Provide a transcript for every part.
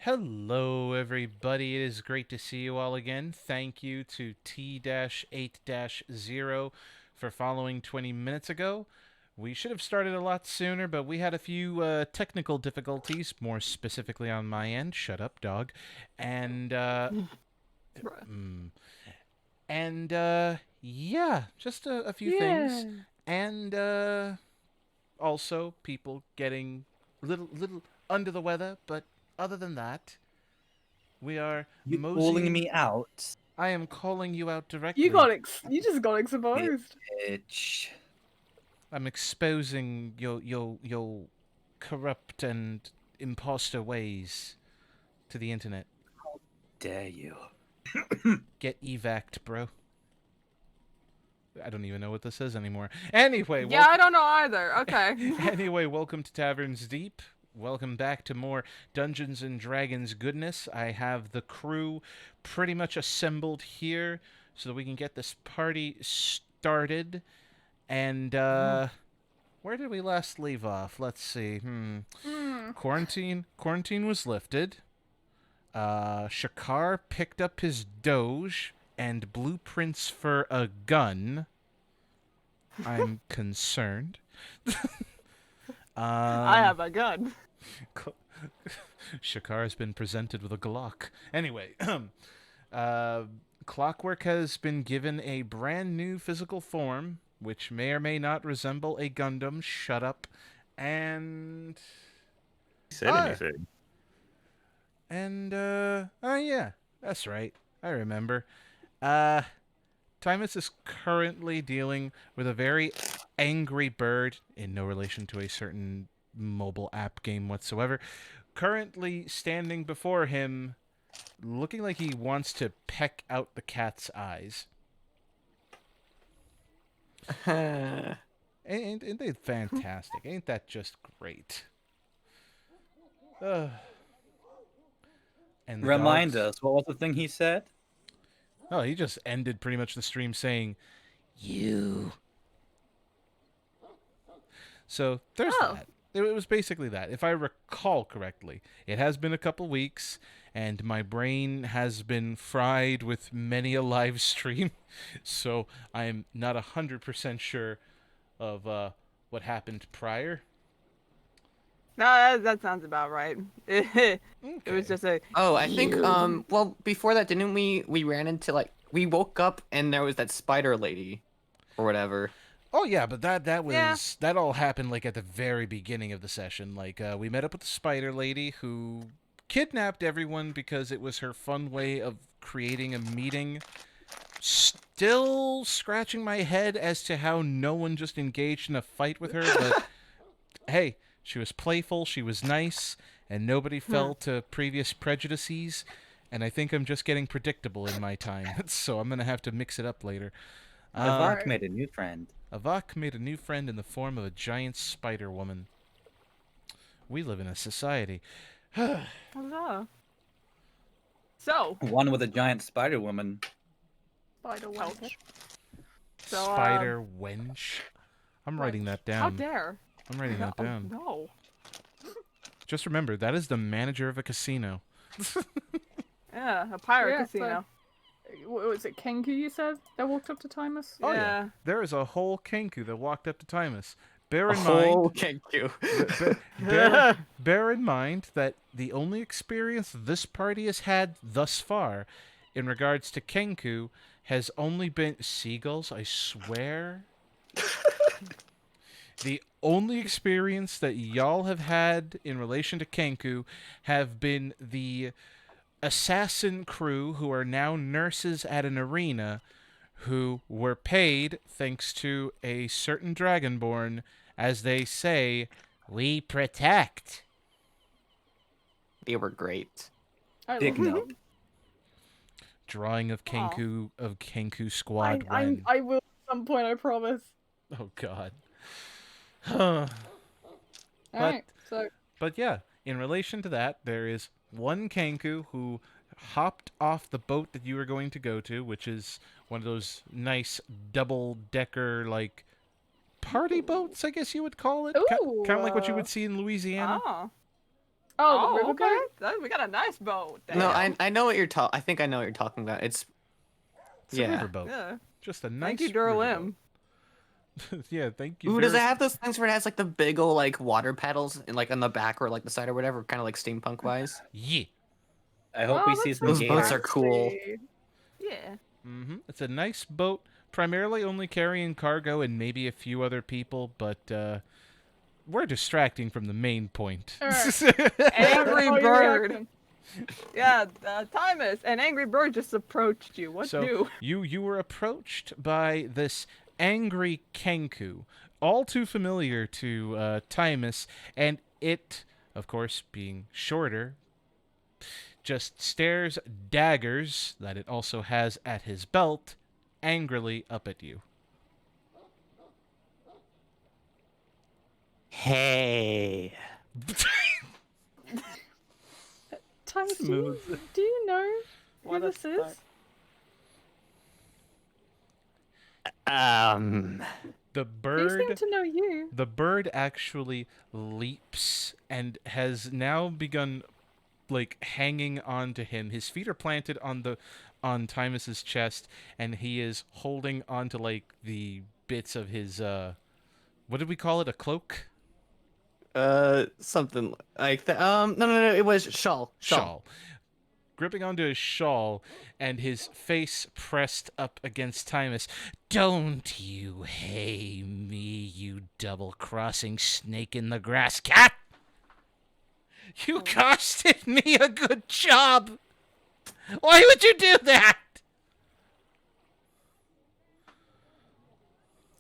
Hello, everybody. It is great to see you all again. Thank you to T-8-0 for following 20 minutes ago. We should have started a lot sooner, but we had a few technical difficulties, more specifically on my end. Shut up, dog. And, Bruh. mm, yeah, just a few things. Yeah. And, also people getting little under the weather, but other than that, we are You calling moseying. me out, I am calling you out You directly. got you just got exposed. bitch? I'm exposing your corrupt and imposter ways to the internet. Dare you? Get evac'd, bro. I don't even know what this is anymore. Anyway, Yeah, I don't know either. Okay. Anyway, welcome to Taverns Deep. Welcome back to more Dungeons and Dragons goodness. I have the crew pretty much assembled here so that we can get this party started. And where did we last leave off? Let's see. Quarantine was lifted. Shakar picked up his doge and blueprints for a gun. I'm concerned. I have a gun. Shakar has been presented with a Glock. Anyway, Clockwork has been given a brand new physical form, which may or may not resemble a Gundam. Shut up. And Said anything. And oh yeah, that's right. I remember. Timus is currently dealing with a very angry bird, in no relation to a certain mobile app game whatsoever, currently standing before him, looking like he wants to peck out the cat's eyes. Ain't they fantastic? Ain't that just great? And the Remind dogs... us, what was the thing he said? Oh, he just ended pretty much the stream saying, "You." So there's that. It was basically that. If I recall correctly, it has been a couple weeks, and my brain has been fried with many a live stream, so I'm not 100% sure of what happened prior. No, that sounds about right. It was just a. Oh, I think well before that didn't we ran into we woke up and there was that spider lady or whatever. Oh yeah, but that was Yeah. that all happened like at the very beginning of the session. Like we met up with the spider lady who kidnapped everyone because it was her fun way of creating a meeting. Still scratching my head as to how no one just engaged in a fight with her, but hey, she was playful, she was nice, and nobody fell to previous prejudices, and I think I'm just getting predictable in my time, so I'm going to have to mix it up later. Avak made a new friend. Avak made a new friend in the form of a giant spider woman. We live in a society. Huzzah. So. One with a giant spider woman. Spider wench. So, Spider wench. I'm writing that down. How dare? I'm writing that down. No. Just remember, that is the manager of a casino. Yeah, a pirate Yeah, casino. What was it, Kenku you said that walked up to Timus? Oh Yeah. There is a whole Kenku that walked up to Timus. Bear in Oh, mind, thank you. bear in mind that the only experience this party has had thus far in regards to Kenku has only been seagulls, I swear. The only experience that y'all have had in relation to Kenku have been the assassin crew who are now nurses at an arena who were paid, thanks to a certain Dragonborn, as they say, "We protect." They were great. Dick note. Drawing of Kenku squad when... I will at some point, I promise. Oh god. Alright, so But yeah, in relation to that, there is one Kenku who hopped off the boat that you were going to go to, which is one of those nice double-decker, like, party boats, I guess you would call it. Kind of like what you would see in Louisiana. Oh. Oh, the Oh, riverboat? okay. We got a nice boat. No, Damn. I know what you're talking. I think I know what you're talking about. It's It's yeah. a riverboat. Yeah. Just a nice Thank you, riverboat. Durlim. Yeah, thank you. Ooh, does it Veris- have those things where it has like the big ol' like water paddles and like on the back or like the side or whatever, kind of like steampunk wise? Yeah. I hope we see that some Those sounds boats gators. are cool. fancy. Yeah. It's a nice boat, primarily only carrying cargo and maybe a few other people, but we're distracting from the main point. Angry Oh, your bird. reaction. Yeah, Timus, an angry bird just approached you. What So new? you were approached by this angry Kenku, all too familiar to Timus, and it, of course, being shorter, just stares daggers that it also has at his belt angrily up at you. Hey. Timus, do you know who What a this start. is? Um. The They bird seem to know you. The bird actually leaps and has now begun like hanging on to him. His feet are planted on Timus's chest, and he is holding onto like the bits of his what did we call it? A cloak? Something like that. No. It was shawl. Shawl. Gripping onto his shawl and his face pressed up against Timus. Don't you hey me, you double-crossing snake in the grass cat! You costed me a good job! Why would you do that?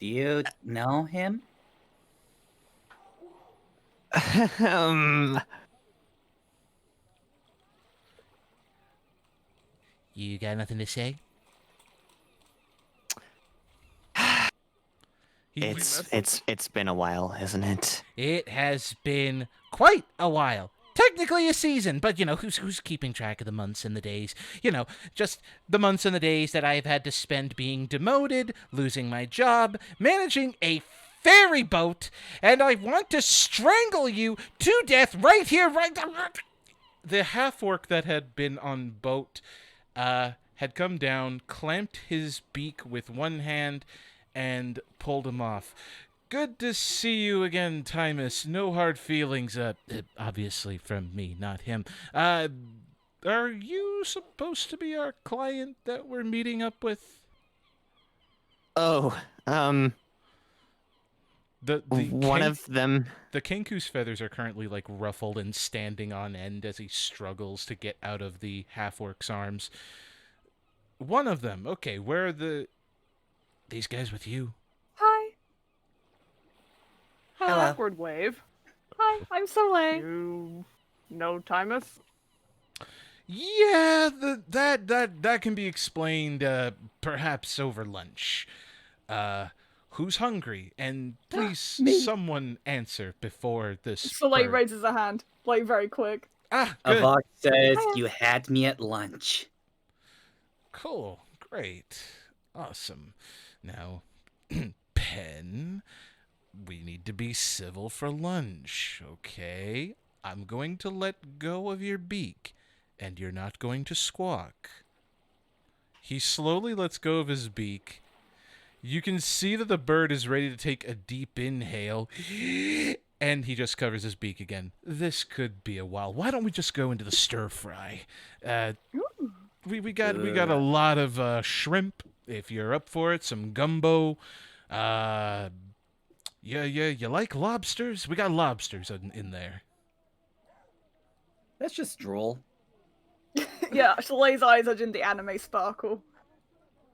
Do you know him? um. You got nothing to say? It's been a while, isn't it? It has been quite a while. Technically a season, but you know, who's keeping track of the months and the days? You know, just the months and the days that I've had to spend being demoted, losing my job, managing a ferry boat, and I want to strangle you to death right here, right. The half-orc that had been on boat had come down, clamped his beak with one hand, and pulled him off. Good to see you again, Timus. No hard feelings, obviously from me, not him. Are you supposed to be our client that we're meeting up with? Oh, The one of them. The Kenku's feathers are currently like ruffled and standing on end as he struggles to get out of the half-orc's arms. One of them. Okay, where are these guys with you? Hi. Hello. Awkward wave. Hi, I'm Soleil. You know Timus? Yeah, that can be explained perhaps over lunch. Who's hungry? And please Me. someone answer before this Soleil bird- raises a hand, like very quick. Ah, good. Avok says you had me at lunch. Cool. Great. Awesome. Now, Pen, we need to be civil for lunch, okay? I'm going to let go of your beak, and you're not going to squawk. He slowly lets go of his beak. You can see that the bird is ready to take a deep inhale, and he just covers his beak again. This could be a while. Why don't we just go into the stir fry? We got a lot of shrimp. If you're up for it, some gumbo. Yeah, you like lobsters? We got lobsters in there. That's just droll. Yeah, Soleil's eyes are in the anime sparkle.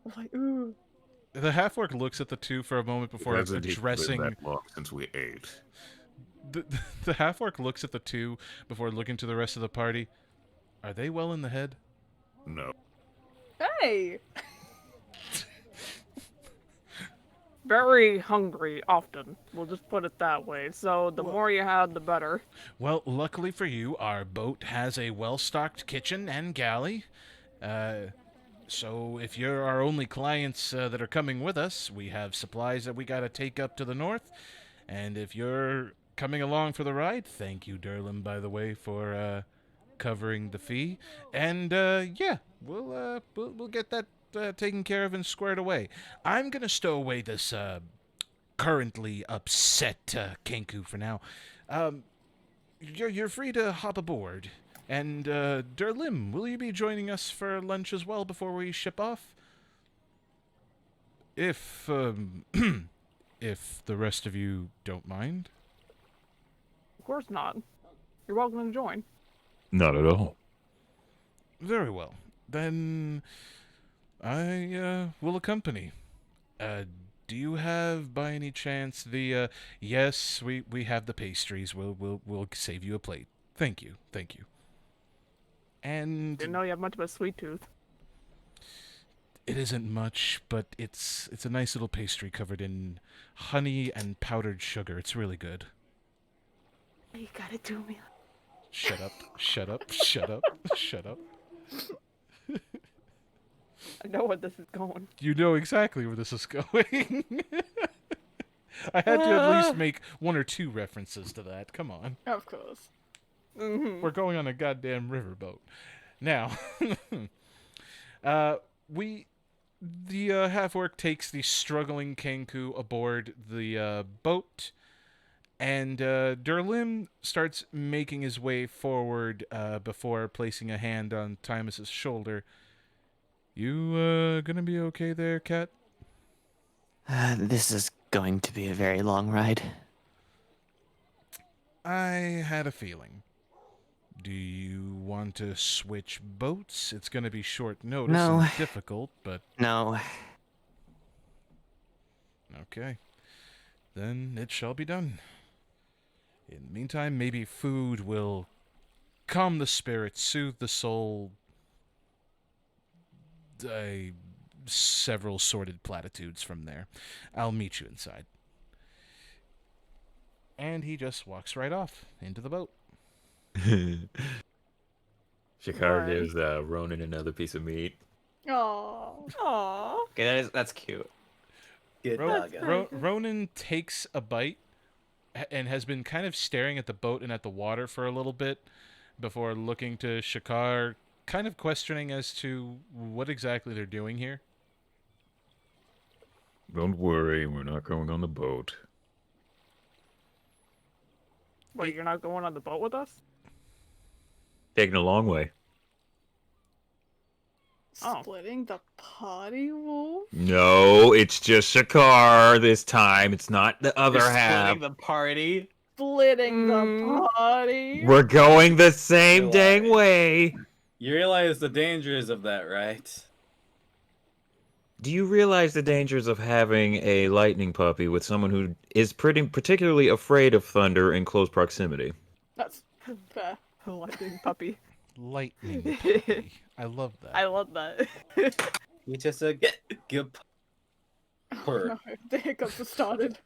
I'm like, ooh. The half-orc looks at the two for a moment before Hasn't even been addressing. that long since we ate. The half-orc looks at the two before looking to the rest of the party. Are they well in the head? No. Hey. Very hungry often. We'll just put it that way. So the more you have, the better. Well, luckily for you, our boat has a well-stocked kitchen and galley. So if you're our only clients that are coming with us, we have supplies that we gotta take up to the north. And if you're coming along for the ride. Thank you, Derlim, by the way, for covering the fee. And yeah, we'll get that taken care of and squared away. I'm gonna stow away this currently upset Kenku for now. You're free to hop aboard. And Derlim, will you be joining us for lunch as well before we ship off? If if the rest of you don't mind. Of course not. You're welcome to join. Not at all. Very well. Then I will accompany. Do you have by any chance the yes, we have the pastries. We'll save you a plate. Thank you. Thank you. And Didn't know you have much of a sweet tooth. it isn't much, but it's a nice little pastry covered in honey and powdered sugar. It's really good. You gotta do me. Shut up. Shut up. Shut up. Shut up. I know where this is going. You know exactly where this is going. I had to at least make one or two references to that. Come on. Of course. Mm-hmm. We're going on a goddamn riverboat. Now, the half-orc takes the struggling Kenku aboard the boat, and Derlim starts making his way forward before placing a hand on Timus's shoulder. You gonna be okay there, Cat? This is going to be a very long ride. I had a feeling. Do you want to switch boats? It's going to be short notice No. and difficult, but No, okay. Then it shall be done. In the meantime, maybe food will calm the spirit, soothe the soul. Several sorted platitudes from there. I'll meet you inside. And he just walks right off into the boat. Shakar Right. gives Ronan another piece of meat. Oh. Aww. Okay, that's cute. Good Ro- dog. Ronan takes a bite and has been kind of staring at the boat and at the water for a little bit before looking to Shakar, kind of questioning as to what exactly they're doing here. Don't worry, we're not going on the boat. Wait, you're not going on the boat with us? Taking a long way. Oh. Splitting the party, Wolf? No, it's just Shakar this time. It's not the other You're half. splitting the party. Splitting the Mm. party? We're going the same You're dang right. way. You realize the dangers of that, right? Do you realize the dangers of having a lightning puppy with someone who is particularly afraid of thunder in close proximity? That's fair. Lightning puppy. Lightning puppy. I love that. I love that. You just good purr. No, the hiccups have started.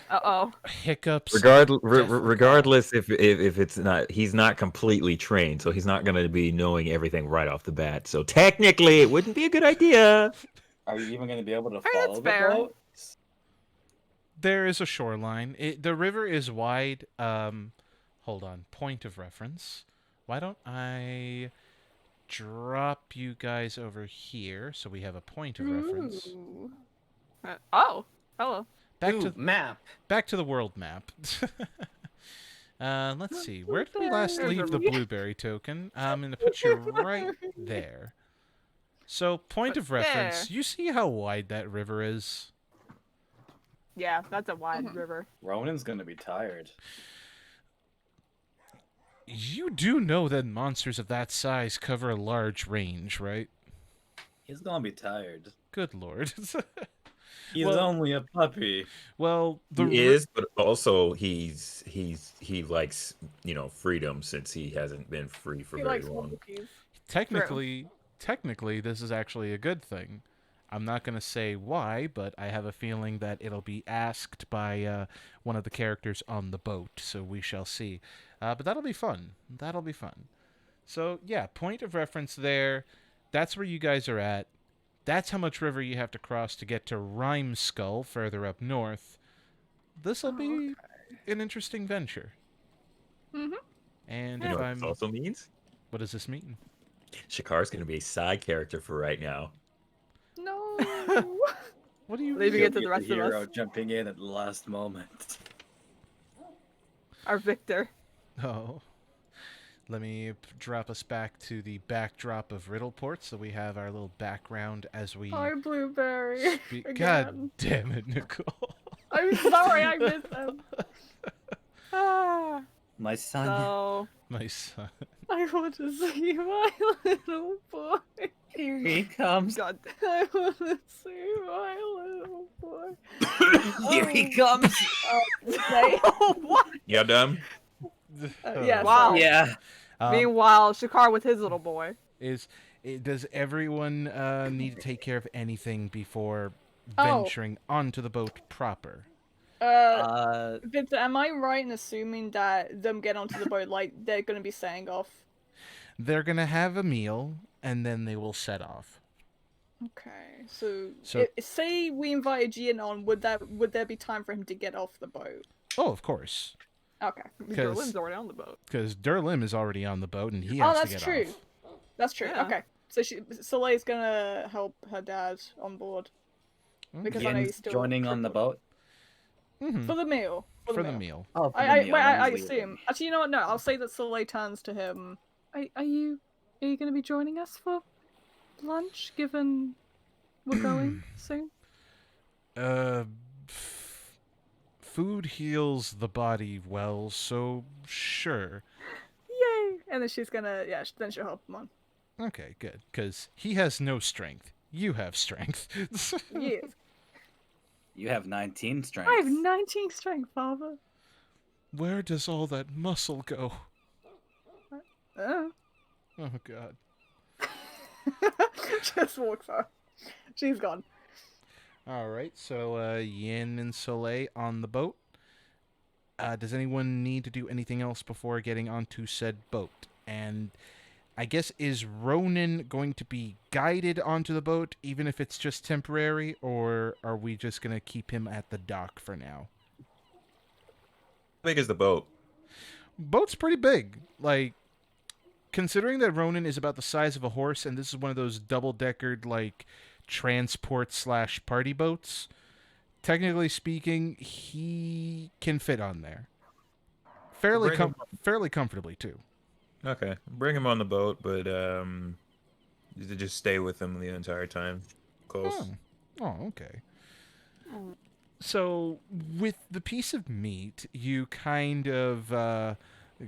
Uh-oh. Hiccups. Regardless if it's not, he's not completely trained, so he's not going to be knowing everything right off the bat. So technically, it wouldn't be a good idea. Are you even going to be able to Alright, follow that's the fair. boat? There is a shoreline. The river is wide. Hold on. Point of reference. Why don't I drop you guys over here so we have a point of reference? Ooh. Oh, hello. Back Ooh, to map. back to the world map. Let's see. Where did we last There's leave a- the blueberry token? I'm gonna put you right there. So, point of reference. There. You see how wide that river is? Yeah, that's a wide river. Ronan's going to be tired. You do know that monsters of that size cover a large range, right? He's going to be tired. Good lord. He's Well- only a puppy. Well, the He is, but also he likes freedom since he hasn't been free for He very likes long. monkeys. technically, this is actually a good thing. I'm not going to say why, but I have a feeling that it'll be asked by one of the characters on the boat, so we shall see. But that'll be fun. That'll be fun. So, yeah, point of reference there. That's where you guys are at. That's how much river you have to cross to get to Rhyme Skull further up north. This'll be an interesting venture. Mhm. And You know if what I'm, this also means? what does this mean? Shakar's gonna be a side character for right now. No. What do you Leaving mean? it to He'll be the rest of hero us. jumping in at the last moment. Our victor. Oh, let me drop us back to the backdrop of Riddleport, so we have our little background as we Hi, Blueberry. speak. Again. God damn it, Nicole. I'm sorry I missed him. Ah. My son. So My son. I want to see my little boy. Here he comes. God. I want to see my little boy. Here he comes. Say, what? Yeah, dumb. yeah, Wow. sorry. Yeah. Meanwhile, Shakar with his little boy. Does everyone need to take care of anything before Oh. venturing onto the boat proper? Victor, am I right in assuming that them getting onto the boat, like, they're gonna be setting off? They're gonna have a meal and then they will set off. Okay, so, So- say we invited Gian on, would there be time for him to get off the boat? Oh, of course, Okay. Berlin's already on the boat. because Durlim is already on the boat and he Oh, has to that's get true. off. That's true. Yeah. Okay. So Soleil's gonna help her dad on board because I know he's Ian's still joining on the crippled. boat. Mhm. For the meal. For the meal. Oh, I assume. Actually, you know what? No, I'll say that Soleil turns to him. Are you going to be joining us for lunch, given we're going soon? Food heals the body well, so sure. Yay! And then she's gonna, then she'll help him on. Okay, good, because he has no strength. You have strength. Yes. You have 19 strength. I have 19 strength, Father. Where does all that muscle go? Oh. Oh, God. Just walks off. She's gone. All right, so Yin and Soleil on the boat. Does anyone need to do anything else before getting onto said boat? And I guess, is Ronan going to be guided onto the boat, even if it's just temporary, or are we just going to keep him at the dock for now? How big is the boat? Boat's pretty big. Like, considering that Ronan is about the size of a horse, and this is one of those double-deckered, like, transport/party boats, technically speaking, he can fit on there. Fairly comfortably, too. Okay, bring him on the boat, but just stay with him the entire time. Close. Oh, okay. So, with the piece of meat, you kind of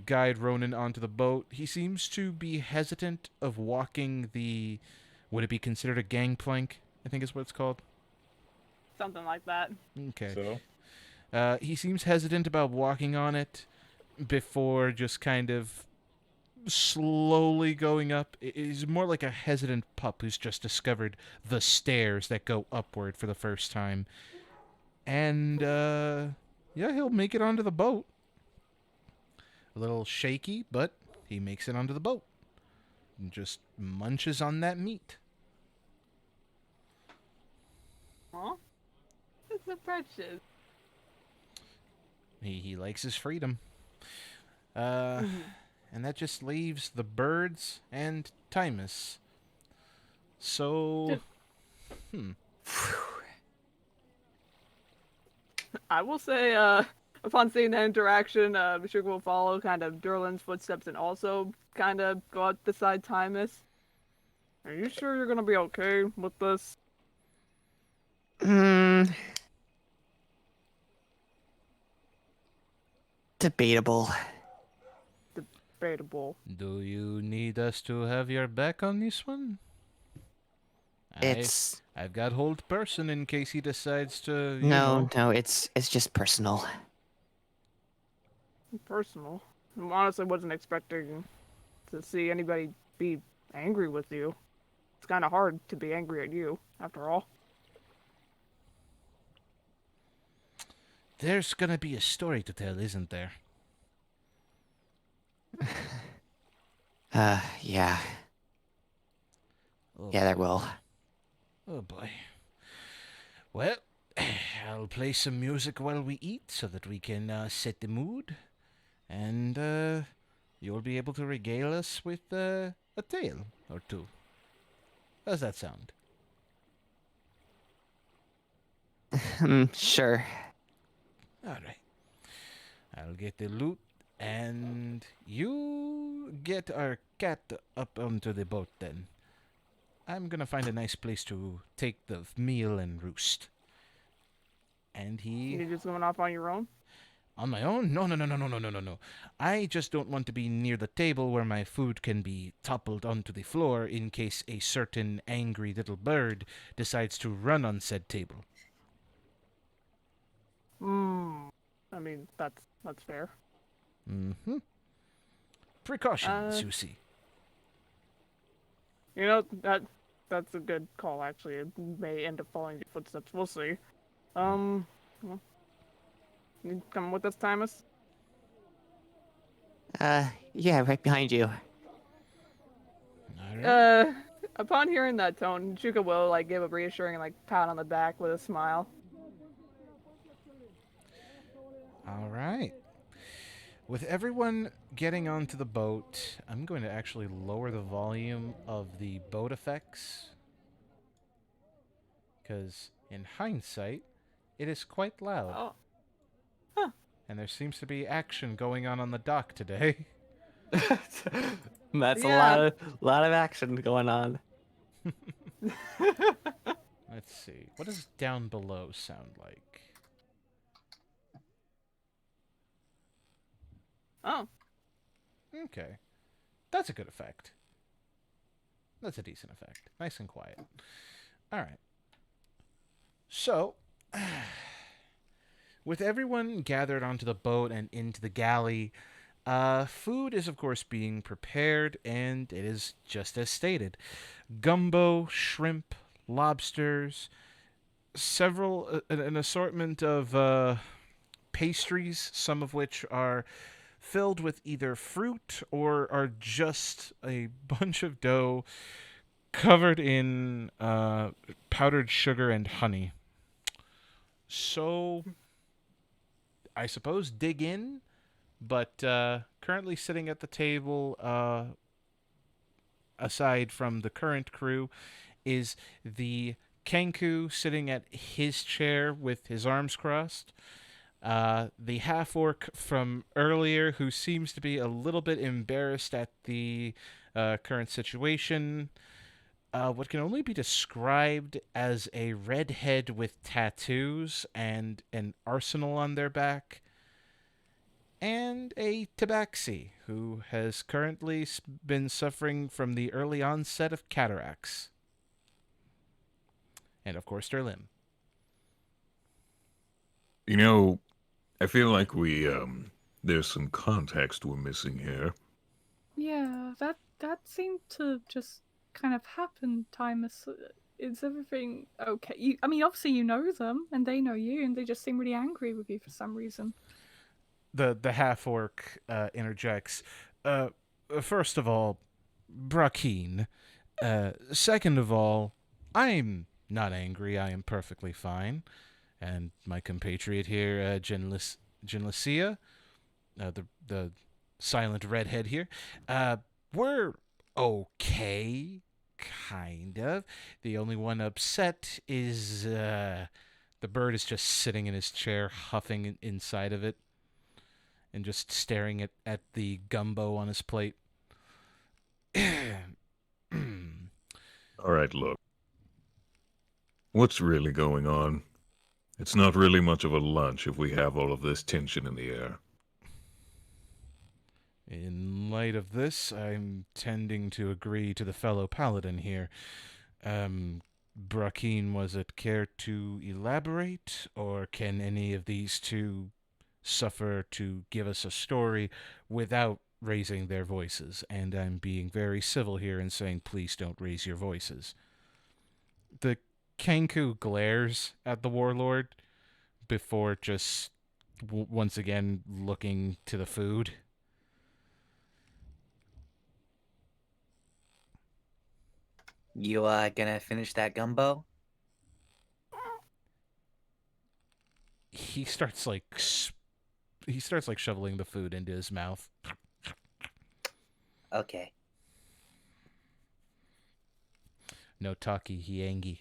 guide Ronan onto the boat. He seems to be hesitant of walking the... Would it be considered a gangplank? I think is what it's called. Something like that. Okay. So He seems hesitant about walking on it before just kind of slowly going up. He's more like a hesitant pup who's just discovered the stairs that go upward for the first time. And, yeah, he'll make it onto the boat. A little shaky, but he makes it onto the boat. And just munches on that meat. Huh? It's so precious. He likes his freedom. And that just leaves the birds and Timus. So, I will say, upon seeing that interaction, Sugar will follow kind of Durlin's footsteps and also kind of go out beside Timus. Are you sure you're gonna be okay with this? Debatable. Debatable. do you need us to have your back on this one? It's I've got hold person in case he decides to. You no, know. no. It's just personal. Personal. I honestly wasn't expecting to see anybody be angry with you. It's kind of hard to be angry at you, after all. There's gonna be a story to tell, isn't there? Yeah. Oh, Yeah, there will. Oh boy. Well, I'll play some music while we eat so that we can set the mood, and you'll be able to regale us with a tale or two. How's that sound? Sure. All right. I'll get the loot, and you get our cat up onto the boat then. I'm gonna find a nice place to take the meal and roost. And he... You're just going off on your own? On my own? No, no, no, no, no, no, no, no, no. I just don't want to be near the table where my food can be toppled onto the floor in case a certain angry little bird decides to run on said table. I mean, that's fair. Mm-hmm. Precautions, Uh, you see. You know, that's a good call, actually. It may end up following your footsteps. We'll see. Well, you come with us, Timus? Yeah, right behind you. All right. Upon hearing that tone, Chuka will, like, give a reassuring, like, pat on the back with a smile. All right. With everyone getting onto the boat, I'm going to actually lower the volume of the boat effects. Because, in hindsight, it is quite loud. Oh. Huh. And there seems to be action going on the dock today. That's Yeah. a lot of action going on. Let's see. What does down below sound like? Oh. Okay. That's a good effect. That's a decent effect. Nice and quiet. Alright. So, with everyone gathered onto the boat and into the galley, food is, of course, being prepared, and it is just as stated. Gumbo, shrimp, lobsters, an assortment of pastries, some of which are filled with either fruit or are just a bunch of dough covered in powdered sugar and honey. So, I suppose dig in, but currently sitting at the table, aside from the current crew, is the Kenku sitting at his chair with his arms crossed. The half-orc from earlier, who seems to be a little bit embarrassed at the current situation. What can only be described as a redhead with tattoos and an arsenal on their back. And a tabaxi, who has currently been suffering from the early onset of cataracts. And, of course, Derlim. You know, I feel like there's some context we're missing here. Yeah, that seemed to just kind of happen, Timus. Is everything okay? I mean, obviously you know them, and they know you, and they just seem really angry with you for some reason. The half-orc interjects. First of all, Brakeen. Second of all, I'm not angry. I am perfectly fine. And my compatriot here, Jinlicia, the silent redhead here, we're okay, kind of. The only one upset is the bird is just sitting in his chair, huffing inside of it, and just staring at the gumbo on his plate. All right, look. What's really going on? It's not really much of a lunch if we have all of this tension in the air. In light of this, I'm tending to agree to the fellow paladin here. Brakeen, was it care to elaborate, or can any of these two suffer to give us a story without raising their voices? And I'm being very civil here and saying, please don't raise your voices. The Kenku glares at the warlord before just once again looking to the food. You gonna finish that gumbo? he starts like shoveling the food into his mouth. Okay. No talkie, he angy.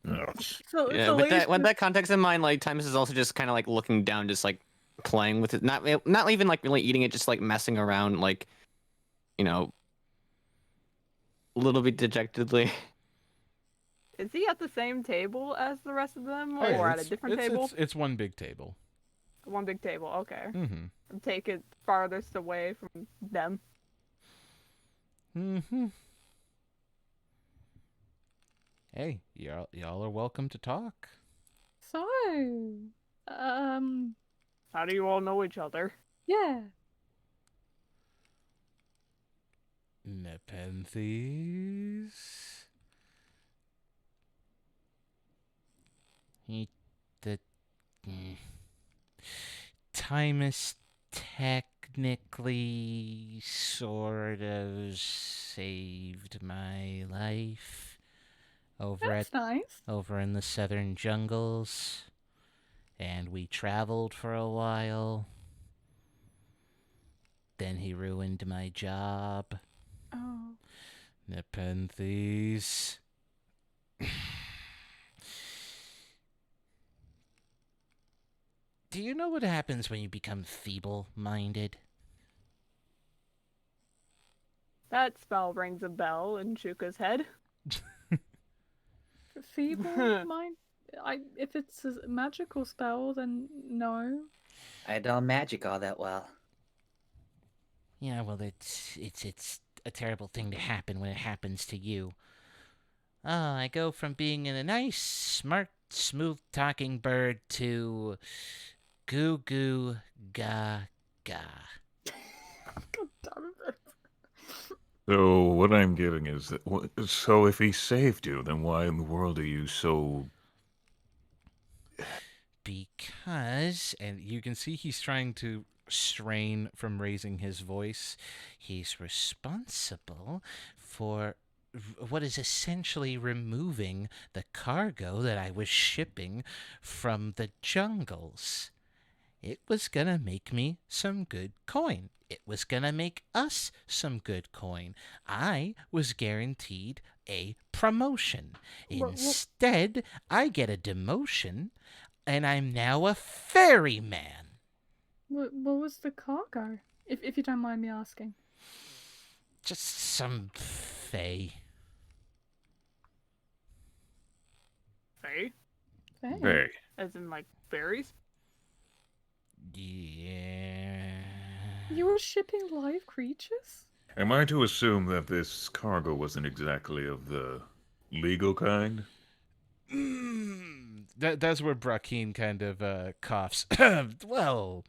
So, Yeah, so with Lee's that context in mind, like Timus is also just kind of like looking down, just like playing with it, not even like really eating it, just like messing around, like, you know, a little bit dejectedly. Is he at the same table as the rest of them, Oh, yeah, or at a different table? It's one big table. One big table. Okay. Mm-hmm. Take it farthest away from them. Mm-hmm. Hey, y'all are welcome to talk. So, How do you all know each other? yeah. Nepenthes. Timus technically sort of saved my life That's nice. over in the southern jungles, and we traveled for a while. Then he ruined my job. Oh. Nepenthes. Do you know what happens when you become feeble-minded? That spell rings a bell in Shuka's head. Feeble mind? If it's a magical spell, then no. I don't magic all that well. Yeah, well, it's a terrible thing to happen when it happens to you. Oh, I go from being a nice, smart, smooth-talking bird to goo goo ga ga. God damn it. So what I'm getting is that, so if he saved you, then why in the world are you so... Because, and you can see he's trying to strain from raising his voice, he's responsible for what is essentially removing the cargo that I was shipping from the jungles. It was gonna make me some good coin. It was gonna make us some good coin. I was guaranteed a promotion. Instead, I get a demotion, and I'm now a ferryman. What was the cargo? If you don't mind me asking. Just some fae. Fae? Hey, As in, like, fairies? Yeah. You were shipping live creatures? am I to assume that this cargo wasn't exactly of the legal kind? That's where Brackeen kind of coughs. Well,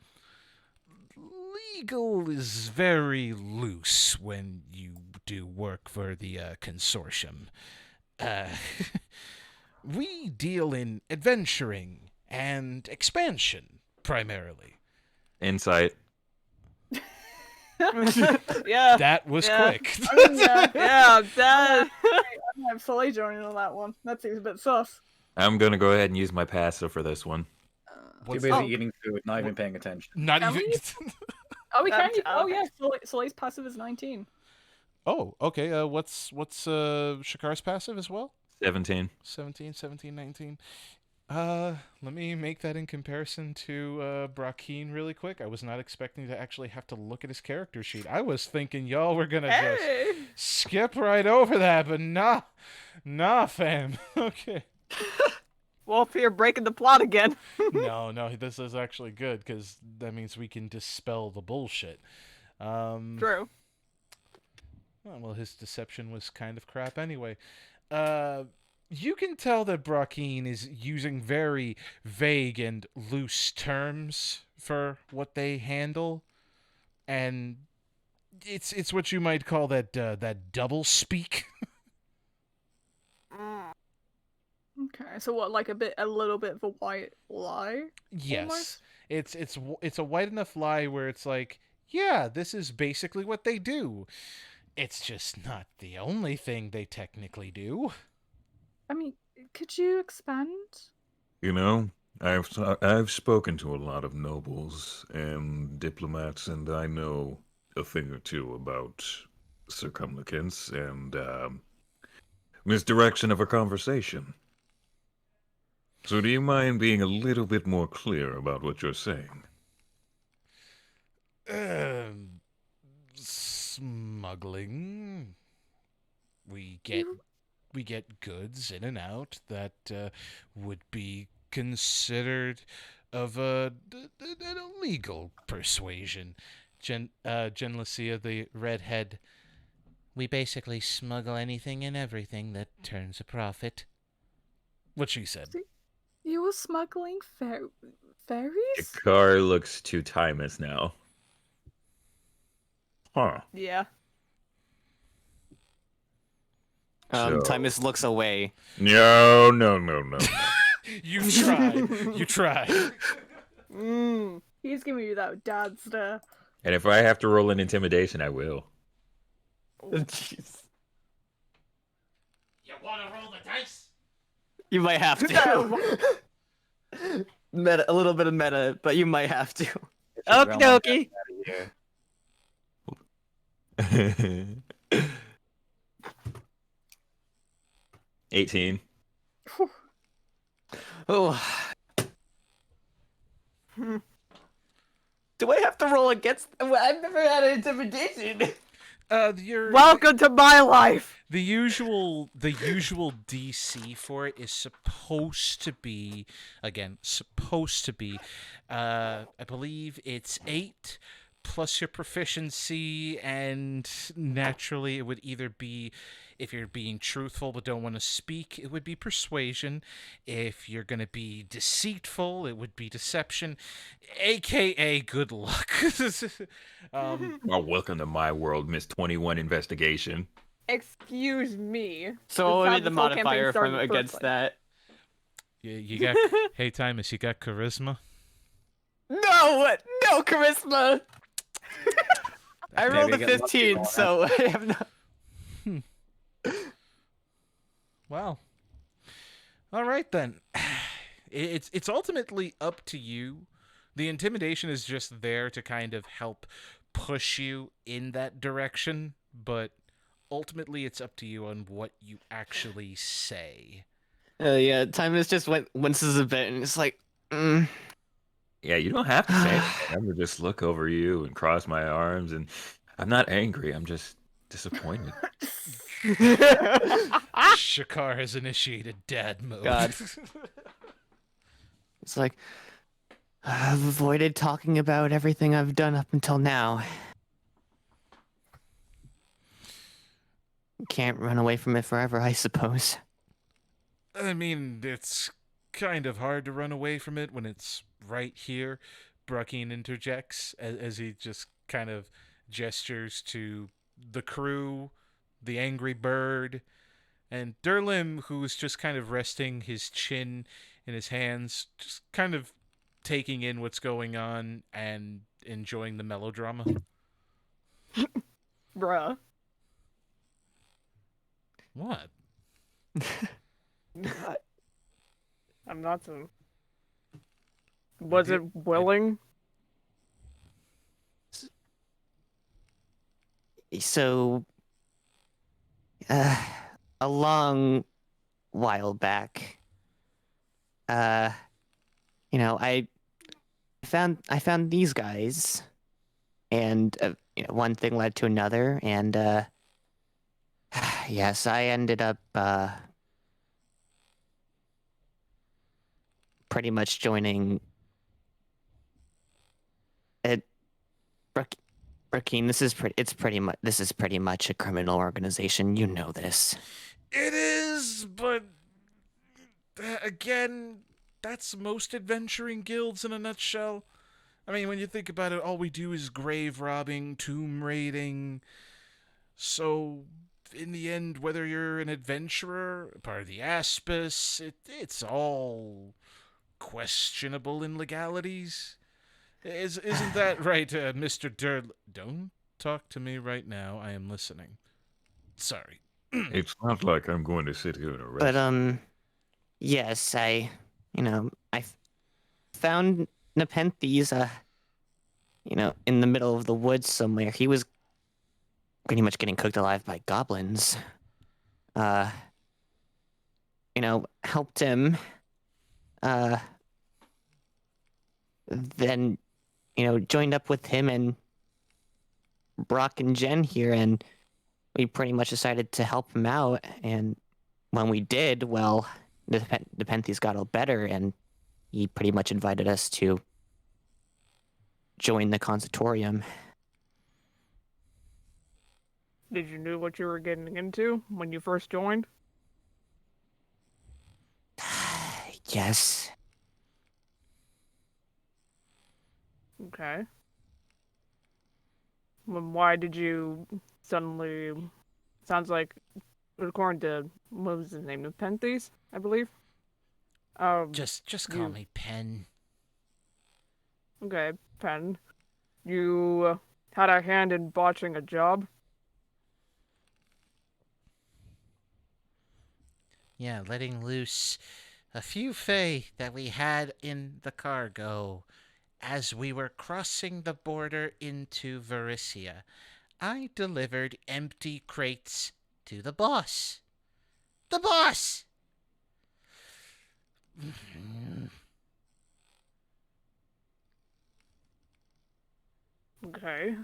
legal is very loose when you do work for the consortium. We deal in adventuring and expansion, primarily. Insight. Yeah. That was quick. Yeah, that. I'm fully joining on that one. That seems a bit sus. I'm gonna go ahead and use my passive for this one. Too What's busy that? eating food, not even paying attention. Not Can even. we? Oh, we can. That's- Oh, okay. yeah. Soleil's passive is 19. Oh, okay. What's Shakar's passive as well? 17. 17, 19. Let me make that in comparison to Brackeen really quick. I was not expecting to actually have to look at his character sheet. I was thinking y'all were gonna Hey! just skip right over that, but nah, fam. Okay. Wolf here breaking the plot again. No, this is actually good because that means we can dispel the bullshit. True. Well, his deception was kind of crap anyway. You can tell that Brackeen is using very vague and loose terms for what they handle, and it's what you might call that double speak. Okay, so what, like a little bit of a white lie? Yes, Almost? it's a white enough lie where it's like, yeah, this is basically what they do. It's just not the only thing they technically do. I mean, could you expand? You know, I've spoken to a lot of nobles and diplomats, and I know a thing or two about circumlocence and misdirection of a conversation. So do you mind being a little bit more clear about what you're saying? Smuggling. We get goods in and out that would be considered of an illegal persuasion. Jen Lucia, the redhead. We basically smuggle anything and everything that turns a profit. What she said. You were smuggling fairies? Jakar looks to Timus now. Huh. Yeah. So- Timus looks away. No. You tried. You tried. He's giving you that dad stare. And if I have to roll an intimidation, I will. Jeez. You want to roll the dice? You might have to. Meta, a little bit of meta, but you might have to. Okie dokie. 18. Oh. Do I have to roll against? I've never had an intimidation. Welcome to my life. The usual DC for it is supposed to be, I believe it's 8 plus your proficiency, and naturally it would either be, if you're being truthful but don't want to speak, it would be persuasion. If you're going to be deceitful, it would be deception, aka good luck. Well, welcome to my world, Miss 21 investigation. Excuse me. So what would be the That's how this whole campaign modifier if started I'm in the against first that? You got, hey Timus, you got charisma? No charisma. I rolled a Maybe get lucky 15, on so I have not. Well, all right then. It's ultimately up to you. The intimidation is just there to kind of help push you in that direction, but ultimately it's up to you on what you actually say. Yeah, Timus just winces a bit, and it's like, Yeah, you don't have to say anything. I'm gonna just look over you and cross my arms, and I'm not angry. I'm just disappointed. Shakar has initiated dad mode. God. It's like, I've avoided talking about everything I've done up until now. Can't run away from it forever, I suppose. I mean, it's kind of hard to run away from it when it's right here. Bruckine interjects as he just kind of gestures to the crew, the angry bird, and Durlim, who's just kind of resting his chin in his hands, just kind of taking in what's going on and enjoying the melodrama. Bruh. What? I'm not so. Was it willing? So, a long while back, I found these guys, and one thing led to another, and yes, I ended up pretty much joining it. Rakeen, this is pretty much a criminal organization. You know this. It is, but again, that's most adventuring guilds in a nutshell. I mean, when you think about it, all we do is grave robbing, tomb raiding. So, in the end, whether you're an adventurer, part of the Aspis, it's all questionable in legalities. Isn't that right, Mr. Durl? Don't talk to me right now. I am listening. Sorry. It's not like I'm going to sit here and arrest. But yes, I found Nepenthes, in the middle of the woods somewhere. He was pretty much getting cooked alive by goblins. Helped him. Then, joined up with him and Brock and Jen here, and we pretty much decided to help him out. And when we did, well, the Nepenthes got all better, and he pretty much invited us to join the consultorium. Did you know what you were getting into when you first joined? Yes. Okay. Well, why did you suddenly... Sounds like, according to, what was his name, Nepenthes, I believe? Just call me Pen. Okay, Pen. You had a hand in botching a job? Yeah, letting loose a few Fae that we had in the cargo as we were crossing the border into Varisia. I delivered empty crates to the boss. The boss! Okay,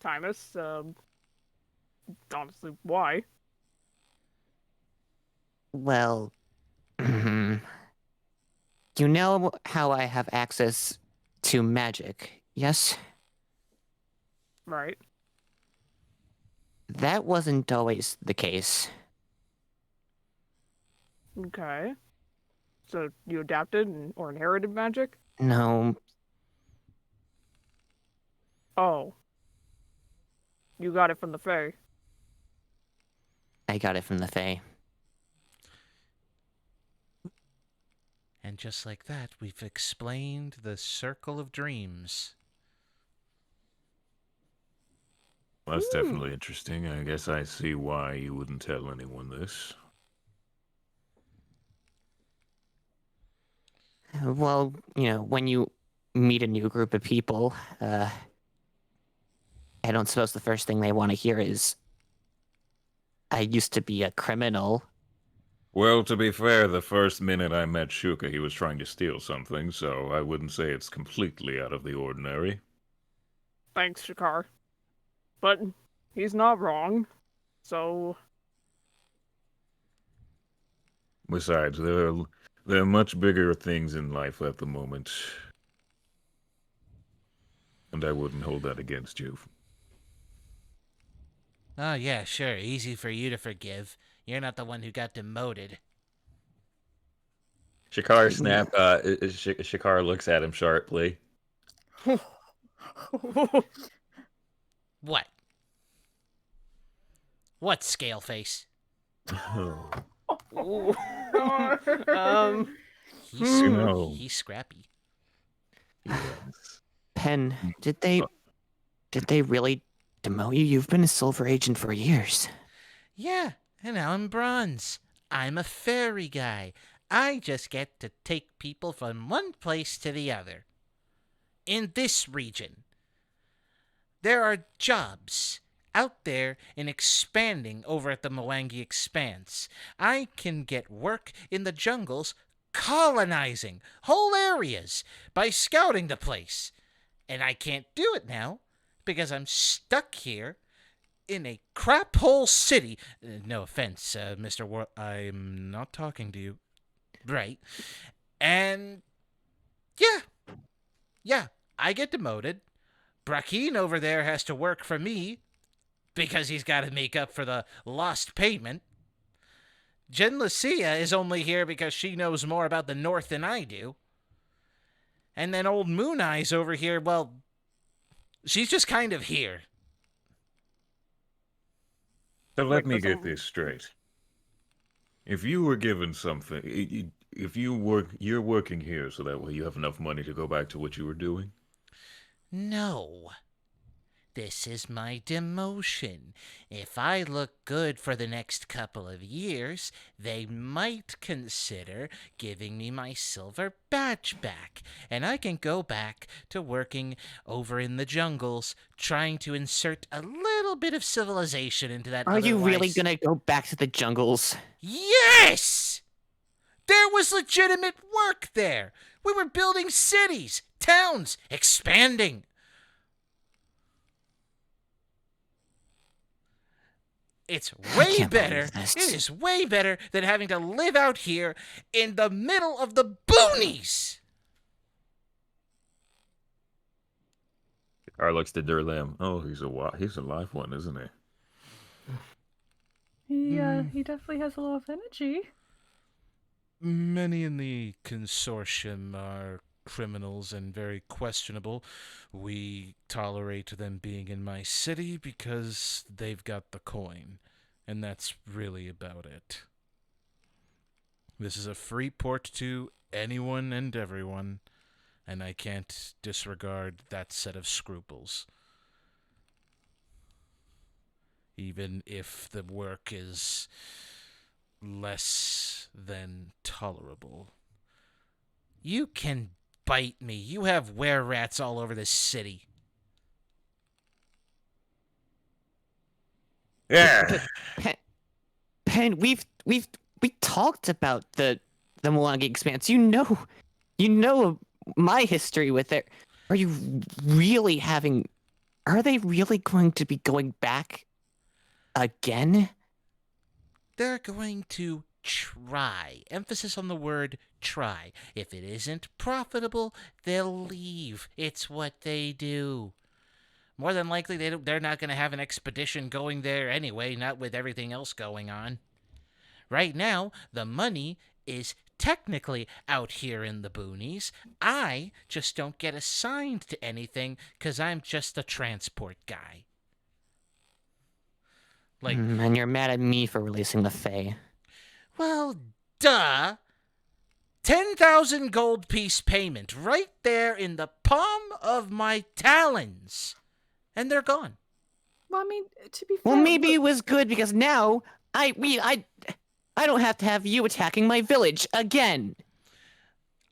Timus, honestly, why? Well, you know how I have access to magic, yes? Right. That wasn't always the case. Okay. So you adapted or inherited magic? No, Oh. You got it from the Fae. I got it from the Fae. And just like that, we've explained the Circle of Dreams. Well, that's definitely interesting. I guess I see why you wouldn't tell anyone this. Well, when you meet a new group of people, I don't suppose the first thing they want to hear is, I used to be a criminal. Well, to be fair, the first minute I met Shuka, he was trying to steal something, so I wouldn't say it's completely out of the ordinary. Thanks, Shakar. But he's not wrong. So... Besides, there are much bigger things in life at the moment. And I wouldn't hold that against you. Oh, yeah, sure. Easy for you to forgive. You're not the one who got demoted. Shakar Shakar looks at him sharply. What? What, Scaleface? He's, No. he's scrappy. Yes. Pen, did they really demote you? You've been a silver agent for years. Yeah, and now I'm bronze. I'm a fairy guy. I just get to take people from one place to the other. In this region, there are jobs out there and expanding over at the Mwangi Expanse. I can get work in the jungles colonizing whole areas by scouting the place. And I can't do it now because I'm stuck here in a crap hole city. No offense, Mr. I'm not talking to you. Right. And yeah, I get demoted. Brackeen over there has to work for me because he's got to make up for the lost payment. Jen Lucia is only here because she knows more about the North than I do. And then old Moon Eyes over here, well, she's just kind of here. So let me get this straight. If you were given something, if you're working here so that way you have enough money to go back to what you were doing? No. This is my demotion. If I look good for the next couple of years, they might consider giving me my silver badge back, and I can go back to working over in the jungles, trying to insert a little bit of civilization into that Are you really otherwise- gonna go back to the jungles? Yes! There was legitimate work there. We were building cities, towns, expanding. It's way can't better. believe this. It is way better than having to live out here in the middle of the boonies. Gar looks to Durlam. Oh, he's a live one, isn't he? He definitely has a lot of energy. Many in the consortium are criminals and very questionable. We tolerate them being in my city because they've got the coin, and that's really about it. This is a free port to anyone and everyone, and I can't disregard that set of scruples. Even if the work is less than tolerable. You can bite me. You have were-rats all over this city. Yeah. Pen, we talked about the Mwangi Expanse. You know my history with it. Are you really having? Are they really going to be going back again? They're going to try. Emphasis on the word try. If it isn't profitable, they'll leave. It's what they do. More than likely, they're not going to have an expedition going there anyway, not with everything else going on. Right now, the money is technically out here in the boonies. I just don't get assigned to anything because I'm just a transport guy. Like, And you're mad at me for releasing the Fae. well, duh. 10,000 gold piece payment right there in the palm of my talons. And they're gone. Well, I mean, to be fair, Well, maybe it was good because now I don't have to have you attacking my village again.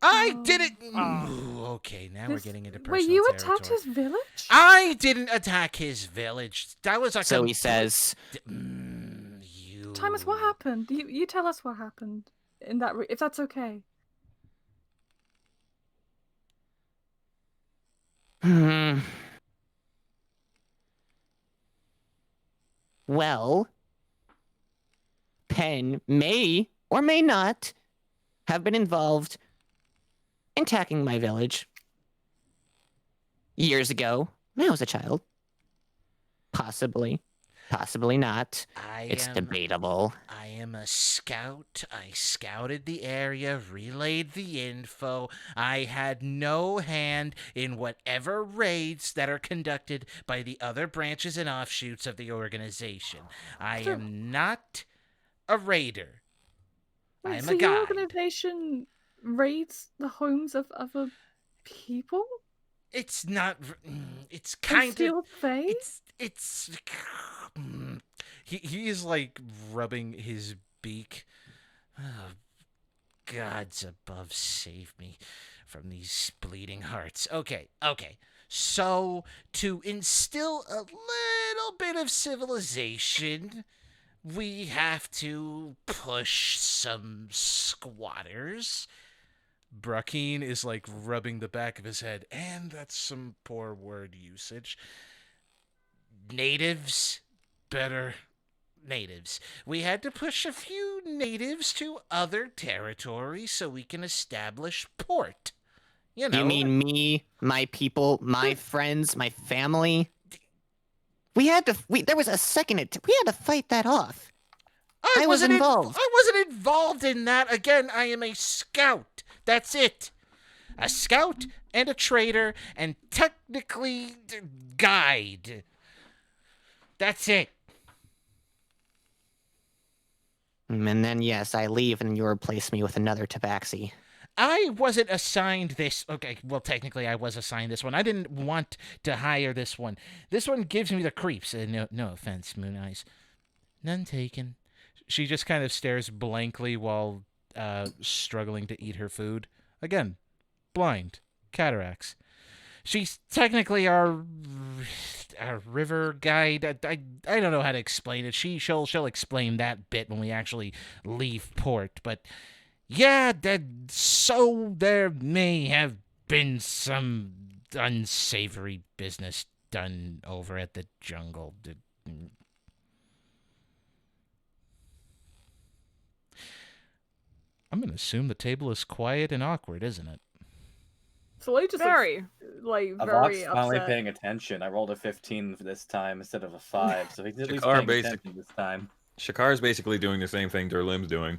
I Oh. didn't. Ooh, okay, now we're This- getting into Wait, personal you territory. attacked his village? I didn't attack his village. That was like So a... he says, you... Timus, what happened? You tell us what happened in that, if that's okay. Well, Penn may or may not have been involved in attacking my village years ago when I was a child. Possibly. Possibly not. It's debatable. I am a scout. I scouted the area, relayed the info. I had no hand in whatever raids that are conducted by the other branches and offshoots of the organization. I So- am not a raider. I Wait, am so a your guide. organization raids the homes of other people? It's not. It's And kind of. steal Fae? It's. He is like rubbing his beak. Oh, gods above, save me from these bleeding hearts. Okay. So to instill a little bit of civilization, we have to push some squatters. Brackeen is like rubbing the back of his head, and that's some poor word usage. Natives, better. Natives. We had to push a few natives to other territories so we can establish port. You know. You mean me, my people, my friends, my family? There was a second, we had to fight that off. I was wasn't involved. I wasn't involved in that. Again, I am a scout. That's it. A scout and a trader and technically guide. That's it. And then, yes, I leave and you replace me with another tabaxi. I wasn't assigned this. Okay, well, technically, I was assigned this one. I didn't want to hire this one. This one gives me the creeps. No offense, Moon Eyes. None taken. She just kind of stares blankly while struggling to eat her food. Again, blind, cataracts. She's technically our river guide. I don't know how to explain it. She'll explain that bit when we actually leave port. But yeah, so there may have been some unsavory business done over at the jungle. I'm gonna assume the table is quiet and awkward, isn't it? Soleil just Very. like Avok's very finally upset. paying attention. I rolled a 15 for this time instead of a 5, so he's at least Shakar paying attention this time. Shakar's basically doing the same thing Durlim's doing.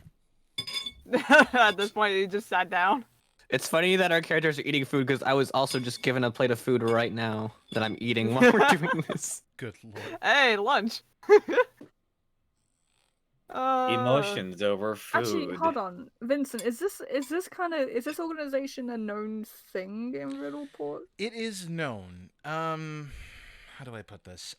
At this point, he just sat down. It's funny that our characters are eating food because I was also just given a plate of food right now that I'm eating while we're doing this. Good lord. Hey, lunch. Emotions over food. Actually, hold on, Vincent. Is this organization a known thing in Riddleport? It is known. How do I put this?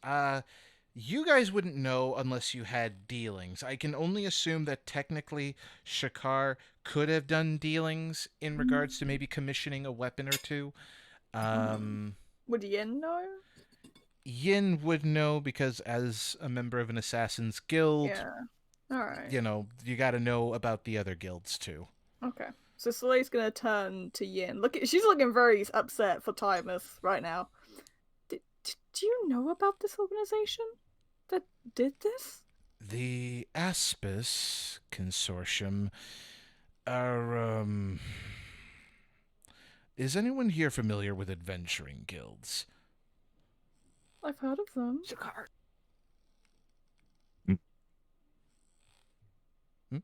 You guys wouldn't know unless you had dealings. I can only assume that technically Shakar could have done dealings in regards to maybe commissioning a weapon or two. Would Yin know? Yin would know because as a member of an assassin's guild, Yeah. All right. you know, you got to know about the other guilds too. Okay. So Soleil's gonna turn to Yin. She's looking very upset for Timus right now. Do you know about this organization that did this? The Aspis Consortium are, Is anyone here familiar with adventuring guilds? I've heard of them.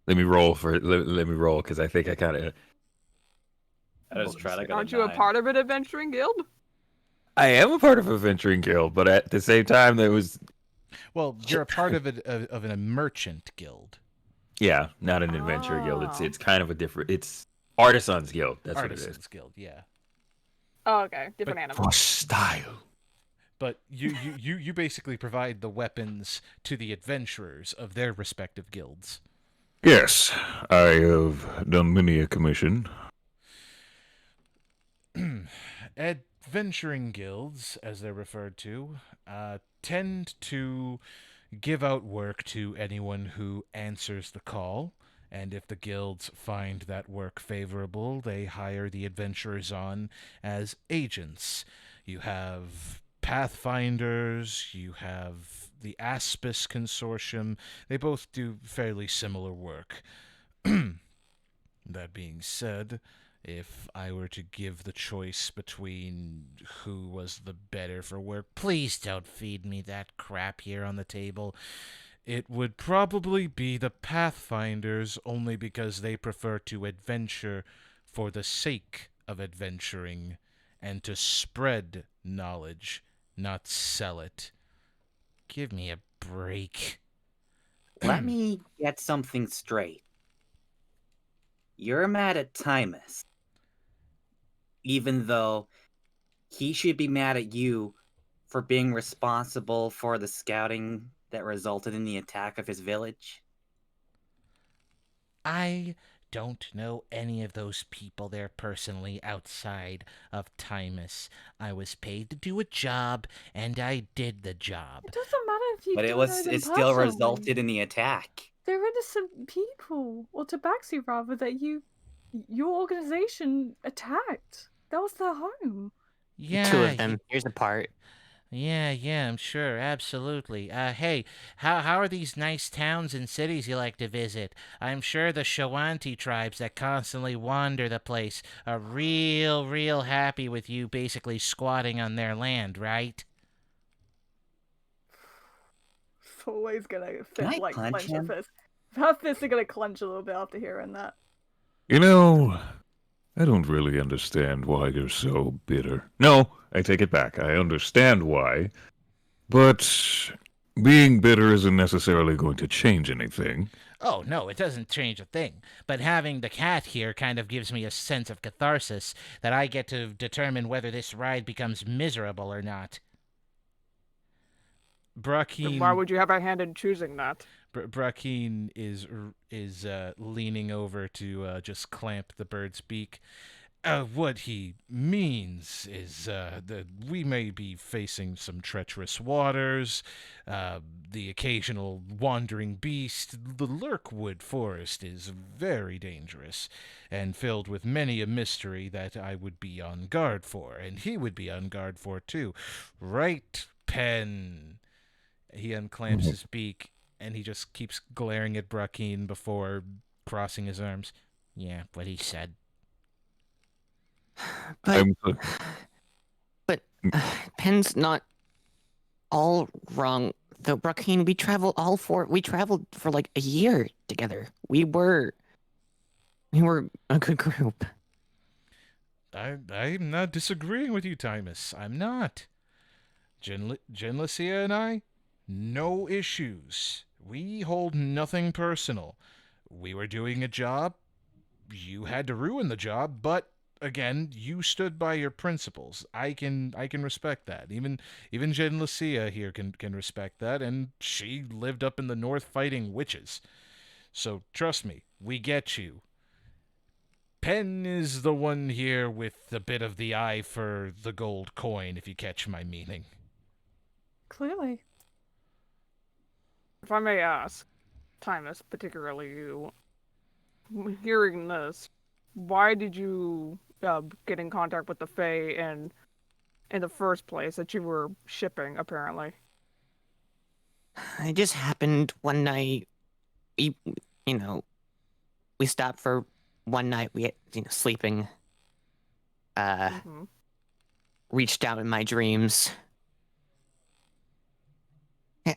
Let me roll because I think I kind of. I just tried. I got Aren't a you a 9. part of an adventuring guild? I am a part of a venturing guild, but at the same time, there was Well, you're a part of a merchant guild. not an adventure guild. Oh. It's kind of a different. It's artisans guild. That's what it Artisans is. Guild, yeah. Oh, okay. Different But animal. For style. But you basically provide the weapons to the adventurers of their respective guilds. Yes, I have done many a commission. Adventuring guilds, as they're referred to, tend to give out work to anyone who answers the call, and if the guilds find that work favorable, they hire the adventurers on as agents. You have Pathfinders, you have the Aspis Consortium. They both do fairly similar work. That being said, if I were to give the choice between who was the better for work, please don't feed me that crap here on the table. It would probably be the Pathfinders, only because they prefer to adventure for the sake of adventuring and to spread knowledge, not sell it. Give me a break. Let me get something straight. You're mad at Timus, even though he should be mad at you for being responsible for the scouting that resulted in the attack of his village? I don't know any of those people there personally outside of Timus. I was paid to do a job, and I did the job. It doesn't matter if you. But don't know them it still personally. resulted in the attack. They're innocent people, or Tabaxi rather, that your organization attacked. That was their home. Yeah, Two of them. Here's the part. Yeah, I'm sure, absolutely. Hey, how are these nice towns and cities you like to visit? I'm sure the Shawanti tribes that constantly wander the place are real happy with you basically squatting on their land, right? Always gonna Can I like punch clench her him? fist. Her fists are gonna clench a little bit after hearing that. You know, I don't really understand why you're so bitter. No, I take it back. I understand why. But being bitter isn't necessarily going to change anything. Oh, no, it doesn't change a thing. But having the cat here kind of gives me a sense of catharsis that I get to determine whether this ride becomes miserable or not. Then why Brackeen, would you have a hand in choosing that? Brackeen is leaning over to just clamp the bird's beak. What he means is that we may be facing some treacherous waters, the occasional wandering beast. The Lurkwood Forest is very dangerous and filled with many a mystery that I would be on guard for, and he would be on guard for too. Right, Pen? He unclamps his beak, and he just keeps glaring at Brackeen before crossing his arms. Yeah, what he said. But I'm so- but Pen's not all wrong. Though Brooklyn, we traveled for like a year together. We were a good group. I'm not disagreeing with you, Timus. I'm not. Genlacia and I, no issues. We hold nothing personal. We were doing a job. You had to ruin the job, but again, you stood by your principles. I can respect that. Even Genlacia here can respect that, and she lived up in the north fighting witches. So trust me, we get you. Pen is the one here with a bit of the eye for the gold coin, if you catch my meaning. Clearly. If I may ask, Timus, particularly you, hearing this, why did you get in contact with the Fae in the first place that you were shipping, apparently? It just happened one night. We, we stopped for one night. We, sleeping. Mm-hmm. Reached out in my dreams.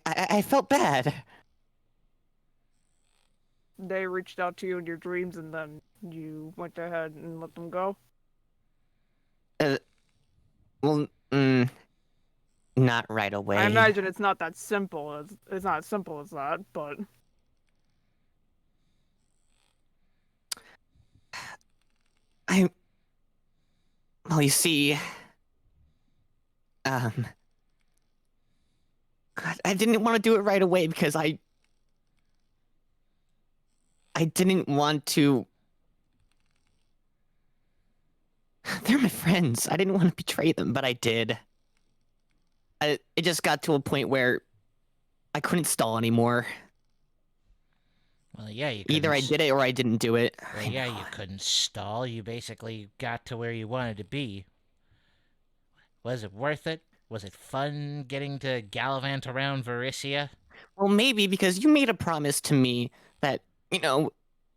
I felt bad. They reached out to you in your dreams, and then you went ahead and let them go? Well, not right away. I imagine it's not that simple. It's not as simple as that, but... Well, you see, God, I didn't want to do it right away because I didn't want to. They're my friends. I didn't want to betray them, but I did. It just got to a point where I couldn't stall anymore. Well, yeah, you Either I did it or I didn't do it. Well, yeah, you couldn't stall. You basically got to where you wanted to be. Was it worth it? Was it fun getting to gallivant around Varisia? Well, maybe because you made a promise to me that,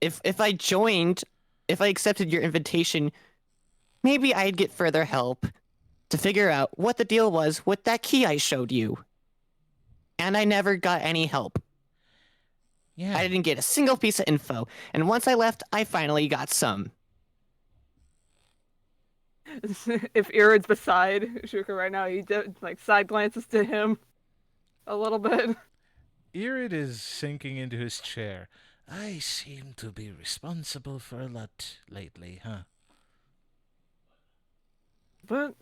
if I joined, if I accepted your invitation, maybe I'd get further help to figure out what the deal was with that key I showed you. And I never got any help. Yeah. I didn't get a single piece of info. And once I left, I finally got some. If Irid's beside Shuka right now, he side glances to him a little bit. Irid is sinking into his chair. I seem to be responsible for a lot lately, huh? But,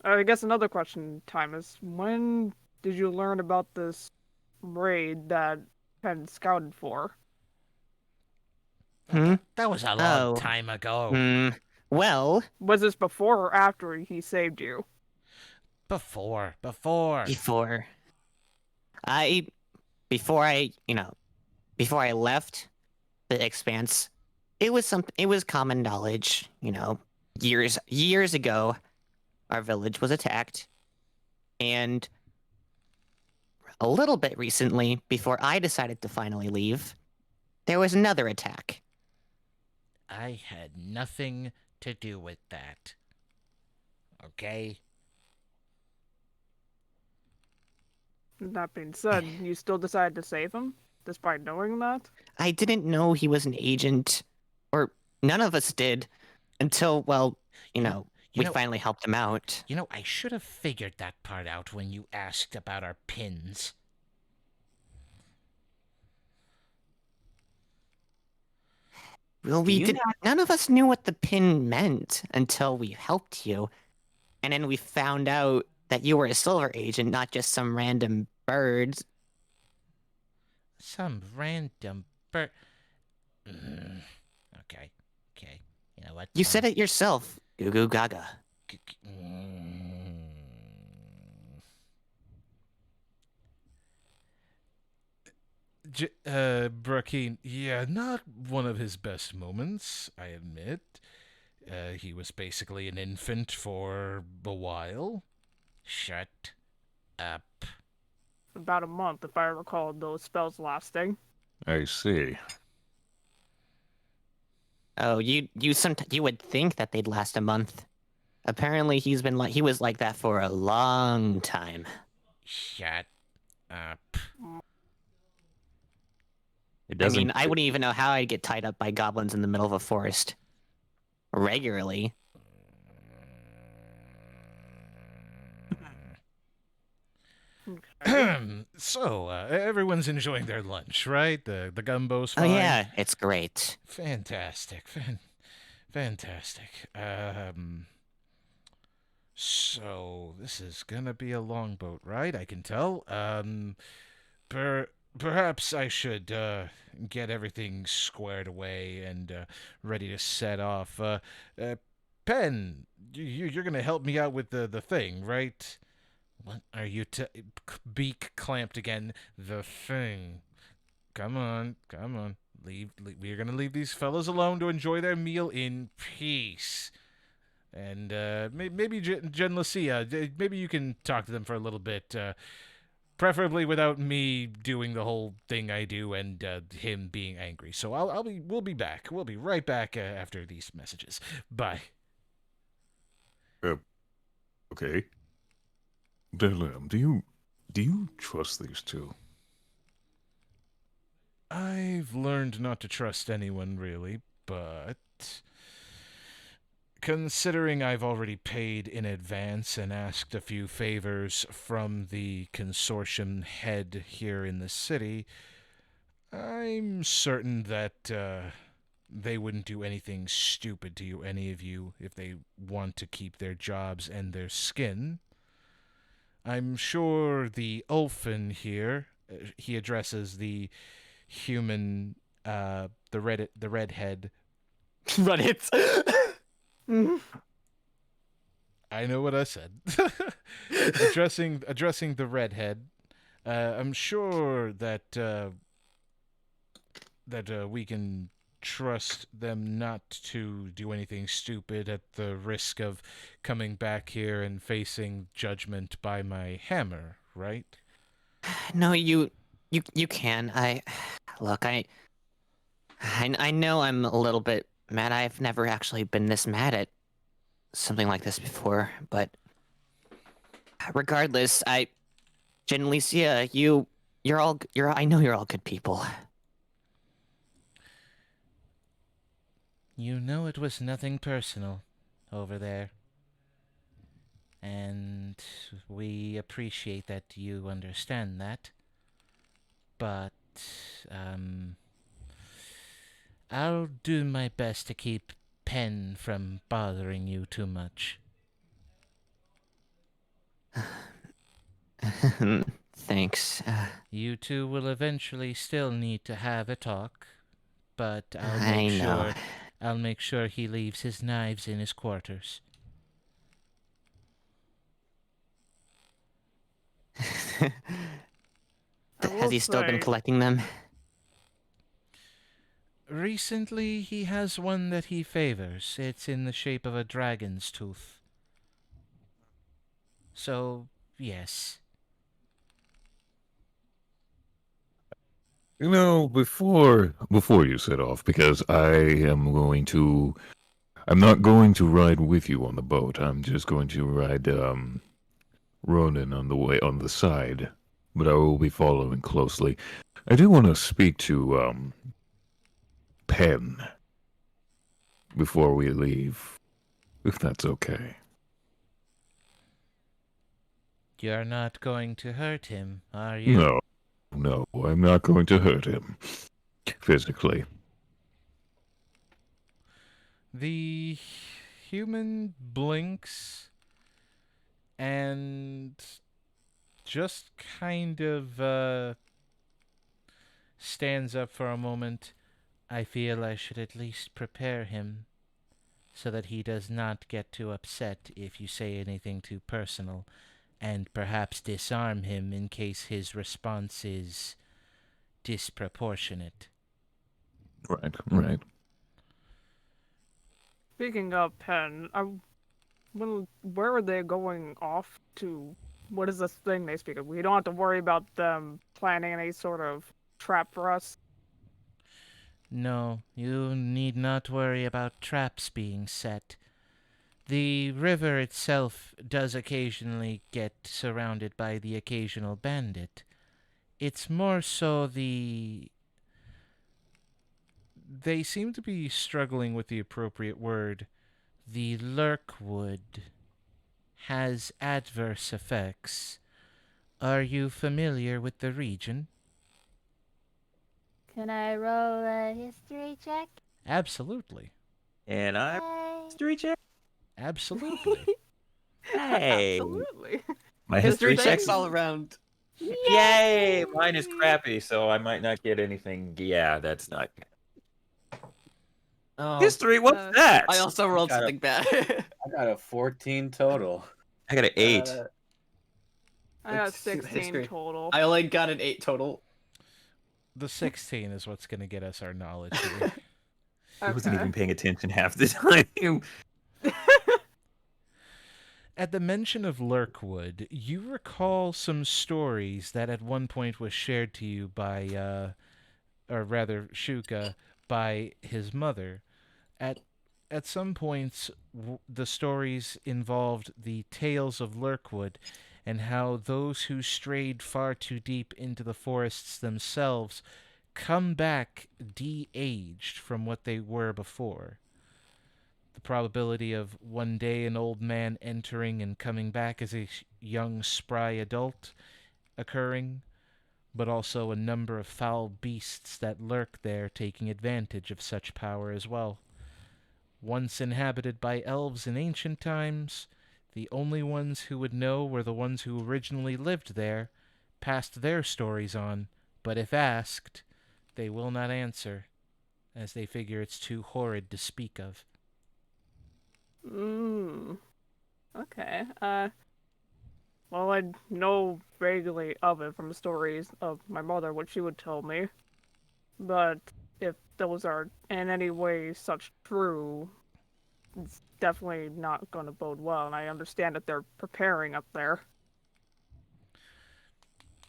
I guess another question, Timus. When did you learn about this raid that had scouted for? That was a long time ago. Well... Was this before or after he saved you? Before. Before I left the Expanse, it was common knowledge, years ago, our village was attacked, and a little bit recently, before I decided to finally leave, there was another attack. I had nothing to do with that. Okay? That being said, you still decided to save him, despite knowing that? I didn't know he was an agent, or none of us did, until, we finally helped him out. I should have figured that part out when you asked about our pins. Well, Do we you did. not- None of us knew what the pin meant until we helped you, and then we found out that you were a silver agent, not just some random bird. Some random bird. Okay, okay. You know what? You said it yourself, Goo Goo Gaga. Brackeen, yeah, not one of his best moments, I admit. He was basically an infant for a while. Shut up. About a month, if I recall those spells lasting. I see. Oh, you would think that they'd last a month. Apparently, he was like that for a long time. Shut up. It I doesn't. mean, I wouldn't even know how I'd get tied up by goblins in the middle of a forest regularly. So, everyone's enjoying their lunch, right? The gumbo's Oh fine? yeah, it's great. Fantastic. Fantastic. So, this is gonna be a longboat ride, I can tell. Perhaps I should, get everything squared away and, ready to set off. Pen, you're gonna help me out with the thing, right? What are you beak clamped again? The thing. Come on. Leave. We're gonna leave these fellows alone to enjoy their meal in peace. And maybe Jen Lucia, maybe you can talk to them for a little bit. Preferably without me doing the whole thing I do and him being angry. So we'll be back. We'll be right back after these messages. Bye. Okay. Delim, do you trust these two? I've learned not to trust anyone, really, but considering I've already paid in advance and asked a few favors from the consortium head here in the city, I'm certain that they wouldn't do anything stupid to any of you if they want to keep their jobs and their skin. I'm sure the Ulfin here, he addresses the human, the redhead. Reddit. I know what I said. addressing the redhead. I'm sure that we can trust them not to do anything stupid at the risk of coming back here and facing judgment by my hammer, right? No, you can. Look, I know I'm a little bit mad. I've never actually been this mad at something like this before, but regardless, Jen and Alicia, I know you're all good people. You know it was nothing personal over there. And we appreciate that you understand that. But, I'll do my best to keep Pen from bothering you too much. Thanks. You two will eventually still need to have a talk, but I know. I'll make sure he leaves his knives in his quarters. Has he still been collecting them? Recently, he has one that he favors. It's in the shape of a dragon's tooth. So, yes. You know, before you set off, because I'm not going to ride with you on the boat. I'm just going to ride Ronan on the side, but I will be following closely. I do want to speak to Pen before we leave, if that's okay. You're not going to hurt him, are you? No, I'm not going to hurt him physically. The human blinks and just kind of stands up for a moment. I feel I should at least prepare him so that he does not get too upset if you say anything too personal, and perhaps disarm him in case his response is disproportionate. Right, right. Speaking of Penn, where are they going off to? What is this thing they speak of? We don't have to worry about them planning any sort of trap for us. No, you need not worry about traps being set. The river itself does occasionally get surrounded by the occasional bandit. It's more so they seem to be struggling with the appropriate word. The lurkwood has adverse effects. Are you familiar with the region? Can I roll a history check? Absolutely. And I Yay. history check. Absolutely. Hey, Absolutely. my History history checks checks. all around. Yay! Mine is crappy, so I might not get anything. Yeah, that's not. Oh, History, what's that? I also rolled got a- something bad. I got a 14 total. I got an 8. I got Let's see the 16 history. total. I only got an 8 total. The 16 is what's going to get us our knowledge here. I wasn't Okay. even paying attention half the time. At the mention of Lurkwood, you recall some stories that at one point was shared to you by, or rather, Shuka, by his mother. At some points, the stories involved the tales of Lurkwood and how those who strayed far too deep into the forests themselves come back de-aged from what they were before. The probability of one day an old man entering and coming back as a young, spry adult occurring, but also a number of foul beasts that lurk there taking advantage of such power as well. Once inhabited by elves in ancient times, the only ones who would know were the ones who originally lived there, passed their stories on, but if asked, they will not answer, as they figure it's too horrid to speak of. Okay. Well, I know vaguely of it from stories of my mother, what she would tell me. But if those are in any way such true, it's definitely not going to bode well. And I understand that they're preparing up there.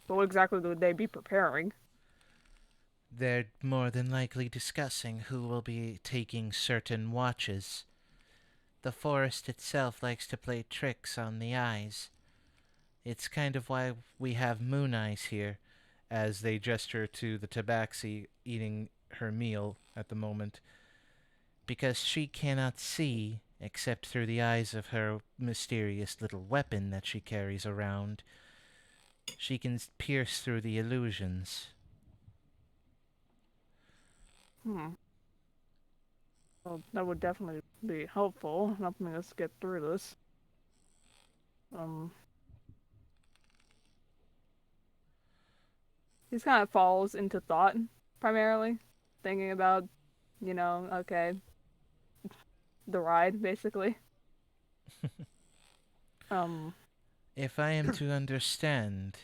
But what exactly would they be preparing? They're more than likely discussing who will be taking certain watches. The forest itself likes to play tricks on the eyes. It's kind of why we have moon eyes here, as they gesture to the tabaxi eating her meal at the moment. Because she cannot see, except through the eyes of her mysterious little weapon that she carries around. She can pierce through the illusions. Well, that would definitely be helpful, helping us get through this. He kind of falls into thought, primarily, thinking about, okay, the ride, basically. If I am to understand,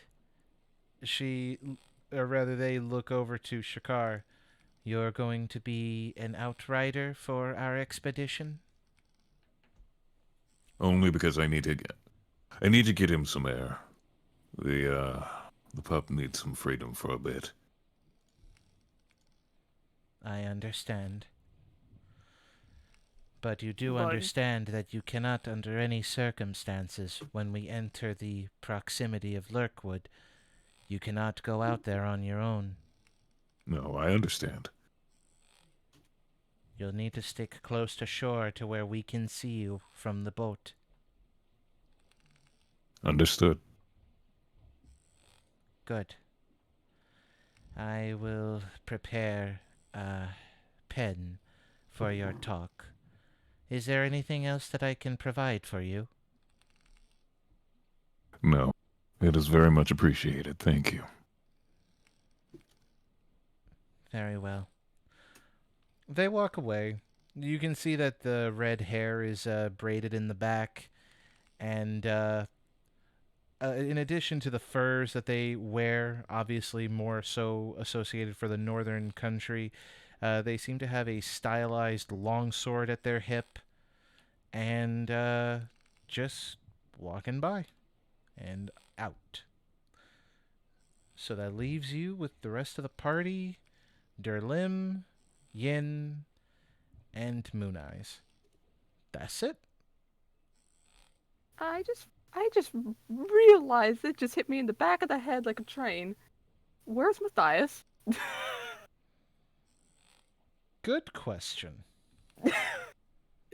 or rather they look over to Shakar, you're going to be an outrider for our expedition? Only because I need to get him some air. The pup needs some freedom for a bit. I understand. But you do But- understand that you cannot, under any circumstances, when we enter the proximity of Lurkwood, you cannot go out there on your own. No, I understand. You'll need to stick close to shore to where we can see you from the boat. Understood. Good. I will prepare a pen for your talk. Is there anything else that I can provide for you? No, it is very much appreciated. Thank you. Very well. They walk away. You can see that the red hair is braided in the back, and in addition to the furs that they wear, obviously more so associated for the northern country, they seem to have a stylized longsword at their hip, and just walking by and out. So that leaves you with the rest of the party, Derlim, Yin, and Moon Eyes. That's it. I just realized it just hit me in the back of the head like a train. Where's Matthias? Good question.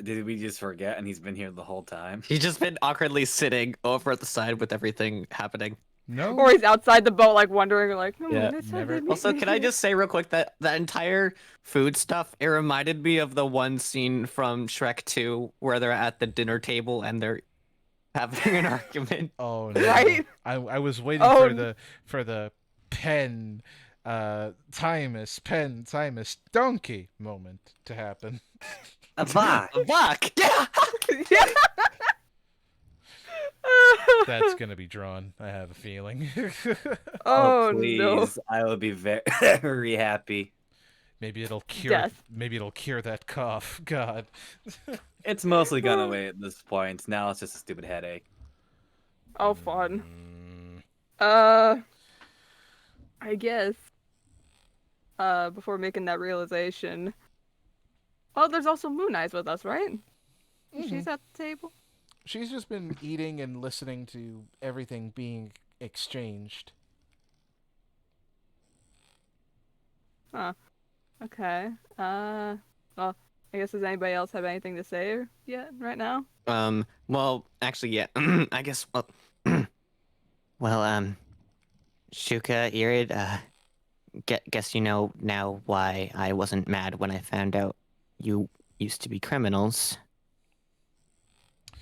Did we just forget and he's been here the whole time? He's just been awkwardly sitting over at the side with everything happening. No. Or he's outside the boat, like wondering, like, Yeah, that's how never- they meet Also, me can I here." just say real quick that that entire food stuff, it reminded me of the one scene from Shrek 2 where they're at the dinner table and they're having an argument. Oh no! Right? I was waiting Oh, for the pen, Timus donkey moment to happen. A bot. Fuck! Yeah! yeah. That's gonna be drawn. I have a feeling. Oh, please. no. I will be very happy. Maybe it'll cure. Death. Maybe it'll cure that cough. God. It's mostly gone away at this point. Now it's just a stupid headache. Oh, fun. Mm, I guess. Before making that realization. Oh, there's also Moon Eyes with us, right? She's at the table. she's just been eating and listening to everything being exchanged. Huh. Okay. Well, I guess does anybody else have anything to say yet right now? Well, actually, yeah. I guess, Well, Shuka, Irid, guess you know now why I wasn't mad when I found out you used to be criminals.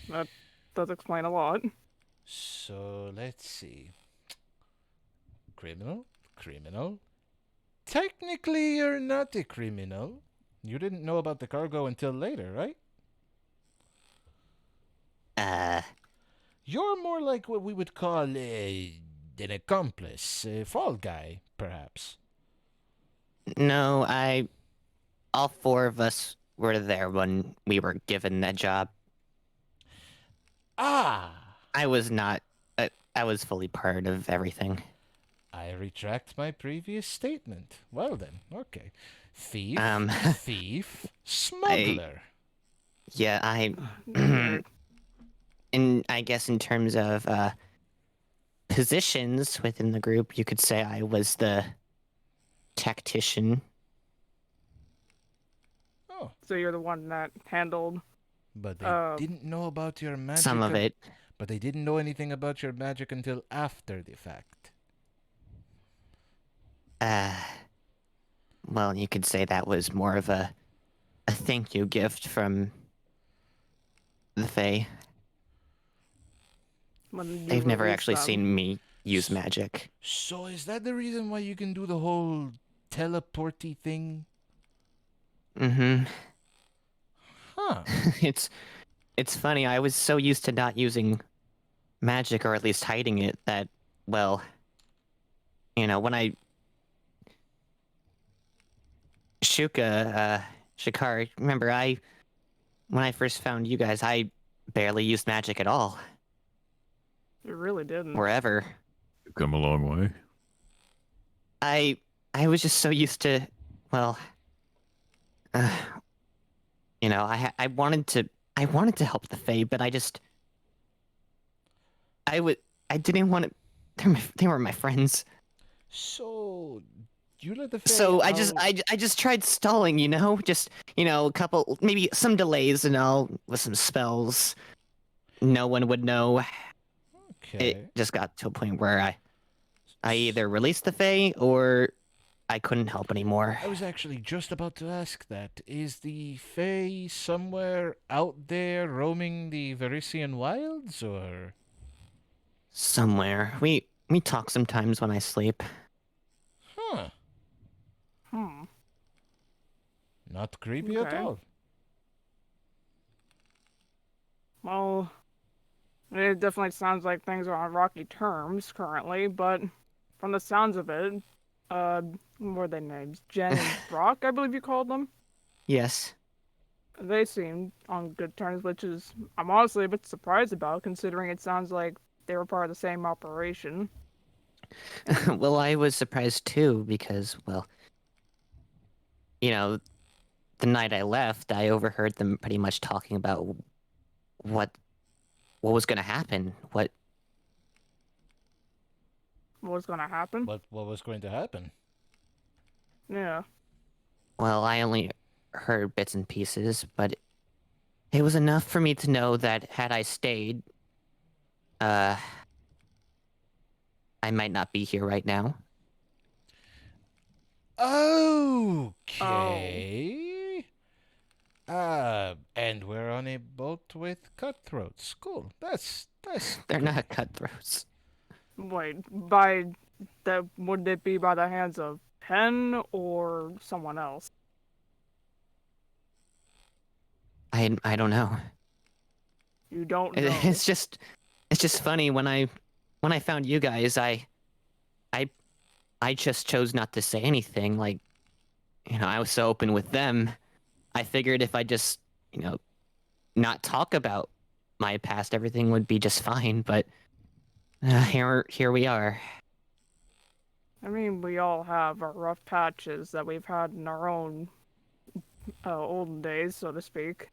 That does explain a lot. So let's see. Criminal? Technically, you're not a criminal. You didn't know about the cargo until later, right? You're more like what we would call an accomplice, a fall guy, perhaps. No, all four of us were there when we were given that job. Ah! I was not. I was fully part of everything. I retract my previous statement. Well then, okay. Thief, thief, smuggler. Yeah, and I guess in terms of positions within the group, you could say I was the tactician. Oh, So you're the one that handled. but they didn't know about your magic. Some of it. But they didn't know anything about your magic until after the fact. Well, you could say that was more of a thank you gift from the Fae. When you They've never released actually them. seen me use magic. So is that the reason why you can do the whole teleporty thing? Mm-hmm. Huh. It's funny, I was so used to not using magic, or at least hiding it, that, well, when I... Shikar, remember, when I first found you guys, I barely used magic at all. You really didn't. Or ever. You've come a long way. I was just so used to, well... I wanted to help the Fae, but I didn't want to. They were my friends. So you let the So I out- just tried stalling, just a couple, maybe some delays and all with some spells. No one would know. Okay. It just got to a point where I either released the Fae or I couldn't help anymore. I was actually just about to ask that. Is the Fae somewhere out there roaming the Verisian wilds, or...? Somewhere. We talk sometimes when I sleep. Huh. Hmm. Not creepy at Okay. all. Well, it definitely sounds like things are on rocky terms currently, but from the sounds of it, what were their names? Jen and Brock, I believe you called them? Yes. They seemed on good terms, which is I'm honestly a bit surprised about, considering it sounds like they were part of the same operation. Well, I was surprised too because, well, you know, the night I left, I overheard them pretty much talking about what was going to happen. What was gonna happen? What was going to happen? Yeah. Well, I only heard bits and pieces, but it was enough for me to know that had I stayed, I might not be here right now. Okay. And we're on a boat with cutthroats. Cool. That's They're not cutthroats. Wait, would it be by the hands of Penn or someone else? I don't know. You don't know. It's just funny when I found you guys, I just chose not to say anything. Like, I was so open with them. I figured if I just, not talk about my past, everything would be just fine. But here we are. I mean, we all have our rough patches that we've had in our own olden days, so to speak.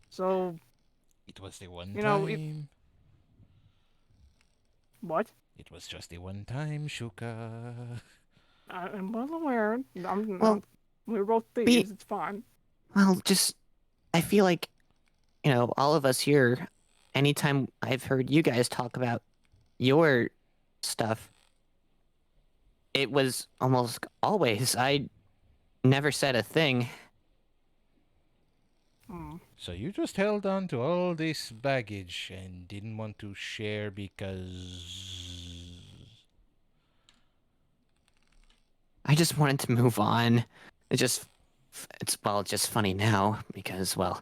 So, It was the one You know, time. what? It was just the one time, Shuka. I'm well aware. Well, we're both thieves. It's fine. Well, just I feel like, all of us here, anytime I've heard you guys talk about your stuff, it was almost always. I never said a thing. So you just held on to all this baggage and didn't want to share because... I just wanted to move on. It's just funny now because, well,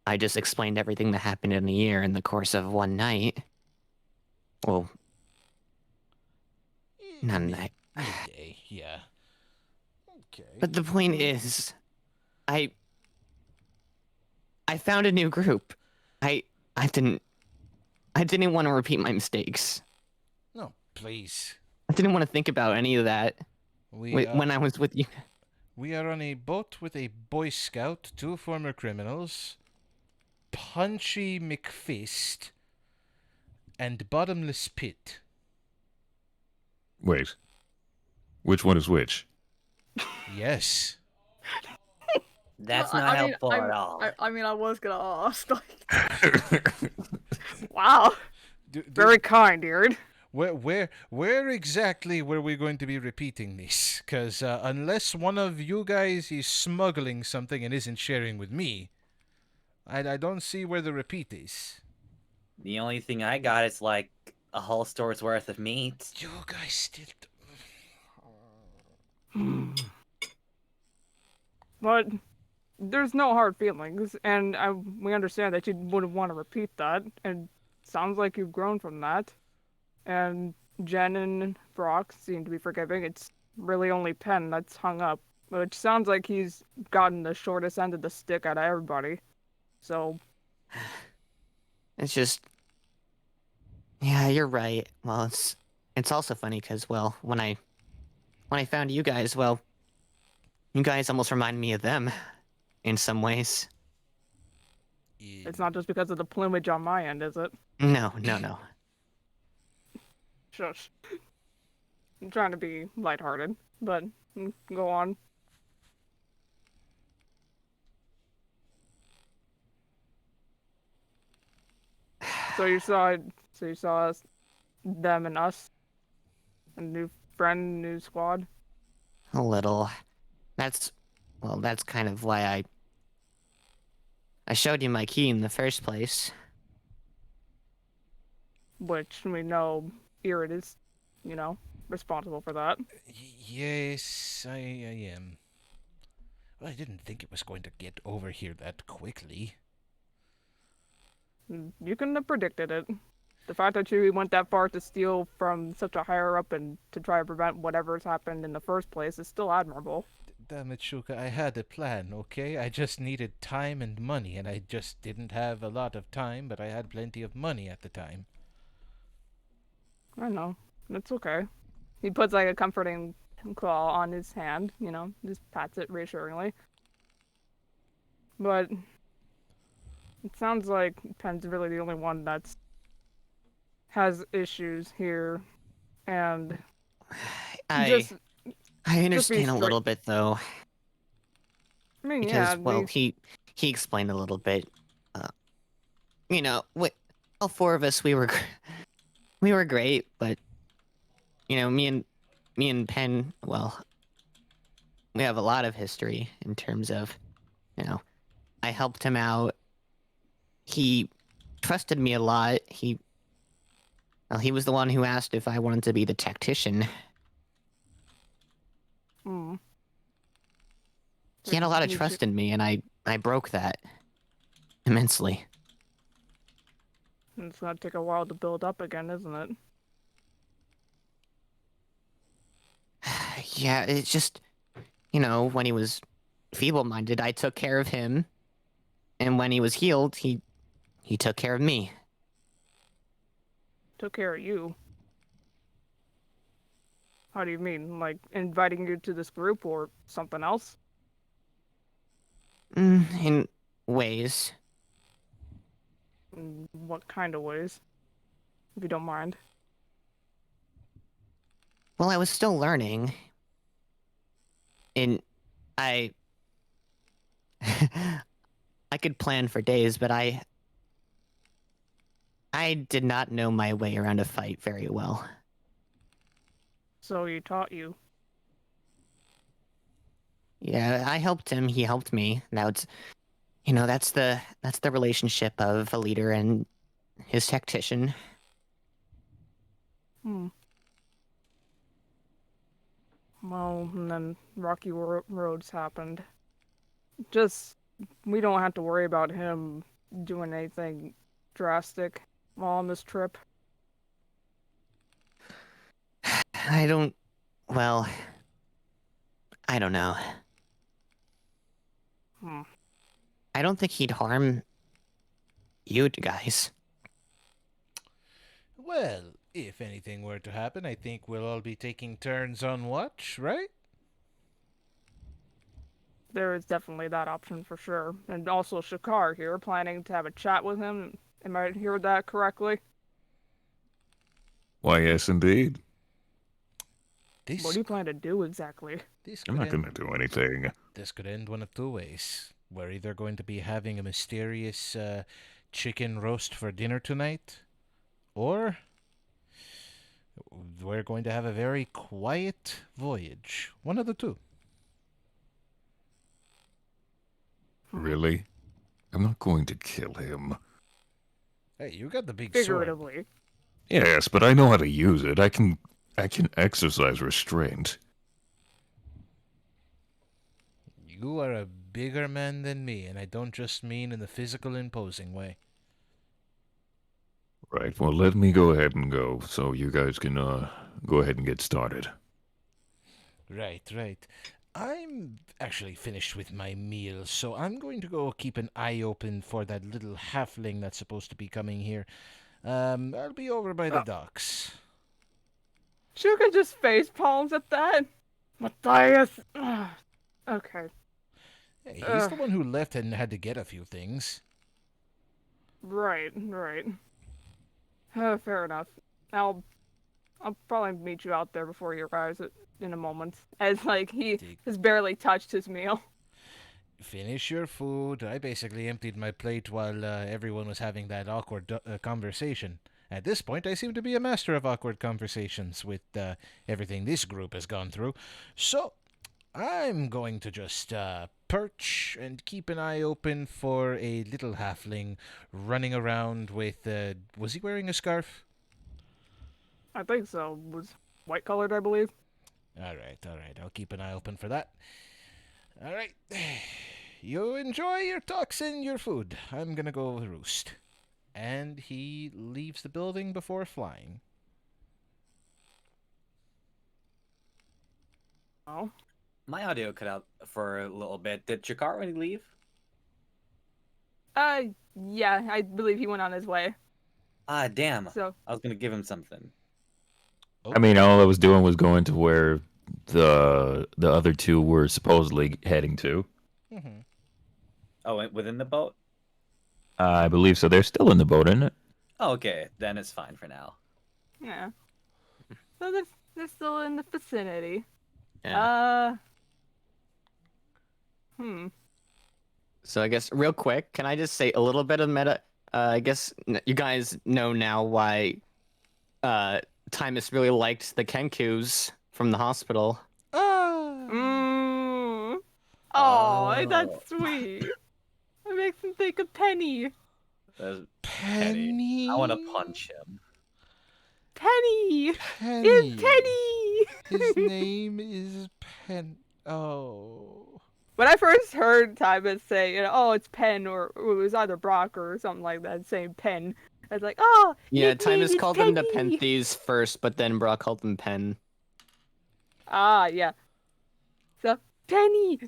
I just explained everything that happened in a year in the course of one night. Well, not a night. Midday, yeah. Okay. But the point is, I found a new group. I didn't want to repeat my mistakes. No, please. I didn't want to think about any of that when I was with you. We are on a boat with a Boy Scout, 2 former criminals, Punchy McFist, and Bottomless Pit. Wait. Which one is which? Yes. That's Well, not I mean, helpful at all. I mean, I was gonna ask. Wow. Do- Very kind, Eard. Where exactly were we going to be repeating this? Because unless one of you guys is smuggling something and isn't sharing with me, I don't see where the repeat is. The only thing I got is like a whole store's worth of meat. You guys still... But there's no hard feelings, and we understand that you wouldn't want to repeat that, and sounds like you've grown from that. And Jen and Brock seem to be forgiving. It's really only Penn that's hung up, which sounds like he's gotten the shortest end of the stick out of everybody. So, It's just, yeah, you're right. Well, it's also funny because, well, when I found you guys, well, you guys almost remind me of them in some ways. it's not just because of the plumage on my end, is it? No. Shush. I'm trying to be lighthearted, but go on. So you saw us, them and us, a new friend, new squad. A little. That's that's kind of why I showed you my key in the first place. Which we know Irid is, responsible for that. Yes, I am. Well, I didn't think it was going to get over here that quickly. You couldn't have predicted it. The fact that you went that far to steal from such a higher up and to try to prevent whatever's happened in the first place is still admirable. Damn it, Shuka, I had a plan, okay? I just needed time and money, and I just didn't have a lot of time, but I had plenty of money at the time. I know. It's okay. He puts like a comforting claw on his hand, just pats it reassuringly. But it sounds like Penn's really the only one that's has issues here, and I understand a little bit though. I mean, Because yeah, he explained a little bit. All four of us we were great, but me and Penn, well, we have a lot of history in terms of, I helped him out. He trusted me a lot. He was the one who asked if I wanted to be the tactician. Hmm. He had a lot of trust in me, and I broke that immensely. It's gonna take a while to build up again, isn't it? Yeah, it's just, when he was feeble-minded, I took care of him, and when he was healed, he took care of me. Took care of you. How do you mean? Like inviting you to this group or something else? In ways. What kind of ways? If you don't mind. Well, I was still learning. And I could plan for days, but I did not know my way around a fight very well. So he taught you. Yeah, I helped him, he helped me. Now it's that's the relationship of a leader and his tactician. Well, and then Rocky Roads happened. We don't have to worry about him doing anything drastic while on this trip. I don't know. I don't think he'd harm you guys. Well, if anything were to happen, I think we'll all be taking turns on watch, right? There is definitely that option for sure. And also Shakar here, planning to have a chat with him. Am I hear that correctly? Why, yes, indeed. What do you plan to do exactly? I'm not going to do anything. This could end one of two ways. We're either going to be having a mysterious chicken roast for dinner tonight, or we're going to have a very quiet voyage. One of the two. Really? I'm not going to kill him. Hey, you got the big Figuratively. sword. Yes, but I know how to use it. I can exercise restraint. You are a bigger man than me, and I don't just mean in the physical imposing way. Right, well, let me go ahead and go, so you guys can, go ahead and get started. Right. I'm actually finished with my meal, so I'm going to go keep an eye open for that little halfling that's supposed to be coming here. I'll be over by the docks. Shuka just face palms at that. Matthias. Okay. Hey, he's the one who left and had to get a few things. Right. Fair enough. I'll probably meet you out there before he arrives in a moment. As he has barely touched his meal. Finish your food. I basically emptied my plate while everyone was having that awkward conversation. At this point, I seem to be a master of awkward conversations with everything this group has gone through. So, I'm going to just perch and keep an eye open for a little halfling running around with. Was he wearing a scarf? I think so. Was white colored, I believe. All right. I'll keep an eye open for that. All right. You enjoy your talks and your food. I'm gonna go roost. And he leaves the building before flying. Oh. My audio cut out for a little bit. Did Jakar already leave? Yeah, I believe he went on his way. Ah, damn. So, I was gonna give him something. I mean, all I was doing was going to where the other two were supposedly heading to. Mm-hmm. Oh, within the boat? I believe so. They're still in the boat, isn't it? Oh, okay, then it's fine for now. yeah. So they're still in the vicinity. Yeah. So I guess real quick, can I just say a little bit of meta? I guess you guys know now why Timus really liked the Kenkus from the hospital. Oh, that's sweet. It makes him think of Penny. That's Penny. I want to punch him. Penny! Penny. It's Penny! His name is Pen. Oh. When I first heard Timus say, oh, it's Pen, or it was either Brock or something like that, saying Pen, I was like, oh, Yeah, his name Timus is called Penny. them the Penthes first, but then Brock called them Pen. Ah, yeah. So, Penny!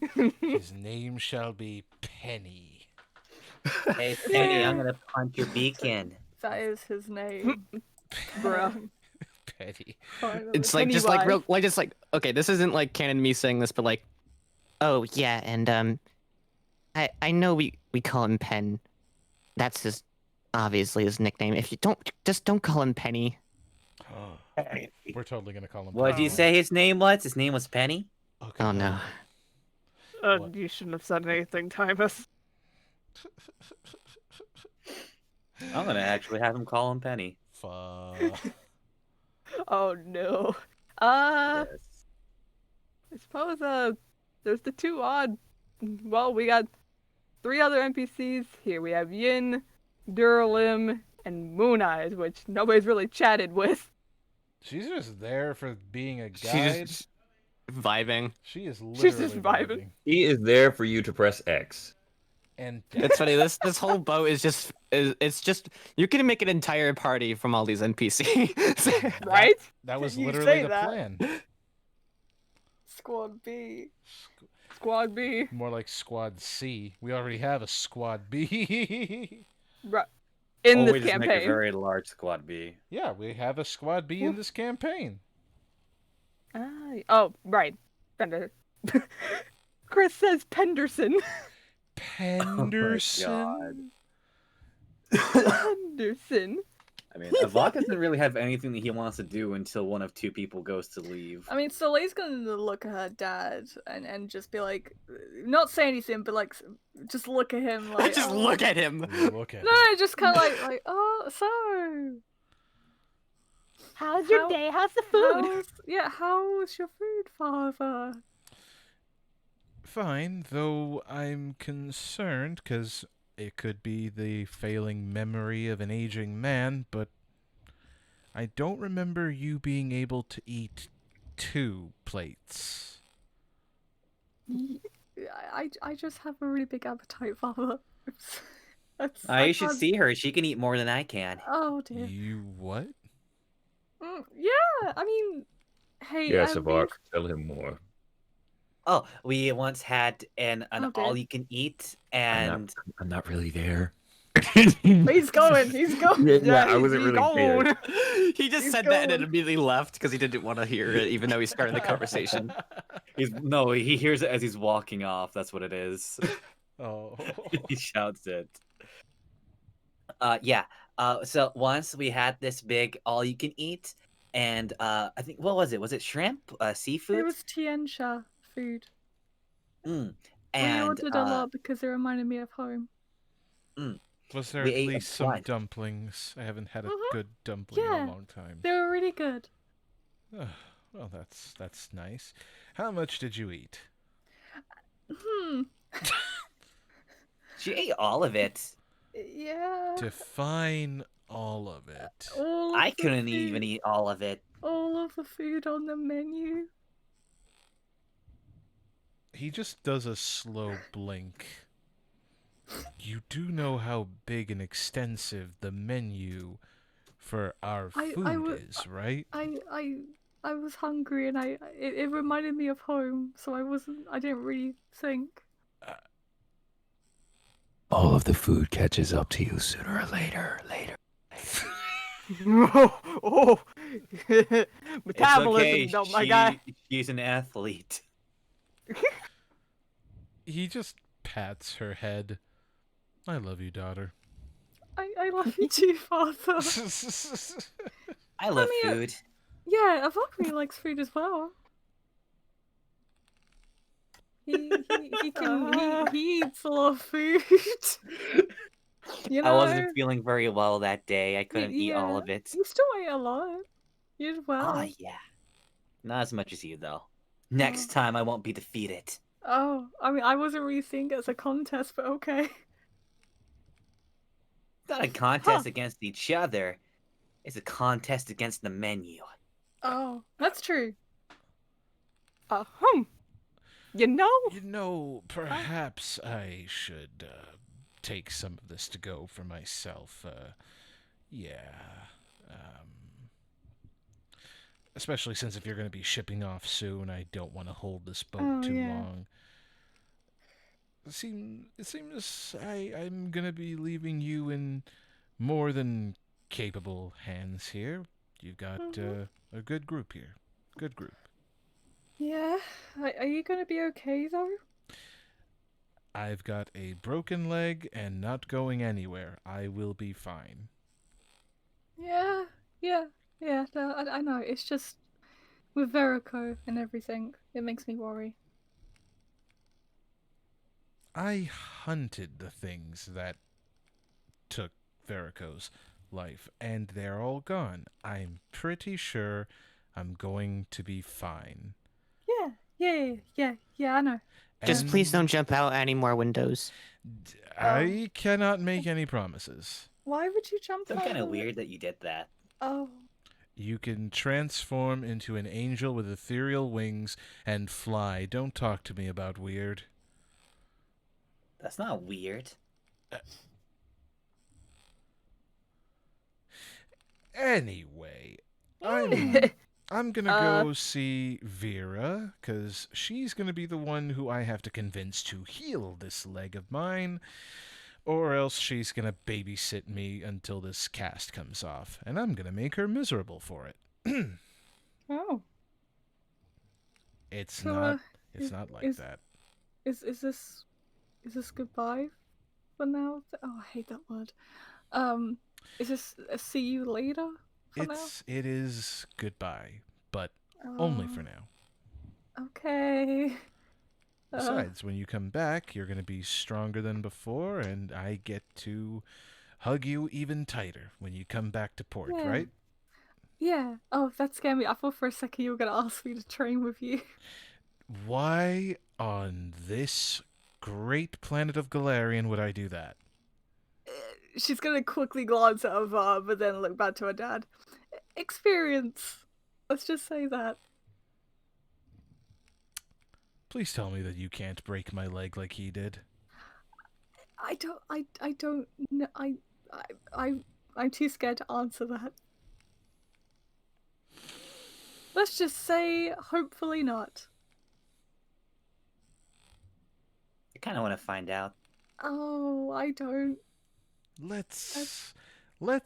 His name shall be Penny. Hey, Penny, I'm gonna punch your beacon. That is his name. Bruh. Penny. Finally. It's like just like real, like just like okay, this isn't like canon me saying this, but like, Oh yeah, and I know we call him Pen. That's his obviously his nickname. If you don't call him Penny. We're totally gonna call him. What did you say his name was? His name was Penny? Okay. Oh no. You shouldn't have said anything, Timus. I'm gonna actually have him call him Penny. Oh no. Yes. I suppose there's the two odd. Well, we got 3 other NPCs here. We have Yin, Durlim, and Moon Eyes, which nobody's really chatted with. She's just there for being a She's guide. just vibing. She is literally She's just vibing. He is there for you to press X. And It's funny. This whole boat is just it's just you can make an entire party from all these NPCs. Right? that was You literally say the that. plan. Squad B. Squad B. More like Squad C. We already have a Squad B. Right. In Or this we just make a campaign. very large squad B. Yeah, we have a Squad B in this campaign. Oh, right. Fender. Chris says Penderson. Penderson. Penderson. I mean, Avok doesn't really have anything that he wants to do until one of 2 people goes to leave. I mean, Soleil's gonna look at her dad and just be like, not say anything, but like, just look at him like. Just oh. look at him. Look at No, him. just kind of like, oh, so. How's your How- day? How's the food? How's your food, father? Fine, though I'm concerned because it could be the failing memory of an aging man, but I don't remember you being able to eat 2 plates. I just have a really big appetite, father. You should see her. She can eat more than I can. Oh dear. You what? Yeah, I mean, hey. Yes, I mean, Avok, tell him more. Oh, we once had an Oh, dear. all-you-can-eat, and I'm not really there. He's going. He's going. Yeah, I wasn't really there. He just He's said that and then going. immediately left because he didn't want to hear it, even though he started the conversation. he hears it as he's walking off. That's what it is. Oh. He shouts it. Yeah. So once we had this big all-you-can-eat, and I think what was it? Was it shrimp? Seafood? It was Tiensha food. And We ordered a lot because it reminded me of home. Was there We at ate a least some bunch. dumplings? I haven't had a Mhm. good dumpling in Yeah. a long time. They were really good. Well, that's nice. How much did you eat? Hmm. She ate all of it. Yeah. Define all of it. All of I the couldn't even food- eat all of it. All of the food on the menu. He just does a slow blink. You do know how big and extensive the menu for our food is, right? I was hungry and it reminded me of home, so I didn't really think. All of the food catches up to you sooner or later. Oh, It's metabolism, okay. though, my guy. She's an athlete. He just pats her head. I love you, daughter. I love you too, Father. I love mean, food. Yeah, Avakri likes food as well. He eats a lot of food. You know? I wasn't feeling very well that day. I couldn't eat all of it. You still ate a lot. You did well. Oh, yeah. Not as much as you, though. Next time, I won't be defeated. Oh, I mean, I wasn't really seeing it as a contest, but okay. It's not a contest against each other. It's a contest against the menu. Oh, that's true. You know, perhaps I should take some of this to go for myself. Especially since if you're going to be shipping off soon, I don't want to hold this boat too long. It seems I'm going to be leaving you in more than capable hands here. You've got a good group here. Good group. Yeah. Are you gonna be okay though? I've got a broken leg and not going anywhere. I will be fine. Yeah. No, I know. It's just with Verico and everything, it makes me worry. I hunted the things that took Verico's life, and they're all gone. I'm pretty sure I'm going to be fine. Yeah, I know. Just please don't jump out any more windows. I cannot make any promises. Why would you jump It's out? kind of weird that you did that. Oh. You can transform into an angel with ethereal wings and fly. Don't talk to me about weird. That's not weird. Anyway, I'm gonna go see Vera, because she's gonna be the one who I have to convince to heal this leg of mine, or else she's gonna babysit me until this cast comes off, and I'm gonna make her miserable for it. Oh. It's So, not like that. Is this goodbye for now? Oh, I hate that word. Is this a see you later for now? It is goodbye, but only for now. Okay. Besides, when you come back, you're going to be stronger than before, and I get to hug you even tighter when you come back to port, right? Yeah. Oh, that scared me. I thought for a second you were going to ask me to train with you. Why on this great planet of Galarian would I do that? She's going to quickly glance at Avar, but then look back to her dad. Experience. Let's just say that. Please tell me that you can't break my leg like he did. I don't know. I'm too scared to answer that. Let's just say, hopefully not. I kind of want to find out. Oh, I don't. Let's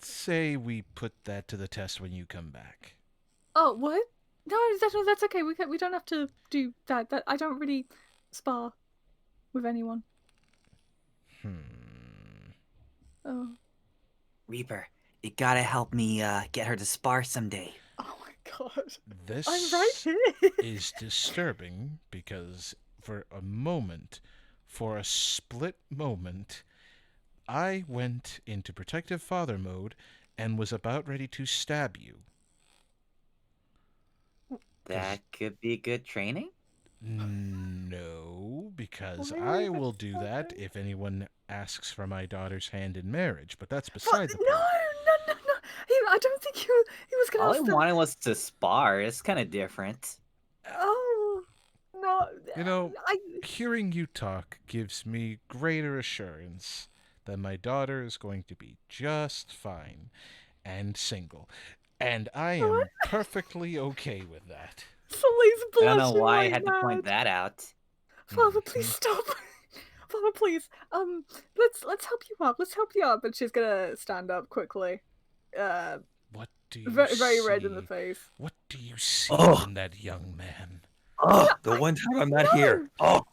say we put that to the test when you come back. Oh, what? No, that's okay. We don't have to do that. That I don't really spar with anyone. Oh. Reaper, you gotta help me get her to spar someday. Oh my god. This I'm right here. is disturbing because for a split moment, I went into protective father mode and was about ready to stab you. That could be good training? No, because Why I would will do you that say if anyone asks for my daughter's hand in marriage, but that's What? beside the No, point. no, no, no. I don't think he was gonna All I ask them. wanted was to spar. It's kind of different. Oh, no. You know, I. hearing you talk gives me greater assurance that my daughter is going to be just fine and single. And I am What? perfectly okay with that. Sully's I don't know blushing why I right had to point now. that out. Father, please stop. Father, please. Let's help you up. Let's help you up. And she's gonna stand up quickly. What do you Very, see? very red in the face. What do you see Oh. in that young man? Oh, No, the one time I'm not no. here. Oh,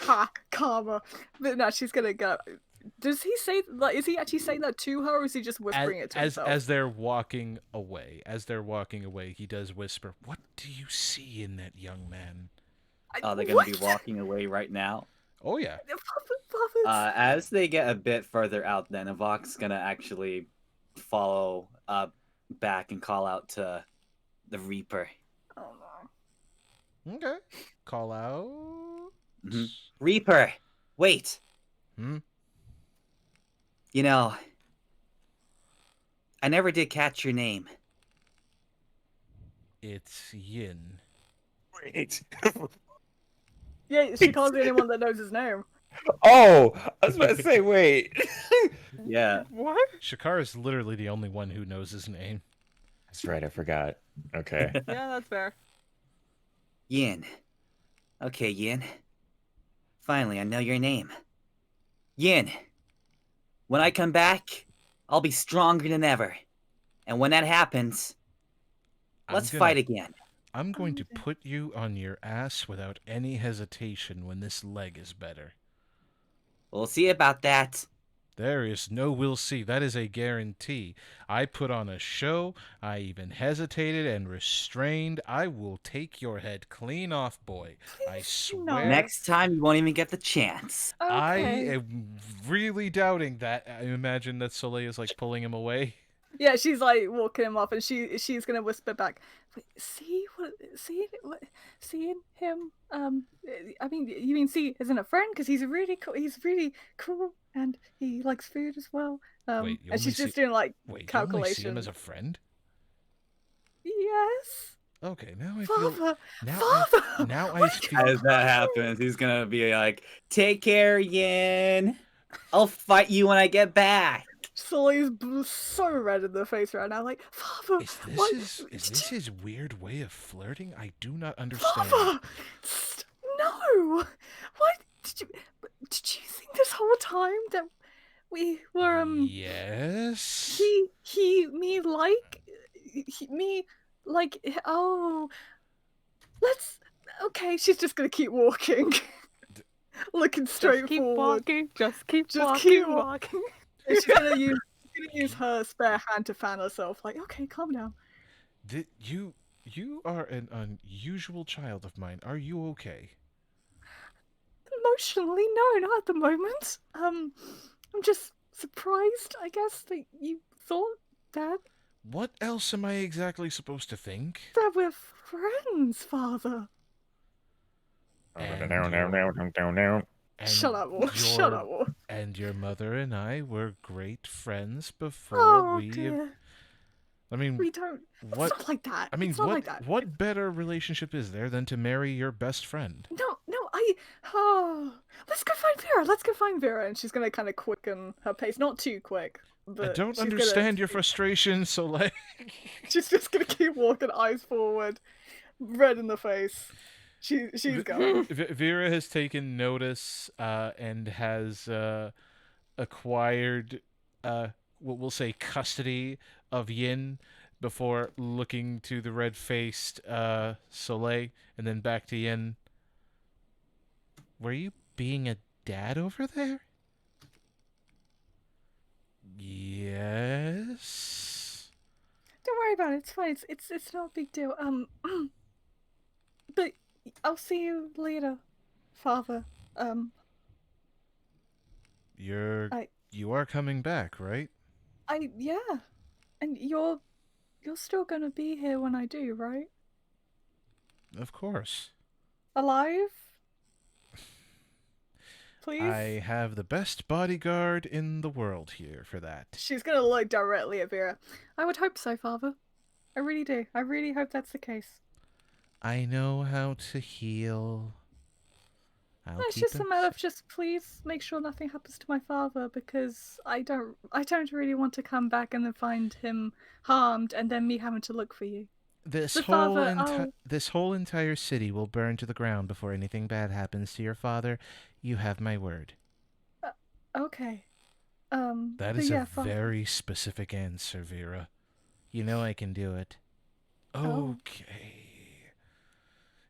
Ha, karma. But no, she's gonna go. Does he say like? Is he actually saying that to her, or is he just whispering it to himself? As they're walking away, he does whisper, "What do you see in that young man?" Oh, they're gonna be walking away right now. Oh yeah. As they get a bit further out, then Avok's gonna actually follow back and call out to the Reaper. Oh no. Okay. Call out. Reaper, wait. Hmm? You know, I never did catch your name. It's Yin. wait. Yeah, she can't be anyone that knows his name. Oh, I was about to say, wait. Yeah. What? Shakar is literally the only one who knows his name. That's right, I forgot. Okay. Yeah, that's fair. Yin. Okay, Yin. Finally, I know your name. Yin. When I come back, I'll be stronger than ever. And when that happens, let's fight again. I'm going to put you on your ass without any hesitation when this leg is better. We'll see about that. There is no we'll see. That is a guarantee. I put on a show. I even hesitated and restrained. I will take your head clean off, boy. I swear. Next time, you won't even get the chance. I am really doubting that. I imagine that Soleil is like pulling him away. Yeah, she's like walking him off, and she's gonna whisper back, "Wait, seeing him? I mean, you mean see isn't a friend? Because he's really cool, and he likes food as well. Wait, you and she's only just doing like Wait, you only calculations. see him as a friend? Yes. Okay, now I Father, feel. Father. Now I feel. As that happens, he's gonna be like, "Take care, Yin. I'll fight you when I get back." Sully's so red in the face right now, like, Father. Is this his weird way of flirting? I do not understand. Father, no. What did you think this whole time that we were Yes. me like oh let's okay, she's just gonna keep walking. Looking straight forward. Just keep walking. And she's gonna use her spare hand to fan herself, like, okay, calm down. You are an unusual child of mine. Are you okay? Emotionally, no, not at the moment. I'm just surprised, I guess, that you thought that What else am I exactly supposed to think? we're friends, Father. Shut up, Wolf. Shut up, Wolf. And your mother and I were great friends before Oh we. dear. I mean, We don't. what? It's not like that. I mean, it's not like that. what better relationship is there than to marry your best friend? No, let's go find Vera. And she's gonna kind of quicken her pace, not too quick. But I don't she's understand your frustration, so like. She's just gonna keep walking, eyes forward, red in the face. She's going. Vera has taken notice and has acquired, what we'll say, custody of Yin before looking to the red-faced Soleil and then back to Yin. Were you being a dad over there? Yes. Don't worry about it. It's fine. It's not a big deal. But I'll see you later, Father. You are coming back, right? Yeah, and you're still gonna be here when I do, right? Of course. alive? Please? I have the best bodyguard in the world here for that. She's gonna look directly at Vera. I would hope so, Father. I really do. I really hope that's the case. I know how to heal. It's just a matter of just please make sure nothing happens to my father, because I don't really want to come back and then find him harmed and then me having to look for you. This But whole Father, this whole entire city will burn to the ground before anything bad happens to your father. You have my word. okay. That but is yeah, a Father. very specific answer, Vera. You know I can do it. Oh. Okay.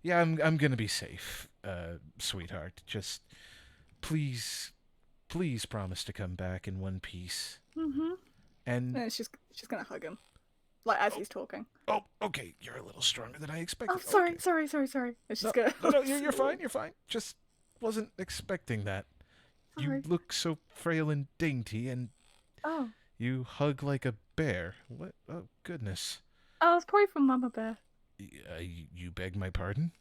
Yeah, I'm gonna be safe, sweetheart. Just please promise to come back in one piece. Mm-hmm. And she's gonna hug him, like as he's talking. oh, okay, you're a little stronger than I expected. Oh, sorry, Okay. sorry. And she's No, gonna. no, you're fine. You're fine. Just wasn't expecting that. Sorry. You look so frail and dainty, and Oh. you hug like a bear. What? Oh, goodness. Oh, it's probably from Mama Bear. You beg my pardon?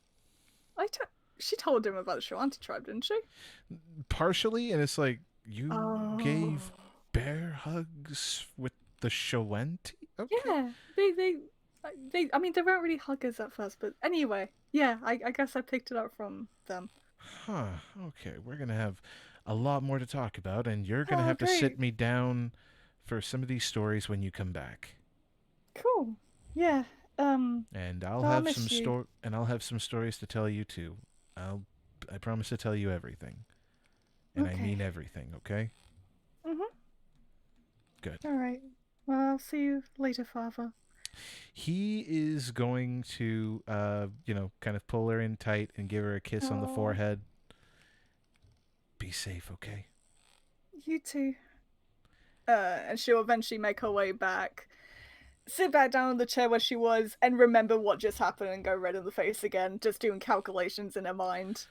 She told him about the Shawanti tribe, didn't she? Partially, and it's like, you gave Oh. bear hugs with the Shawanti? Okay. Yeah, they. I mean, they weren't really huggers at first, but anyway, yeah. I guess I picked it up from them. Huh. Okay, we're gonna have a lot more to talk about, and you're gonna Oh, have to sit great. me down for some of these stories when you come back. Cool. Yeah. And I'll Well, I'll have miss you. I'll have some stories to tell you too. I promise to tell you everything. And I mean Okay. everything, okay? Mhm. Good. All right. Well, I'll see you later, Father. He is going to kind of pull her in tight and give her a kiss on the Oh. forehead. Be safe, okay? You too. And she'll eventually make her way back, sit back down in the chair where she was, and remember what just happened and go red in the face again, just doing calculations in her mind.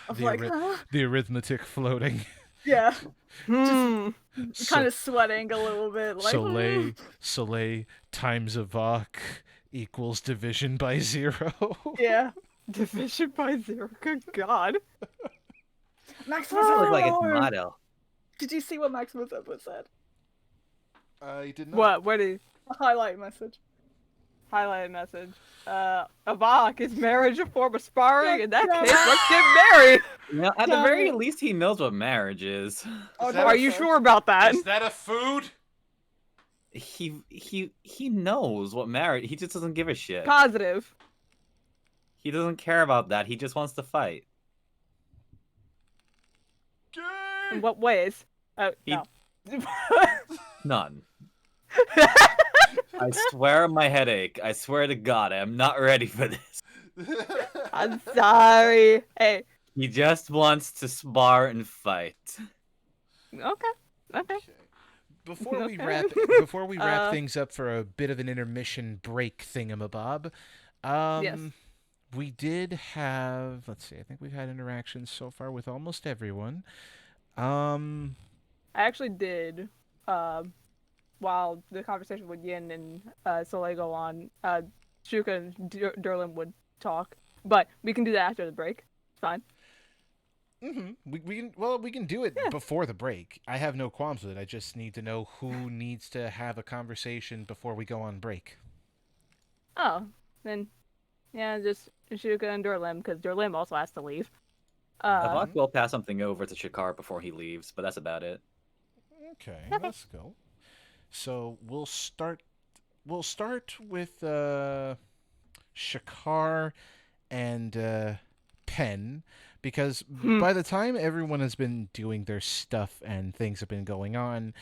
Of the arithmetic floating. Yeah. Hmm. Just kind of sweating a little bit. Like, Soleil times a Vok equals division by 0. Yeah. Division by 0. Good God. Maximus Sounds like it's Edward! motto. Did you see what Maximus Edward said? I did not. What? What is A highlight message. highlighted message? Avok, is marriage a form of sparring? In that Yeah. case, let's get married. You know, at the Damn very it. least, he knows what marriage is. Oh, that Are you sure about that? Is that a food? He knows what marriage. He just doesn't give a shit. Positive. He doesn't care about that. He just wants to fight. In what ways? He- No. None. I swear on my headache. I swear to God, I am not ready for this. I'm sorry. Hey. He just wants to spar and fight. Okay. Before we Okay. wrap things up for a bit of an intermission break thingamabob, Yes. we did have, let's see, I think we've had interactions so far with almost everyone. I actually did. While the conversation with Yin and Soleil go on, Shuka and Derlin would talk, but we can do that after the break. It's fine. We can do it before the break. I have no qualms with it. I just need to know who needs to have a conversation before we go on break. Oh, then, yeah, just Shuka and Derlim, because Derlim also has to leave. Avok will pass something over to Shakar before he leaves, but that's about it. Okay, let's go. So we'll start with Shakar and Pen, because by the time everyone has been doing their stuff and things have been going on,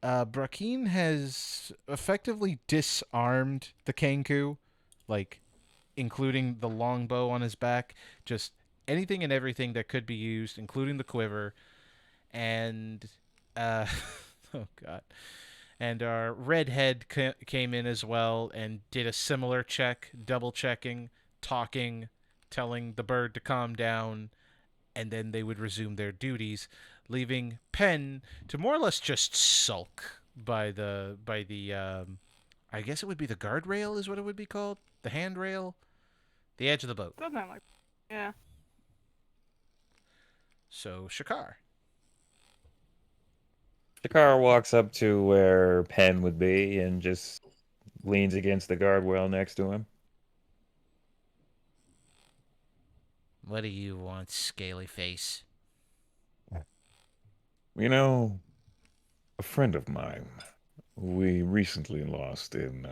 Brakin has effectively disarmed the Kenku, like including the longbow on his back, just anything and everything that could be used, including the quiver, and oh god. And our redhead came in as well and did a similar check, double checking, talking, telling the bird to calm down, and then they would resume their duties, leaving Pen to more or less just sulk by the I guess it would be the guardrail is what it would be called, the handrail, the edge of the boat. Something like, yeah. So, Shakar. Shakar walks up to where Penn would be and just leans against the guardrail next to him. What do you want, scaly face? You know, a friend of mine, we recently lost in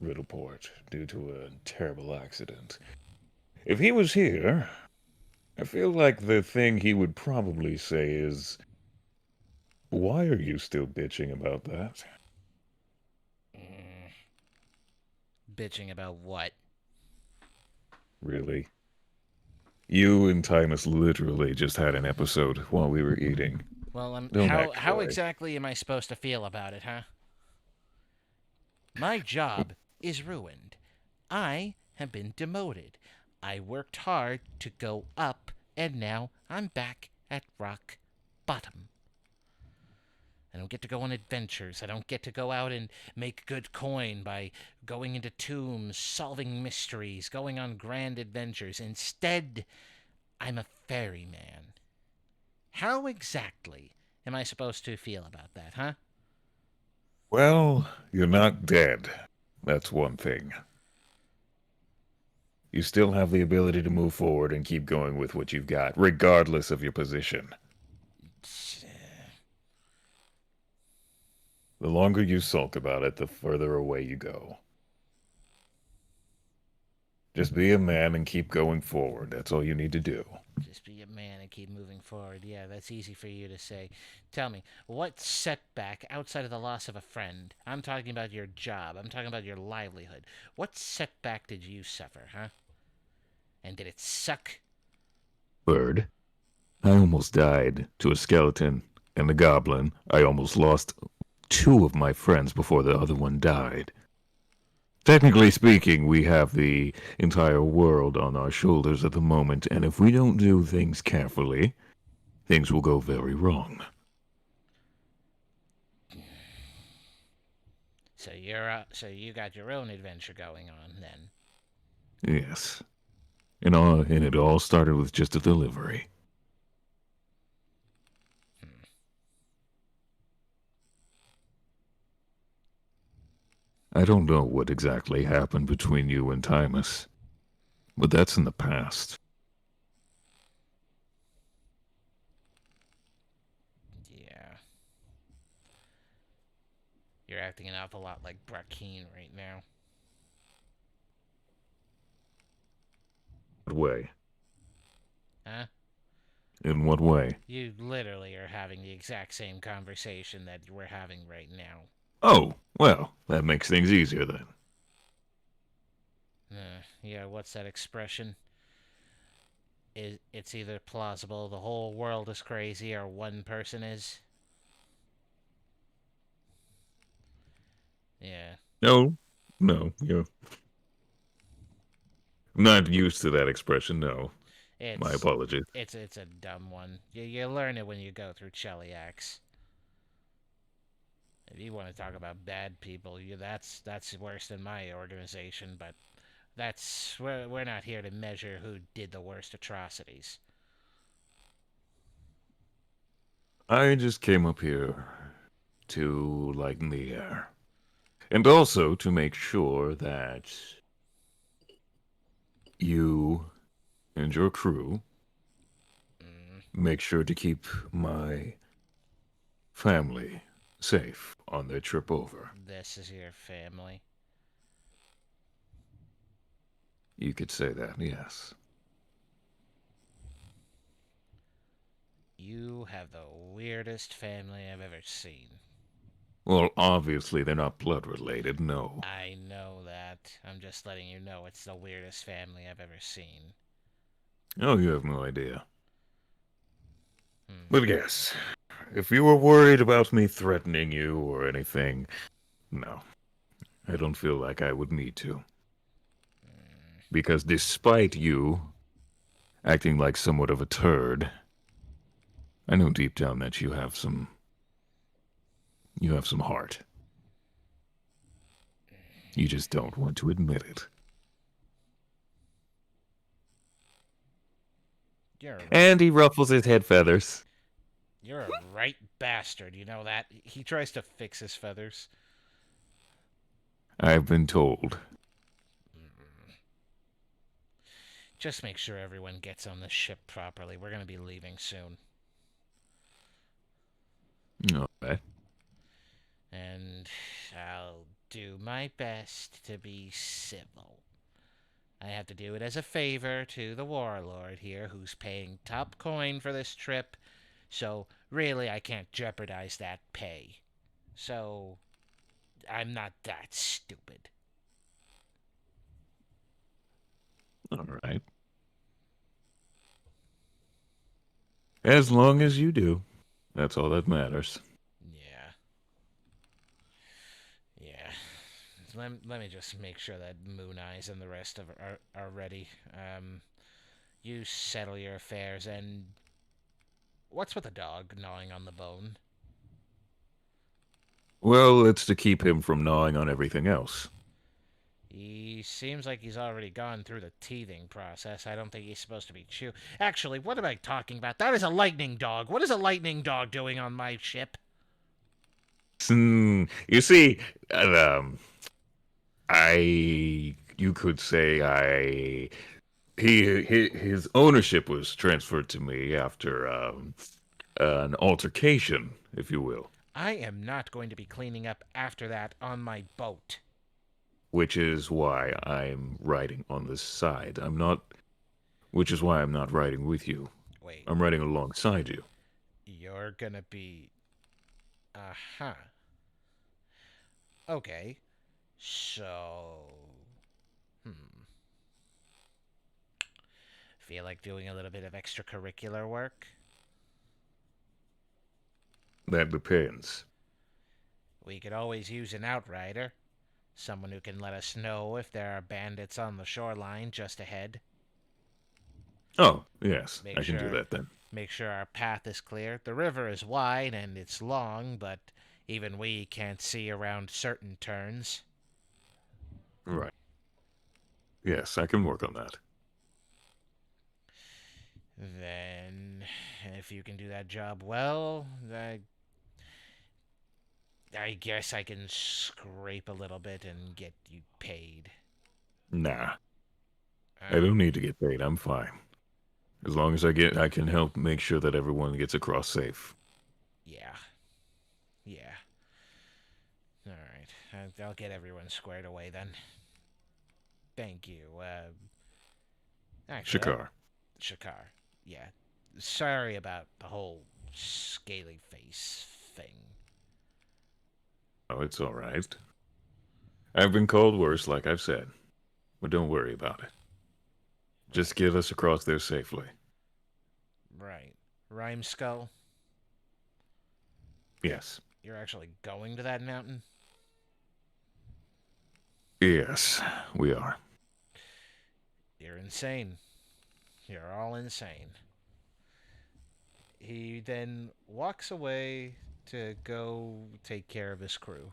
Riddleport due to a terrible accident. If he was here, I feel like the thing he would probably say is, "Why are you still bitching about that?" Bitching about what? Really? You and Timus literally just had an episode while we were eating. Well, Don't how act how like- exactly am I supposed to feel about it, huh? My job is ruined. I have been demoted. I worked hard to go up, and now I'm back at rock bottom. I don't get to go on adventures. I don't get to go out and make good coin by going into tombs, solving mysteries, going on grand adventures. Instead, I'm a ferryman. How exactly am I supposed to feel about that, huh? Well, you're not dead. That's one thing. You still have the ability to move forward and keep going with what you've got, regardless of your position. The longer you sulk about it, the further away you go. Just be a man and keep going forward. That's all you need to do. Just be a man and keep moving forward. Yeah, that's easy for you to say. Tell me, what setback outside of the loss of a friend? I'm talking about your job. I'm talking about your livelihood. What setback did you suffer, huh? And did it suck? Bird, I almost died to a skeleton and a goblin. I almost lost 2 of my friends before the other one died. Technically speaking, we have the entire world on our shoulders at the moment, and if we don't do things carefully, things will go very wrong. So you got your own adventure going on then. Yes. And it all started with just a delivery. I don't know what exactly happened between you and Timus, but that's in the past. Yeah. You're acting an awful lot like Brackeen right now. What way? Huh? In what way? You literally are having the exact same conversation that we're having right now. Oh, well, that makes things easier then. Yeah, what's that expression? It's either plausible the whole world is crazy or one person is. Yeah. No, you're not used to that expression, no. My apologies. It's a dumb one. You learn it when you go through Cheliax. If you want to talk about bad people, that's worse than my organization, but we're not here to measure who did the worst atrocities. I just came up here to lighten the air. And also to make sure that you and your crew make sure to keep my family safe on their trip over. This is your family. You could say that, yes. You have the weirdest family I've ever seen. Well, obviously they're not blood related, no. I know that. I'm just letting you know it's the weirdest family I've ever seen. Oh, you have no idea. But yes, if you were worried about me threatening you or anything, no. I don't feel like I would need to. Because despite you acting like somewhat of a turd, I know deep down that you have some heart. You just don't want to admit it. You're a right, And he ruffles his head feathers. you're a right bastard. You know that? He tries to fix his feathers. I've been told. Just make sure everyone gets on the ship properly. We're going to be leaving soon. All right. And I'll do my best to be civil. I have to do it as a favor to the warlord here, who's paying top coin for this trip. So, really, I can't jeopardize that pay. So, I'm not that stupid. All right. As long as you do. That's all that matters. Yeah. Yeah. Let me just make sure that Moon Eyes and the rest of are ready. You settle your affairs, and what's with the dog gnawing on the bone? Well, it's to keep him from gnawing on everything else. He seems like he's already gone through the teething process. I don't think he's supposed to be chew. Actually, what am I talking about? That is a lightning dog. What is a lightning dog doing on my ship? You see, you could say his ownership was transferred to me after an altercation, if you will. I am not going to be cleaning up after that on my boat. Which is why I'm riding on this side. Which is why I'm not riding with you. Wait, I'm riding alongside you. you're gonna be... Uh-huh. Okay. So... Feel like doing a little bit of extracurricular work? That depends. We could always use an outrider. Someone who can let us know if there are bandits on the shoreline just ahead. Oh, yes, Make I can sure- do that then. Make sure our path is clear. The river is wide and it's long, but even we can't see around certain turns. Right. Yes, I can work on that. Then, if you can do that job well, I guess I can scrape a little bit and get you paid. Nah, I don't need to get paid. I'm fine. As long as I can help make sure that everyone gets across safe. Yeah. Yeah. Alright. I'll get everyone squared away then. Thank you. Actually, Shakar. Shakar. Yeah. Sorry about the whole scaly face thing. Oh, it's all right. I've been called worse, like I've said. But don't worry about it. Just get us across there safely. Right. Rhyme Skull, Yes. you're actually going to that mountain? Yes, we are. You're insane. You're all insane. He then walks away to go take care of his crew.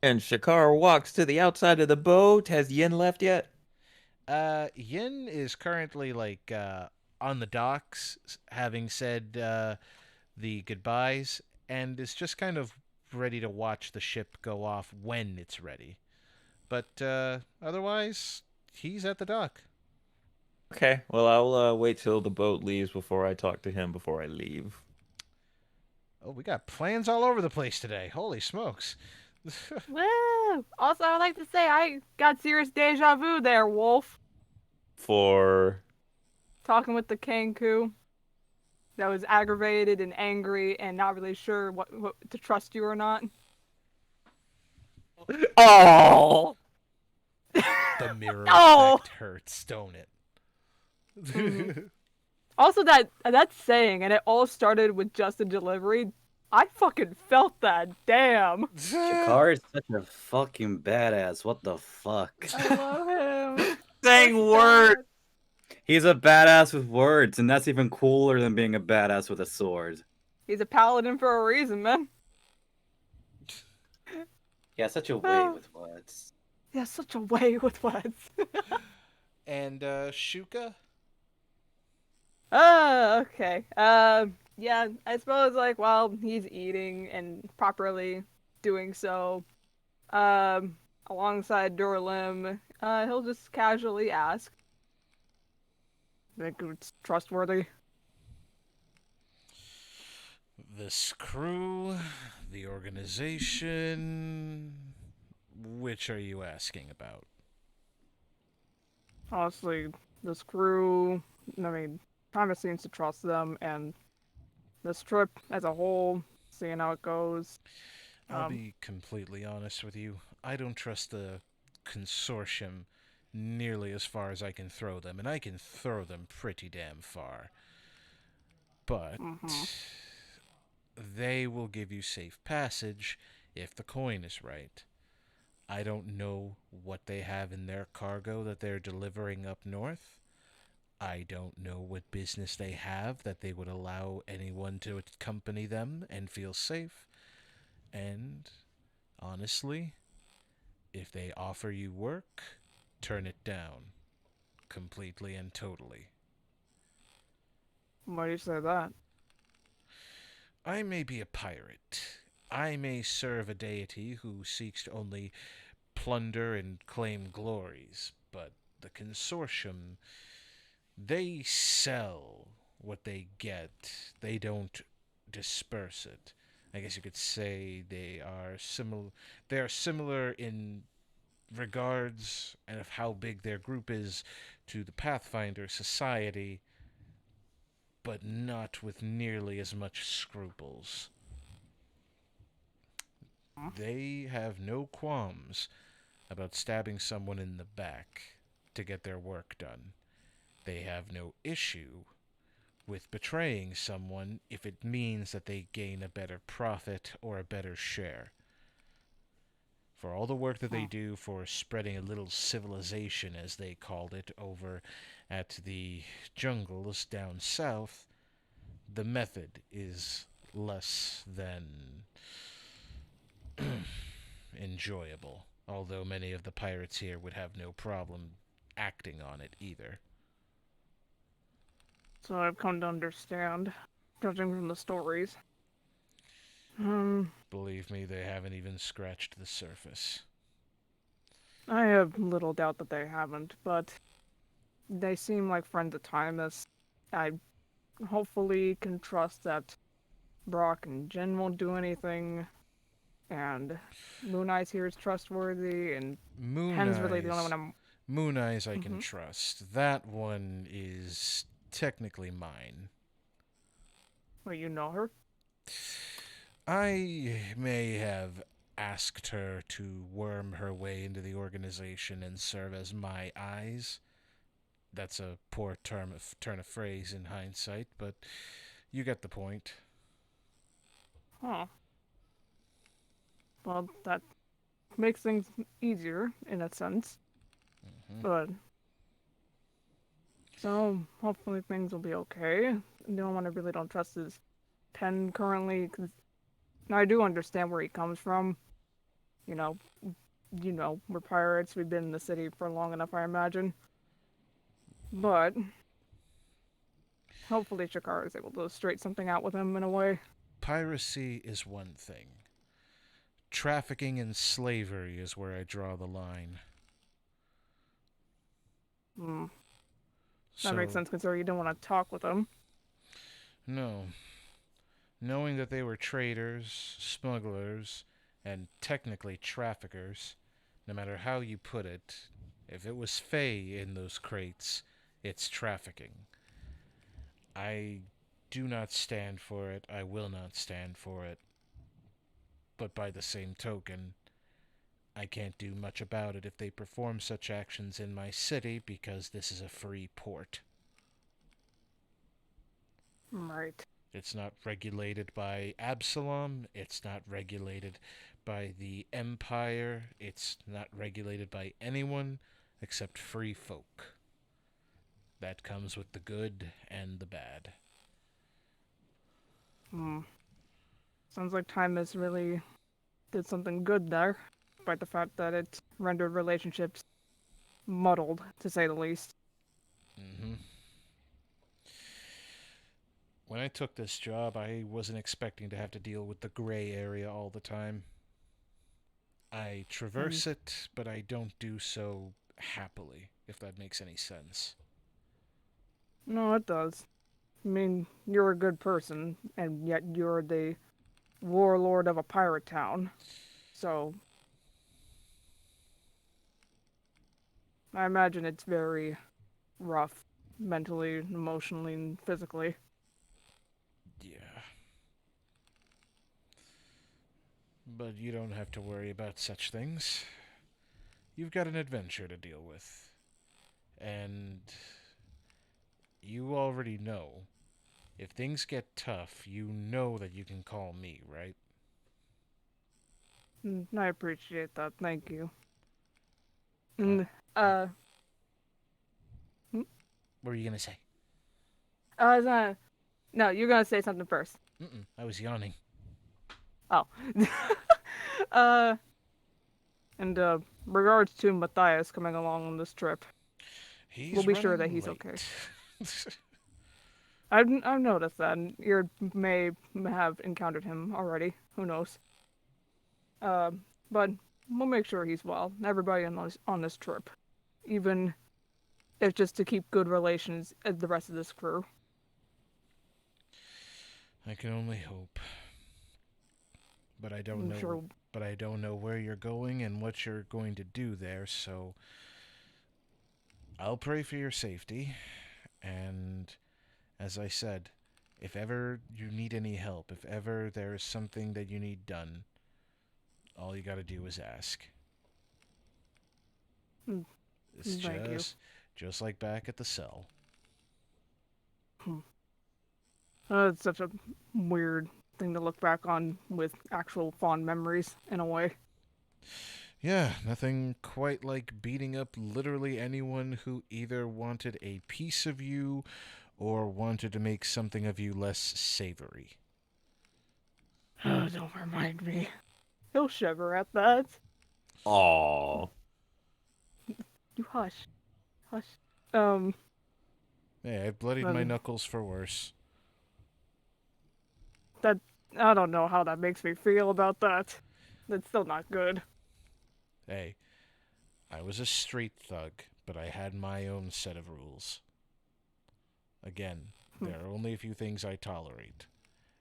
And Shakar walks to the outside of the boat. Has Yin left yet? Yin is currently on the docks, having said the goodbyes, and is just kind of ready to watch the ship go off when it's ready. But otherwise, he's at the dock. Okay, well, I'll wait till the boat leaves before I talk to him before I leave. Oh, we got plans all over the place today. Holy smokes. Woo! Also, I'd like to say I got serious deja vu there, Wolf. For... Talking with the Kanku that was aggravated and angry and not really sure what to trust you or not. Oh! The mirror No! effect hurts, don't it? Also, that saying, and it all started with just a delivery. I fucking felt that. Damn. Shakar is such a fucking badass. What the fuck? I love him. Saying words! He's a badass with words, and that's even cooler than being a badass with a sword. He's a paladin for a reason, man. He has such a way with words. He has such a way with words. And Shuka? Okay. Yeah, I suppose, like, while he's eating and properly doing so, um, alongside Durlim, he'll just casually ask, think it's trustworthy? This crew, the organization. Which are you asking about? Honestly, this crew, I mean, Thomas seems to trust them, and this trip as a whole, seeing how it goes. I'll be completely honest with you. I don't trust the consortium nearly as far as I can throw them, and I can throw them pretty damn far. But they will give you safe passage if the coin is right. I don't know what they have in their cargo that they're delivering up north. I don't know what business they have that they would allow anyone to accompany them and feel safe. And honestly, if they offer you work, turn it down. Completely and totally. Why do you say that? I may be a pirate. I may serve a deity who seeks to only plunder and claim glories, but the consortium, they sell what they get. They don't disperse it. I guess you could say they are similar. They are similar in regards and of how big their group is to the Pathfinder Society, but not with nearly as much scruples. They have no qualms about stabbing someone in the back to get their work done. They have no issue with betraying someone if it means that they gain a better profit or a better share. For all the work that they do for spreading a little civilization, as they called it, over at the jungles down south, the method is less than enjoyable, although many of the pirates here would have no problem acting on it either. So I've come to understand, judging from the stories. Believe me, they haven't even scratched the surface. I have little doubt that they haven't, but they seem like friends of Timus. I hopefully can trust that Brock and Jen won't do anything, and Moon Eyes here is trustworthy, and Pen's really the only one I'm... Moon Eyes I can trust. That one is technically mine. Well, you know her? I may have asked her to worm her way into the organization and serve as my eyes. That's a poor turn of phrase in hindsight, but you get the point. Huh. Well, that makes things easier, in a sense. But... So, hopefully things will be okay. The only one I really don't trust is Penn currently, because I do understand where he comes from. You know, we're pirates, we've been in the city for long enough, I imagine. But hopefully Shakar is able to straighten something out with him in a way. Piracy is one thing. Trafficking and slavery is where I draw the line. That makes sense, considering you don't want to talk with them. No. Knowing that they were traders, smugglers, and technically traffickers, no matter how you put it, if it was Fae in those crates, it's trafficking. I do not stand for it. I will not stand for it. But by the same token, I can't do much about it if they perform such actions in my city because this is a free port. Right. It's not regulated by Absalom. It's not regulated by the Empire. It's not regulated by anyone except free folk. That comes with the good and the bad. Sounds like Timus really did something good there, despite the fact that it rendered relationships muddled, to say the least. When I took this job, I wasn't expecting to have to deal with the gray area all the time. I traverse it, but I don't do so happily, if that makes any sense. No, it does. I mean, you're a good person, and yet you're the warlord of a pirate town. So, I imagine it's very rough, mentally, emotionally, and physically. Yeah. But you don't have to worry about such things. You've got an adventure to deal with. And you already know. If things get tough, you know that you can call me, right? I appreciate that. Thank you. Uh, And, What were you gonna say? no, you're gonna say something first. I was yawning. Oh. And, regards to Matthias coming along on this trip. We'll be sure that he's okay. I've noticed that, and you may have encountered him already. Who knows? But we'll make sure he's well. Everybody on this trip, even if just to keep good relations with the rest of this crew. I can only hope. But I don't know. Sure. But I don't know where you're going and what you're going to do there. So I'll pray for your safety. And as I said, if ever you need any help, if ever there is something that you need done, all you gotta do is ask. It's Thank you. just like back at the cell. It's such a weird thing to look back on with actual fond memories, in a way. Yeah, nothing quite like beating up literally anyone who either wanted a piece of you or wanted to make something of you less savory. Oh, don't remind me. He'll shiver at that. Aww. You hush. Hush. Hey, I bloodied my knuckles for worse. I don't know how that makes me feel about that. That's still not good. Hey, I was a street thug, but I had my own set of rules. Again, there are only a few things I tolerate.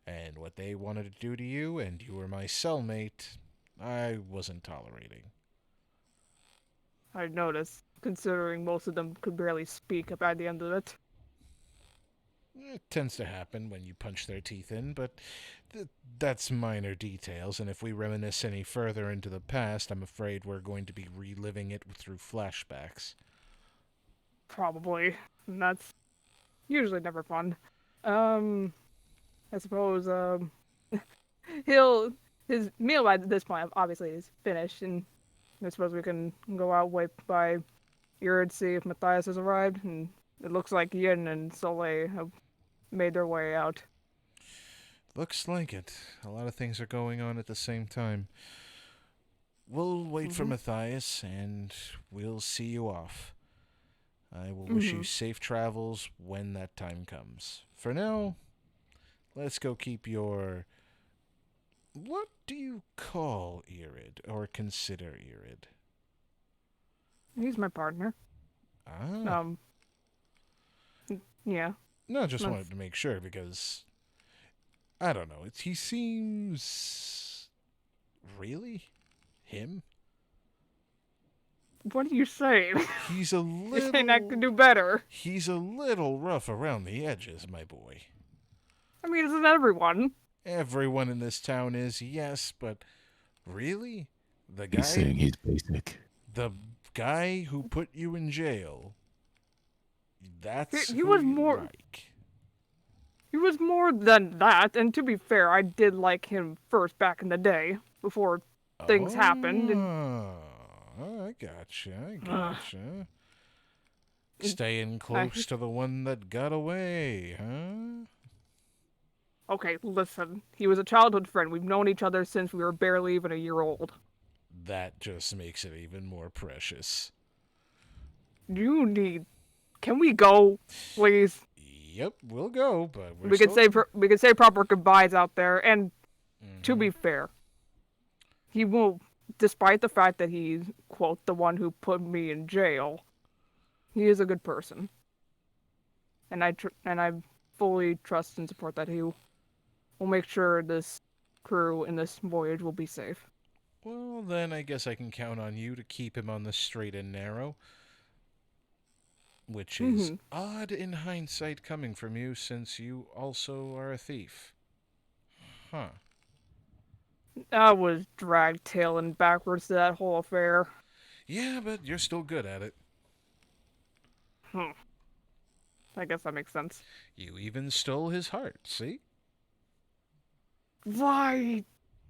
And what they wanted to do to you, and you were my cellmate, I wasn't tolerating. I noticed, considering most of them could barely speak by the end of it. It tends to happen when you punch their teeth in, but that's minor details, and if we reminisce any further into the past, I'm afraid we're going to be reliving it through flashbacks. Probably. And that's usually never fun. I suppose, his meal by this point obviously is finished, and I suppose we can go out, wait by Irid, see if Matthias has arrived, and it looks like Yin and Soleil have made their way out. Looks like it. A lot of things are going on at the same time. We'll wait for Matthias, and we'll see you off. I will wish you safe travels when that time comes. For now, let's go keep your... What do you call Irid, or consider Irid? He's my partner. Ah. Yeah. No, just wanted to make sure, because... I don't know. He seems... Really? Him? What are you saying? He's a little... You're saying I could do better. He's a little rough around the edges, my boy. I mean, isn't everyone? Everyone in this town is, yes, but... Really? The guy... He's saying he's basic. The guy who put you in jail... That's he who was you more... like. He was more than that, and to be fair, I did like him first back in the day, before things happened. And... I gotcha. Staying close to the one that got away, huh? Okay, listen. He was a childhood friend. We've known each other since we were barely even a year old. That just makes it even more precious. Can we go, please? Yep, we'll go, but We could say proper goodbyes out there. And to be fair, he will, despite the fact that he's quote the one who put me in jail, he is a good person. And I fully trust and support that he will make sure this crew in this voyage will be safe. Well, then I guess I can count on you to keep him on the straight and narrow. Which is odd in hindsight coming from you, since you also are a thief. Huh. I was dragged tailing backwards to that whole affair. Yeah, but you're still good at it. I guess that makes sense. You even stole his heart, see? Why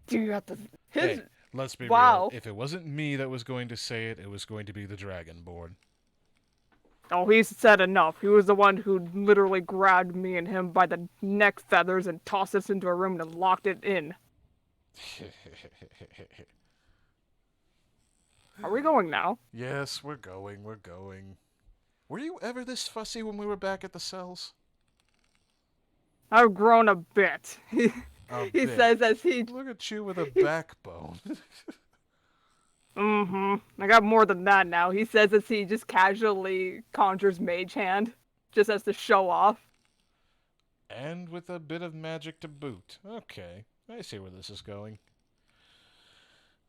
do you have to... Hey, let's be real. If it wasn't me that was going to say it, it was going to be the Dragonborn. Oh, he's said enough. He was the one who literally grabbed me and him by the neck feathers and tossed us into a room and locked it in. Are we going now? Yes, we're going. Were you ever this fussy when we were back at the cells? I've grown a bit. He says as he... Look at you with a backbone. I got more than that now. He says as he just casually conjures Mage Hand, just as to show off. And with a bit of magic to boot. Okay, I see where this is going.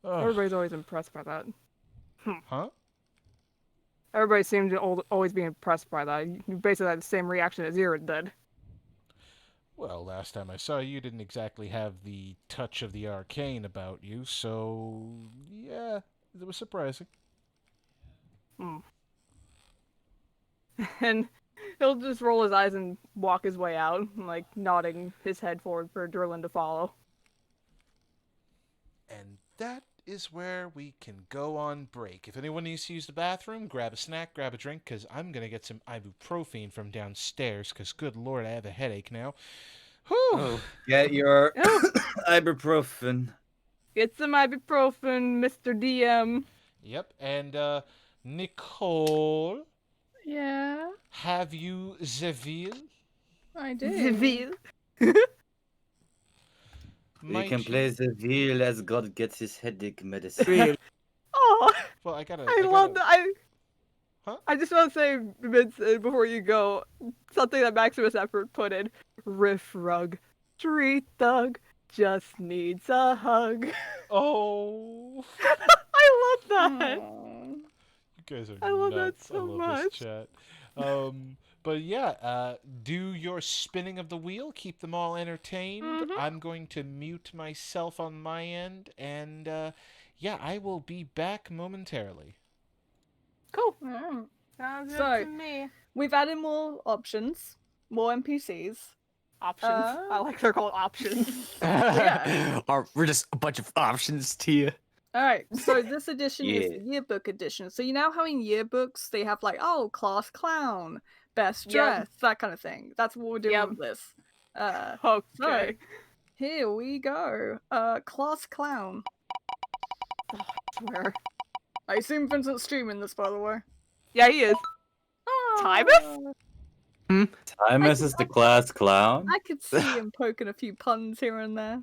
Oh. Everybody's always impressed by that. Huh? Everybody seems to always be impressed by that. You basically had the same reaction as Irid did. Well, last time I saw you, didn't exactly have the touch of the arcane about you, so yeah, it was surprising. And he'll just roll his eyes and walk his way out, like nodding his head forward for Durlin to follow. And that is where we can go on break. If anyone needs to use the bathroom, grab a snack, grab a drink, because I'm going to get some ibuprofen from downstairs, because good lord, I have a headache now. Whew. Oh, get your ibuprofen. Get some ibuprofen, Mr. DM. Yep, and Nicole? Yeah? Have you Zeville? I do. Zeville. We can play the wheel as God gets his headache medicine. Oh, well, I love that. I just want to say, Vincent, before you go, something that Maximus Effort put in. Riff rug, street thug, just needs a hug. Oh. I love that. You guys are I love nuts. that so I love much. this chat. But yeah, do your spinning of the wheel. Keep them all entertained. I'm going to mute myself on my end. And yeah, I will be back momentarily. Cool. Sounds So, good to me. We've added more options, more NPCs. Options. I like they're called options. Yeah. We're just a bunch of options to you. Alright, so this edition is Yeah. the yearbook edition. So you know how in yearbooks they have like, oh, class clown, best Yep. dress, that kind of thing. That's what we're doing Yep. with this. Okay. So, here we go. Class clown. I swear. I assume Vincent's streaming this, by the way. Yeah, he is. Timus? Timus is the class clown? I could see him poking a few puns here and there.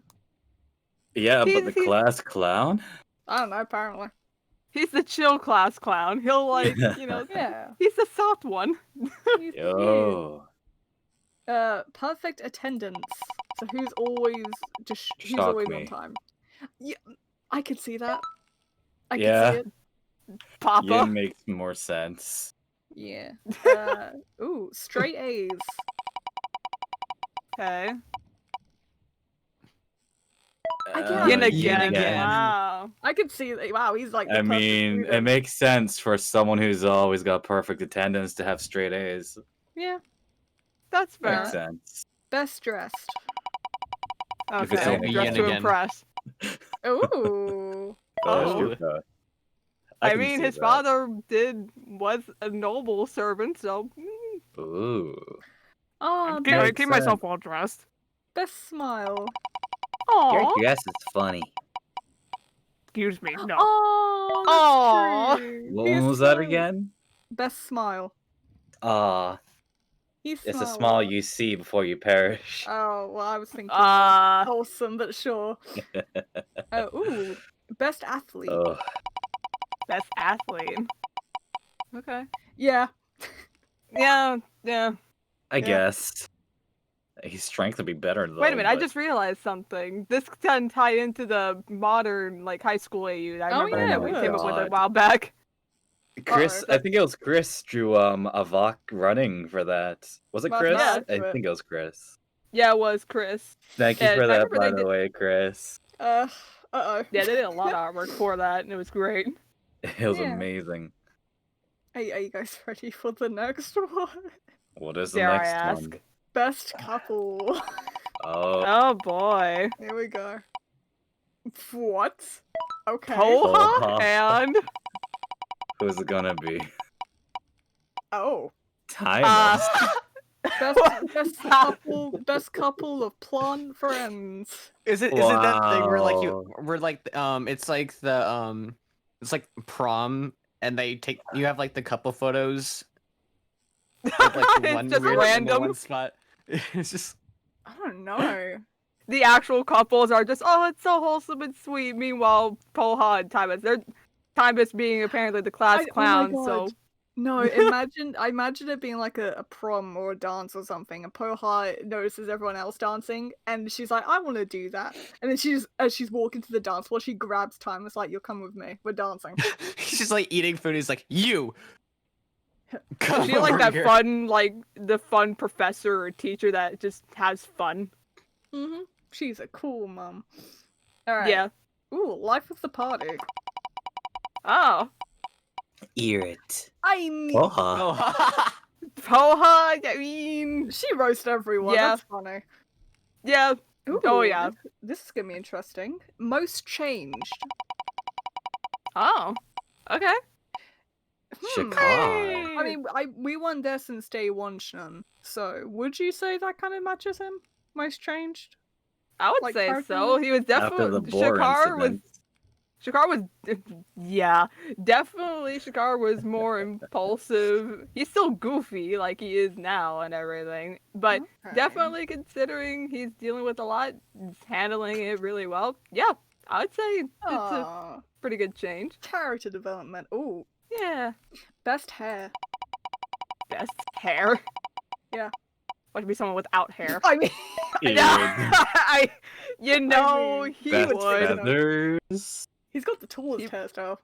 Yeah, but He's- the class clown? I don't know, apparently. He's the chill class clown. He'll like, Yeah. he's the soft one. He's Yo. perfect attendance. So who's always who's Shock always me. on time. Yeah, I could see that. I Yeah. could see it. Papa. Yin makes more sense. Yeah. Ooh, straight A's. Okay. Again. Yin again. Wow. I could see that. Wow, he's like. the I perfect mean, it student. makes sense for someone who's always got perfect attendance to have straight A's. Yeah. That's fair. Makes sense. Best dressed. If it's Okay. only Dressed yin to again. impress. Ooh. Oh. I can mean, see his that. father was a noble servant, so Ooh. Oh, I best, keep myself well dressed. best smile. Your Aww. dress is funny. Excuse me. No. Oh, Aw. that's true. What He's one was that so- again? Best smile. Ah. He's It's a small. small you see before you perish. Oh, well, I was thinking Uh, wholesome, but sure. Ooh, best athlete. Oh, best athlete. Okay. Yeah. Yeah, yeah. I Yeah. guess. His strength would be better though. Wait a minute, I but- just realized something. This can tie into the modern, like, high school AU that I Oh, remember yeah, that we it came up with a would. while back. Chris, Uh-oh. I think it was Chris drew a Vok running for that. Was it Well, Chris? yeah. I think it was Chris. Yeah, it was Chris. Thank you And for I that, remember by they the did- way, Chris. Uh-oh. Yeah, they did a lot of artwork for that, and it was great. It was Yeah. amazing. Are you guys ready for the next one? What is the Dare I next ask? one? Best couple. Oh, Oh boy. Here we go. What? Okay. Poha Poha. and who's it gonna be? Oh. Timeless. Best couple of plant friends. Is it that thing where like Wow. it's like the it's like prom and you have like the couple photos with, like the It's one just weird thing in random. one spot. It's just I don't know. The actual couples are just, oh, it's so wholesome and sweet. Meanwhile, Poha and Timus, Timus being apparently the class Oh my clown, God. so No, I imagine it being like a prom or a dance or something, and Poha notices everyone else dancing, and she's like, I want to do that. And then as she's walking to the dance floor, she grabs Time. It's like, you'll come with me. We're dancing. he's just like eating food. He's like, you. Come I feel like over that here." fun, like the fun professor or teacher that just has fun. Mm-hmm. She's a cool mum. All right. Yeah. Ooh, life of the party. Oh, Ear it. I mean, Poha. Oh, Poha. I mean, she roasts everyone. Yeah. That's funny. yeah. Ooh, Oh, yeah. This is gonna be interesting. Most changed. Oh, okay. Shakar. I mean, we weren't there since day one, Shnun. So, would you say that kind of matches him? Most changed? I would Like say character? so. He was After the definitely boar Shakar was. incident. Shakar was, yeah, definitely. Shakar was more impulsive. He's still goofy like he is now and everything, but Okay. definitely considering he's dealing with a lot, he's handling it really well. Yeah, I would say it's a Aw, pretty good change. character development. Ooh, Yeah, best hair. best hair. Yeah. What to be someone without hair? I mean, You know, mean, he Best would. feathers. he's got the tallest hairstyle.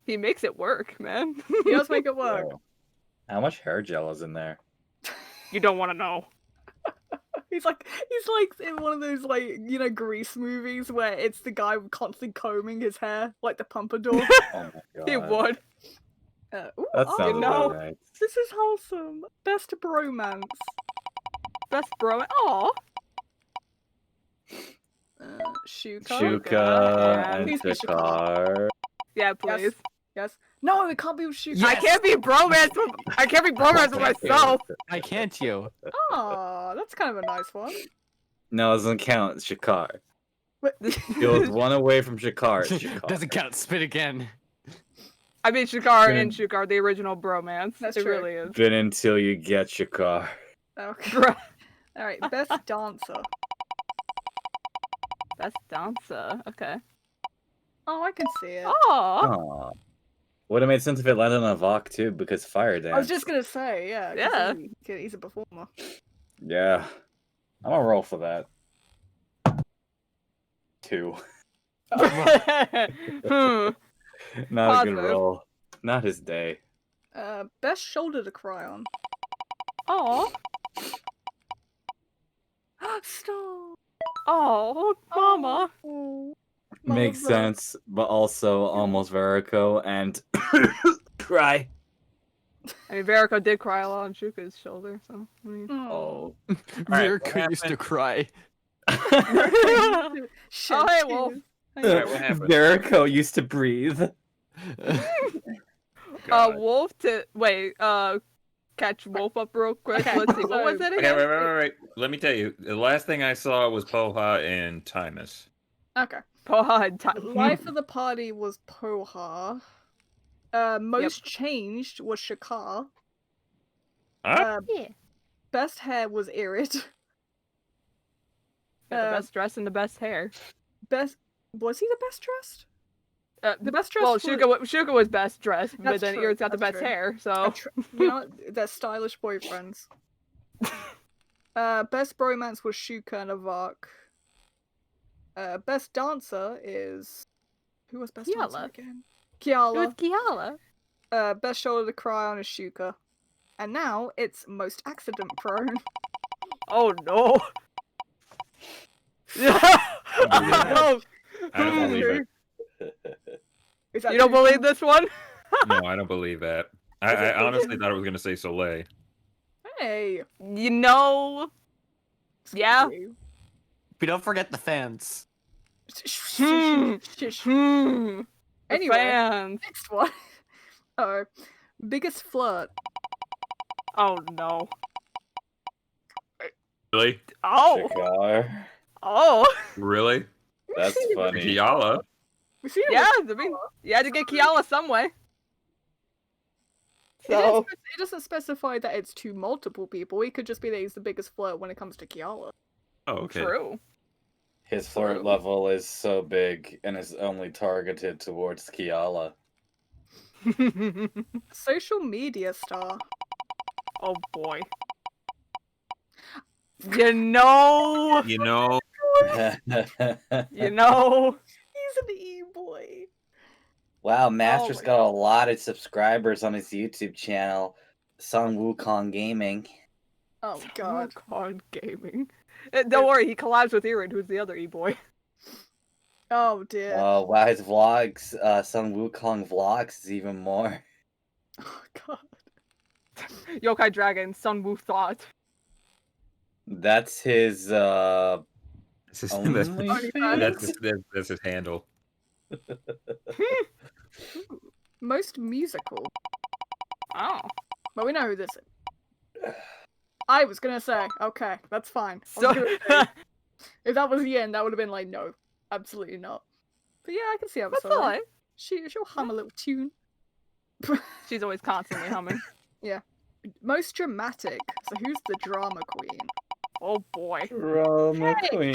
He makes it work, man. He does make it work. Oh. How much hair gel is in there? You don't want to know. He's like in one of those Grease movies where it's the guy constantly combing his hair like the pompadour. Oh my god. He would. Ooh, That oh, sounds know. about right. This is wholesome. Best bromance. Best bro. Aw. Shuka. Shuka and Please be Shakar. Yeah, please. Yes. No, it can't be with Shuka. I can't be bromance with myself. Why can't you? Oh, that's kind of a nice one. No, it doesn't count. It's Shakar. But It was one away from Shakar. It's Shakar. Doesn't count. Spit again. I mean, Shakar Been- and Shukar, the original bromance. That's it true. really is. Been until you get Shakar. okay. Bro- All right, best dancer. Best dancer. Okay. Oh, I can see it. Aw. Aw. Would have made sense if it landed on a Vok too, because fire dance. I was just gonna say, yeah. 'cause Yeah. He's a performer. Yeah. I'm gonna roll for that. 2. Hmm. Not a good Positive. roll. Not his day. Best shoulder to cry on. Aw. Stop. Oh, mama. Oh. Makes Mama. sense, but also almost Verico and cry. I mean, Verico did cry a lot on Shuka's shoulder, so. I mean. Oh. Mirko used to cry. Shit, Oh, hey, Wolf. Alright, what happened? Verico used to breathe. God. Wolf to wait. Catch Wolf up real quick. Okay, Let's see. What was it Okay, again? wait. Let me tell you. The last thing I saw was Poha and Timus. Okay. Poha and time. Life of the party was Poha. Most changed was Shakar. Huh? Yeah. Best hair was Irid. Got the best dress and the best hair. Best was he the best dressed? The best dressed. Well, was... Shuka was best dressed, but That's then true, Irid's got the that's best true. hair, so. You know what? They're stylish boyfriends. Best bromance was Shuka and Avak. Best dancer is who was best dancer Kiala. again? It was Kiala. Kiala. Best shoulder to cry on is Shuka. And now it's most accident prone. Oh no. I don't believe it. Is that You don't too believe soon? this one? No, I don't believe that. I honestly thought it was gonna say Soleil. Hey. You know. Yeah. But don't forget the fans. Hmm. Hmm. The Anyway, fans. next one. Oh, biggest flirt. Oh no. Really? Oh. Cigar. Oh. Really? That's funny. Kiala? We see Yeah, I mean, you had to get Kiala some way. So. It doesn't specify that it's to multiple people. It could just be that he's the biggest flirt when it comes to Kiala. Oh, okay. True. His flirt level is so big and is only targeted towards Kiala. Social media star. Oh boy. You know. You know, You know. He's an e-boy. Wow, Master's my got a lot of subscribers on his YouTube channel, Sun Wukong Gaming. Oh god. Wukong Gaming. Don't worry, he collabs with Irid, who's the other e-boy. Oh dear. Oh wow, his vlogs, Sun Wukong vlogs is even more. Oh god. Yokai Dragon, Sun Wu Thought. That's his that's his, OnlyFans? that's his handle. Most musical. Oh. But we know who this is. I was gonna say, okay, that's fine. I was So, gonna say, if that was the end, that would have been like, no, absolutely not. But yeah, I can see how it's that's alright. She'll hum a little tune. She's always constantly humming. Most dramatic. So who's the drama queen? Oh boy. Drama Queen.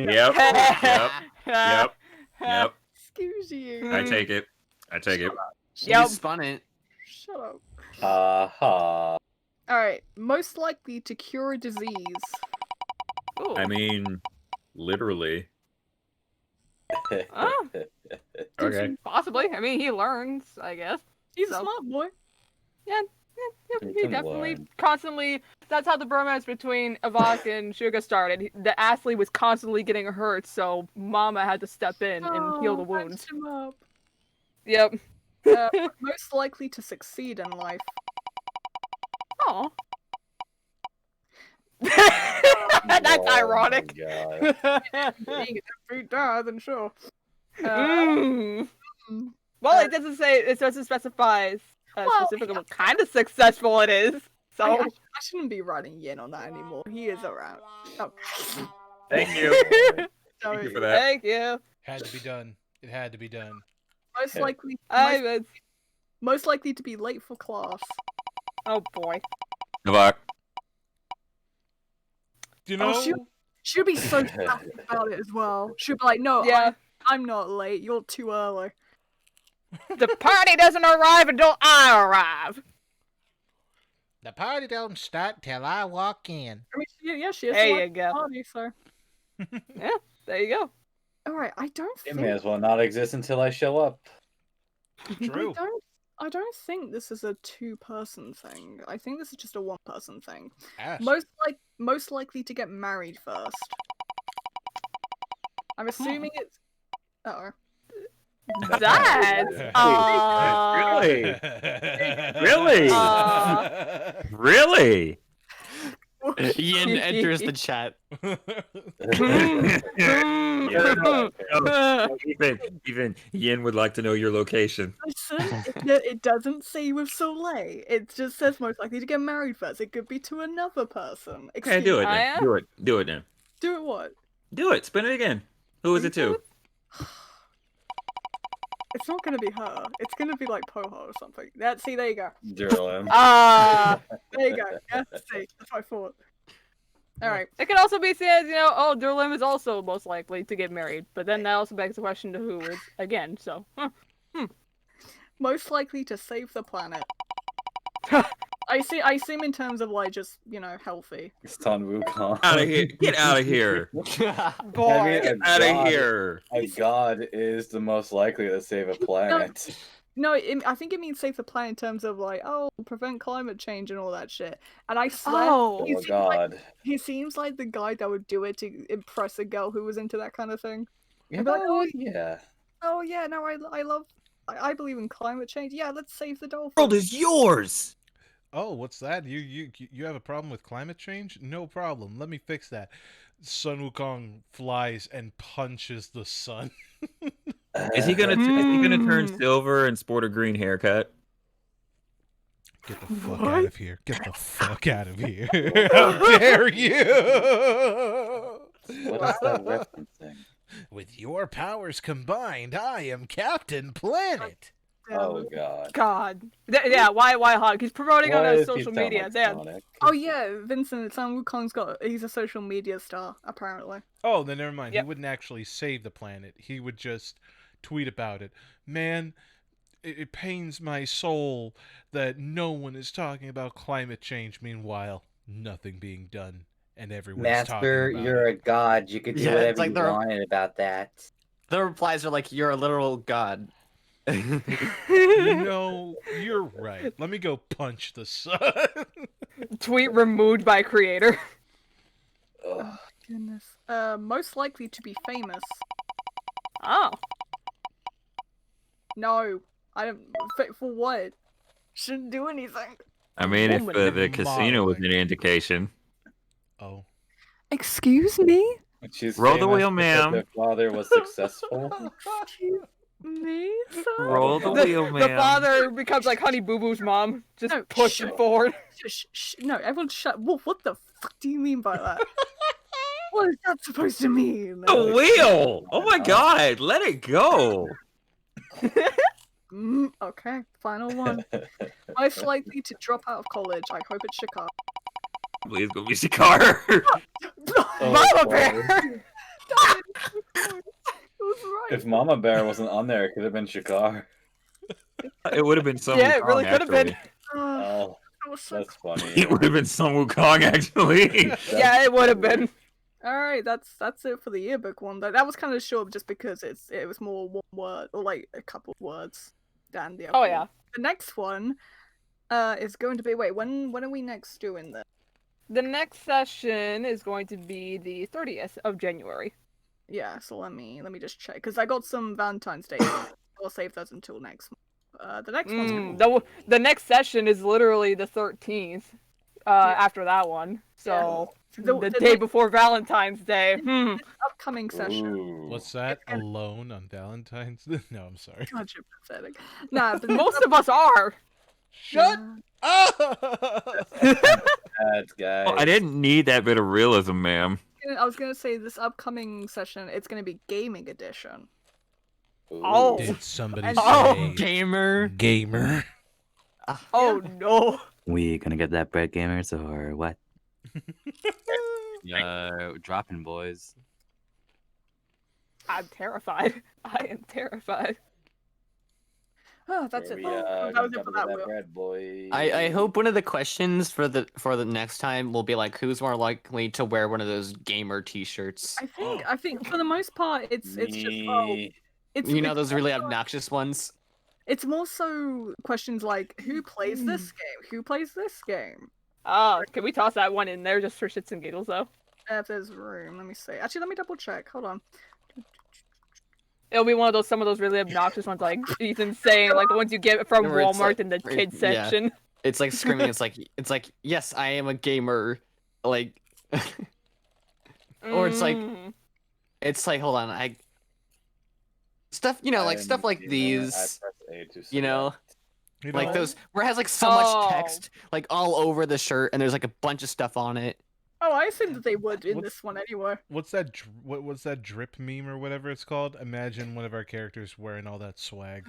Yep. Yep. Yep. Yep. Excuse you. I take it. I take it. Yep. You spun it. Shut up. Ha Alright, most likely to cure a disease. Ooh. I mean, literally. Oh. Okay. Possibly. I mean, he learns, I guess. He's a So- smart boy. Yeah, He he can definitely learn. constantly. That's how the bromance between Avak and Suga started. The athlete was constantly getting hurt, so Mama had to step in and heal the wounds. patched him up. Yep. Most likely to succeed in life. Oh. That's ironic. Oh my God. Being a fruit die, then sure. Mm. Well, it doesn't say. It doesn't specify specifically what kind of successful it is. So I shouldn't be writing Yin on that anymore. He is around. Oh. Thank you. Thank you for that. Thank you. Had to be done. It had to be done. Most likely, I most likely to be late for class. Oh boy. Navak. You know, She'll be so happy about it as well. She'll be like, no, Yeah. I'm not late. You're too early. The party doesn't arrive until I arrive. the party don't start till I walk in. I mean, she is. There the you go. Party, so. Yeah, there you go. All right, I don't It think. may as well not exist until I show up. True. I don't think this is a two-person thing. I think this is just a one-person thing. Ash. Most likely to get married first. I'm assuming it's. Uh-oh. That. Really? Really? Yin enters the chat. Even Yin would like to know your location. Listen, it doesn't say with Soleil. It just says most likely to get married first. It could be to another person. Okay, do it I then. am? Do it. Do it now. Do it what? Do it. Spin it again. Who is it to? It's not gonna be her. It's gonna be like Poha or something. See, there you go. Durlam. Ah. There you go. Yeah, see, that's what I thought. All right. It could also be said, oh, Durlim is also most likely to get married, but then that also begs the question to who is again. So, Most likely to save the planet. I see him in terms of like just healthy. It's Ton Wukong. Out of here! Get out of here! boy. I mean, Get out of here! A god is the most likely to save a planet. No, I think it means save the planet in terms of like, prevent climate change and all that shit. And I swear, Oh. he Oh seems like- god. he seems like the guy that would do it to impress a girl who was into that kind of thing. You I'd be like, know, yeah. oh yeah, no, I believe in climate change. Yeah, let's save the dolphins. The world is yours. Oh, what's that? You have a problem with climate change? No problem. Let me fix that. Sun Wukong flies and punches the sun. Is he gonna turn silver and sport a green haircut? Get the fuck out of here. Get the fuck out of here. How dare you? What is that referencing? With your powers combined, I am Captain Planet. Oh god. God. Yeah, why hug? He's promoting on Why his does he social sound media. like Damn. Sonic? Oh yeah, Vincent, Sun Wukong's he's a social media star, apparently. Oh, then never mind. Yep. He wouldn't actually save the planet. He would just tweet about it. Man, it pains my soul that no one is talking about climate change. Meanwhile, nothing being done, and everyone's Master, talking about you're it. a god. You could do Yeah, it's whatever like you they're- wanted about that. The replies are like, "You're a literal god." You know, you're right. Let me go punch the sun. Tweet removed by creator. Ugh. Goodness. Most likely to be famous. Oh. No, I don't. For what? Shouldn't do anything. I mean, if Woman the casino was modeling. an indication. Oh. Excuse me? She's Roll the famous wheel, because ma'am. Her father was successful. Excuse me, sir? Roll the The, wheel, the ma'am. father becomes like Honey Boo Boo's mom. Just No, push it forward. No, everyone shut. What the fuck do you mean by that? What is that supposed to mean? The wheel! Oh my god, let it go! Okay, final one. Most likely to drop out of college. I hope it's Chicago. Please go be Shikar. Oh, Mama boy. Bear! It was right. If Mama Bear wasn't on there, it could have been Shikar. It would have been some Yeah, it Wukong, really could have been. actually. Oh, That was so that's funny. It would have been some Wukong, actually. Yeah, it would have been. All right, that's it for the yearbook one. Though that was kind of short, just because it was more one word or like a couple of words than the other. Oh one. yeah. The next one, is going to be when are we next doing this? The next session is going to be the 30th of January. Yeah, so let me just check because I got some Valentine's Day. I'll save those until next month. The next one's The next session is literally the 13th. After that one, so the day before Valentine's Day. upcoming session. Ooh. What's that? Alone on Valentine's Day? No, I'm sorry. God, you're pathetic. Nah, but Most of us are. Shut up! Bad guys. Oh, I didn't need that bit of realism, ma'am. I was gonna say this upcoming session, it's gonna be gaming edition. Ooh. Oh. Did somebody Oh, say Gamer. gamer? Oh no. We gonna get that bread, gamers, or what? Dropping boys. I'm terrified. I am terrified. Oh, that's Here it. we, That gonna was it come for to that that wheel. bread, boy. I hope one of the questions for the next time will be like, who's more likely to wear one of those gamer T-shirts? I think for the most part, it's just Me. it's You know it's those really more so- obnoxious ones. It's more so questions like who plays this game? Who plays this game? Oh, can we toss that one in there just for shits and giggles though? If there's room, let me see. Actually, let me double check. Hold on. It'll be one of some of those really obnoxious ones like Ethan saying, like the ones you get from Where it's Walmart like- in the or- kids yeah. section. It's like screaming. It's like yes, I am a gamer. Like, or it's like hold on, stuff like stuff like these. You know, You like know, those where it has like so much Oh. text like all over the shirt, and there's like a bunch of stuff on it. Oh, I assumed that they would in What's- this one anyway. what's that? What's that drip meme or whatever it's called? Imagine one of our characters wearing all that swag.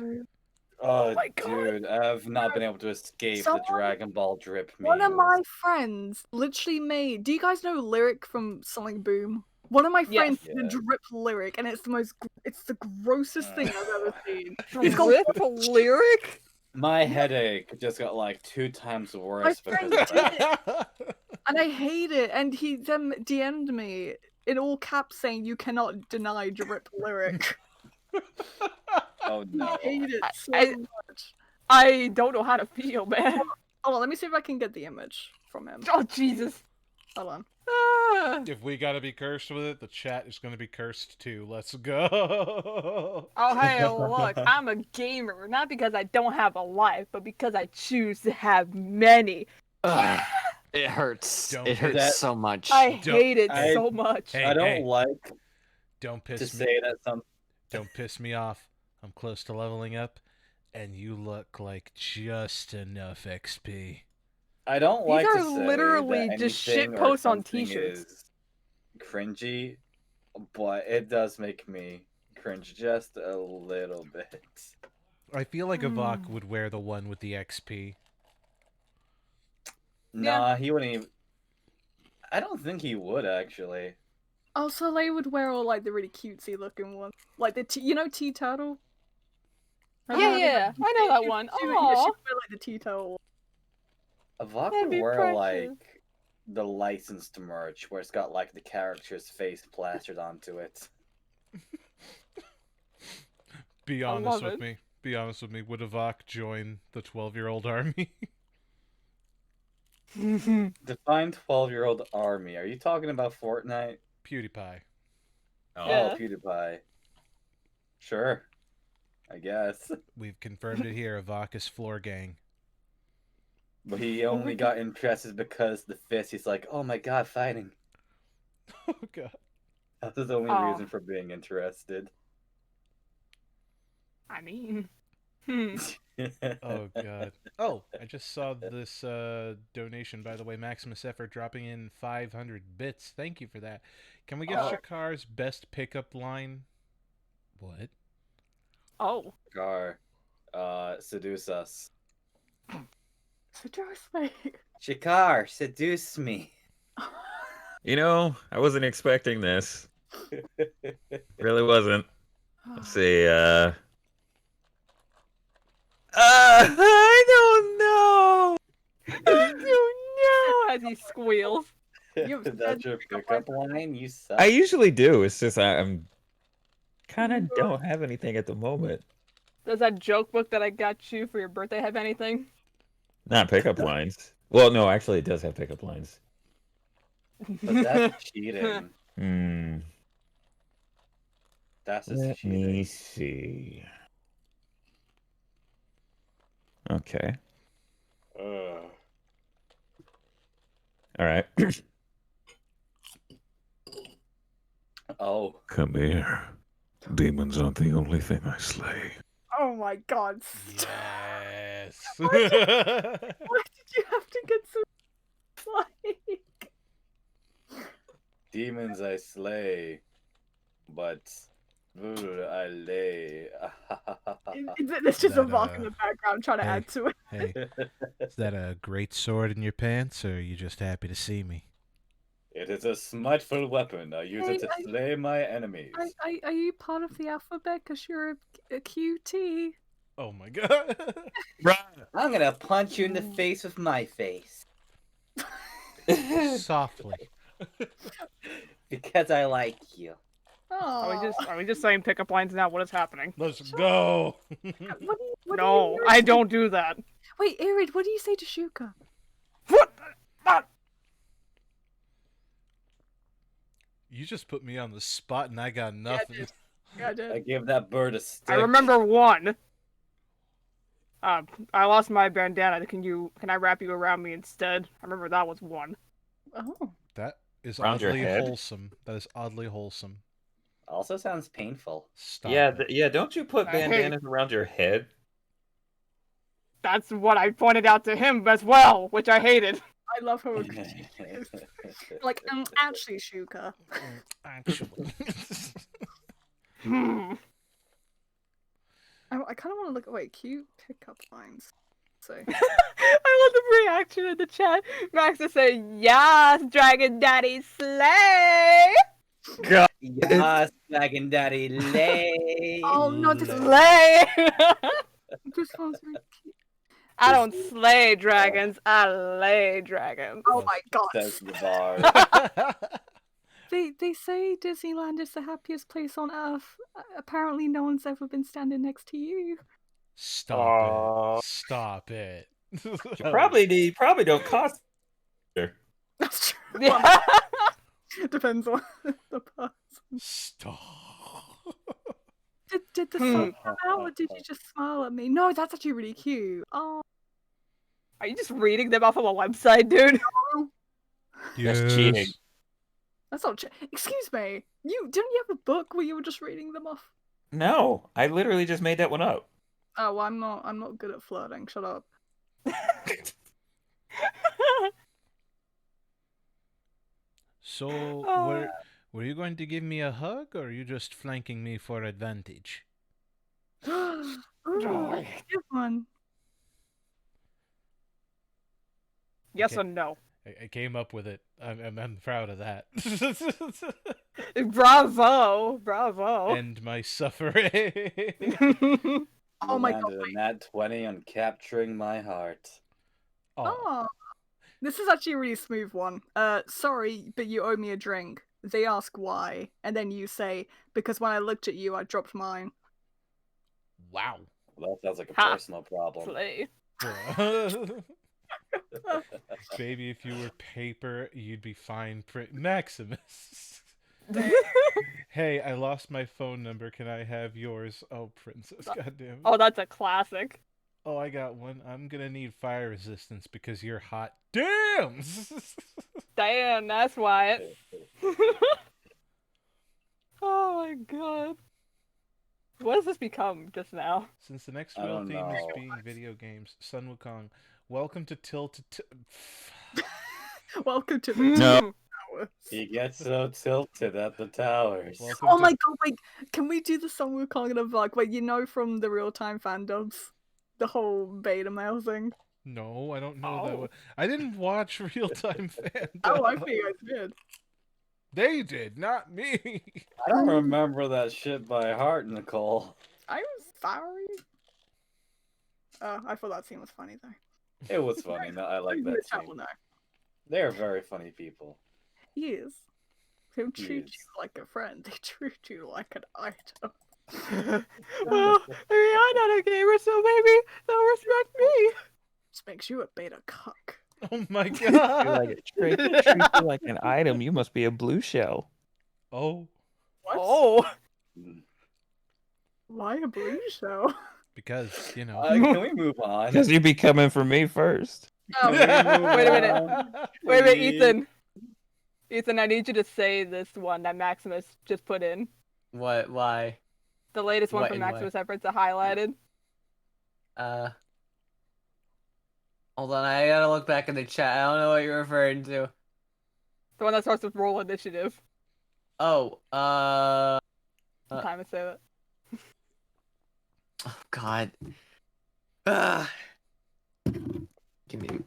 Oh, my God. dude, I've not been able to escape the Someone- Dragon Ball drip memes. One of my friends literally made. Do you guys know Lyric from Something Boom? One of my friends did a Yeah. drip lyric, and it's the most. It's the grossest thing I've ever seen. Drip lyric? My headache just got like 2 times My worse because friend of did it, that. and I hate it. And he then DM'd me in all caps saying, "You cannot deny drip lyric." Oh no. I hate it so I- much. I don't know how to feel, man. Hold on, let me see if I can get the image from him. Oh, Jesus. Hold on. Ah. If we gotta be cursed with it, the chat is gonna be cursed too. Let's go. Oh, hey, look, I'm a gamer, not because I don't have a life, but because I choose to have many. Ugh, it hurts. Don't It hurts that- so much. I Don't- hate it I- so much. Hey, I don't hey. like Don't to piss me. say that some. Don't piss me off. I'm close to leveling up, and you look like just enough XP. I don't These like are to say literally that just anything shit or posts on something t-shirts. is cringy, but it does make me cringe just a little bit. I feel like Avok would wear the one with the XP. Nah, he wouldn't even. I don't think he would actually. Oh, so they would wear all like the really cutesy looking ones, like the you know Tea Turtle. Yeah, I know that one. She would Aw. wear like the Tea Turtle. Avok That'd would be wear precious. like the licensed merch where it's got like the character's face plastered onto it. Be I honest love with it. me. Be honest with me. Would Avok join the 12-year-old army? Define 12-year-old army. Are you talking about Fortnite? PewDiePie. Oh, Yeah. PewDiePie. Sure. I guess. We've confirmed it here. Avok is floor gang. But he only got interested because the fist. He's like, oh my god, fighting. Oh god. That's his only Aw. reason for being interested. I mean, Oh god. Oh, I just saw this donation, by the way. Maximus Effort dropping in 500 bits. Thank you for that. Can we get Oh. Shakar's best pickup line? What? oh. Gar, seduce us. Seduce me. Shikar, seduce me. You know, I wasn't expecting this. Really wasn't. Let's see, I don't know. Oh no! As he squeals. You Is that your pickup line? You suck. I usually do. It's just I'm kind of don't have anything at the moment. Does that joke book that I got you for your birthday have anything? Not pickup lines. Well, no, actually, it does have pickup lines. But that's cheating. That's just Let cheating. me see. Okay. Ugh. All right. Oh. Come here. Demons aren't the only thing I slay. Oh my god. Yes. Why did you have to get so like? Demons I slay, but voodoo I lay. There's just a That, Vok in the background trying to hey. add to it. Hey, is that a great sword in your pants, or are you just happy to see me? It is a smiteful weapon. I use it to Hey, slay my enemies. Are you part of the alphabet? Because you're a QT. Oh my god. I'm gonna punch you in the face with my face. Softly. Because I like you. Oh. Are we just saying pickup lines now? What is happening? Let's go. What No, do you I don't do that. Wait, Arid, what do you say to Shuka? What? You just put me on the spot and I got nothing. Yeah, I did. I gave that bird a stick. I remember one. I lost my bandana. Can I wrap you around me instead? I remember that was one. Oh. That is Around your oddly head? wholesome. That is oddly wholesome. Also sounds painful. Stop. Yeah, it. yeah. Don't you put I hate- bandanas around your head? That's what I pointed out to him as well, which I hated. I love her. Like, actually, Shuka. Actually. Hmm. I kind of want to look at cute pickup lines. So I love the reaction in the chat. Max is saying, "Yes, Dragon Daddy slay." God. Yes, Dragon Daddy, lay. oh no, this Slay. one's really cute. I don't slay dragons. I lay dragons. Oh my god. Says the bar. They say Disneyland is the happiest place on earth. Apparently, no one's ever been standing next to you. Stop it. Stop it. Probably don't cost. That's true. Yeah. Depends on the person. Stop. Did the sun come out, or did you just smile at me? No, that's actually really cute. Oh, Are you just reading them off of a website, dude? That's cheating. that's not. Excuse me. Didn't you have a book where you were just reading them off? No, I literally just made that one up. Oh, well, I'm not good at flirting. Shut up. So, were you going to give me a hug, or are you just flanking me for advantage? Ooh, good one. Yes Okay. or no? I came up with it. I'm proud of that. Bravo, bravo. End my suffering. Oh my Landed god. a nat 20 on capturing my heart. Oh, this is actually a really smooth one. Sorry, but you owe me a drink. They ask why, and then you say, because when I looked at you, I dropped mine. Wow. Well, that sounds like a Ha. personal problem. Slay. Baby, if you were paper, you'd be fine. Maximus. Hey, I lost my phone number. Can I have yours? Oh, princess, goddamn. Oh, that's a classic. Oh, I got one. I'm gonna need fire resistance because you're hot. Damn! Damn, that's why. Oh my god. What has this become just now? Since the next I real don't theme is know. being video games, Sun Wukong, welcome to Tilt. Welcome to the No. towers. He gets so tilted at the towers. Welcome Oh to- my god, wait, can we do the Sun Wukong of like, wait, from the real-time fandoms? The whole beta male thing? No, I don't know that Oh. one. I didn't watch Real Time Fan. Oh, I think you guys did. They did, not me. I don't remember that shit by heart, Nicole. I'm sorry. I thought that scene was funny though. It was funny. No, I like that Chat will scene. know. They're very funny people. He is. He'll He treat is. you like a friend. They treat you like an item. Well, I mean, I'm not a gamer, so maybe they'll respect me. Just makes you a beta cuck. Oh my Treat god. you like an item. You must be a blue shell. Oh, What? Oh. Why a blue shell? because, you know. Can we move on? Because you'd be coming for me first. Oh, Wait a minute. Wait a minute, Please. Ethan. Ethan, I need you to say this one that Maximus just put in. What? Why? The latest one What from in what? Maximus Efforts are highlighted. Hold on. I gotta look back in the chat. I don't know what you're referring to. The one that starts with roll initiative. Oh. Time to say that. Oh God. Ah. Give me.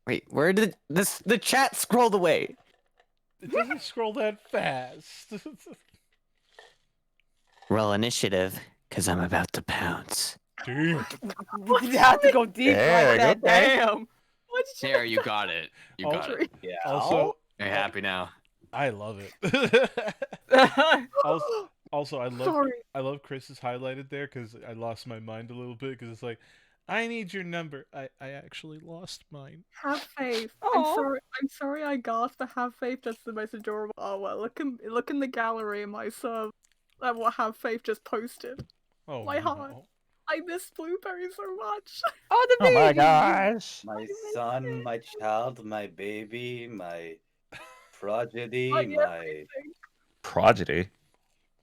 Wait, where did the chat scrolled away? It doesn't scroll that fast. Roll initiative, because I'm about to pounce. Damn. You have to go deep There, like that. okay. Damn. Why did you There, you got it. You got Also, it. Yeah. also, You're happy now. I love it. also, Sorry. I love Chris's highlighted there because I lost my mind a little bit because it's like, I need your number. I actually lost mine. Have faith. Aw. I'm sorry I gasped, but have faith. That's the most adorable. Oh well, look in the gallery in my sub at what have faith just posted. Oh My heart. no. I miss Blueberry so much. Oh, the Oh baby. my gosh. My son, my child, my baby, my prodigy, Oh, yeah, my. Prodigy.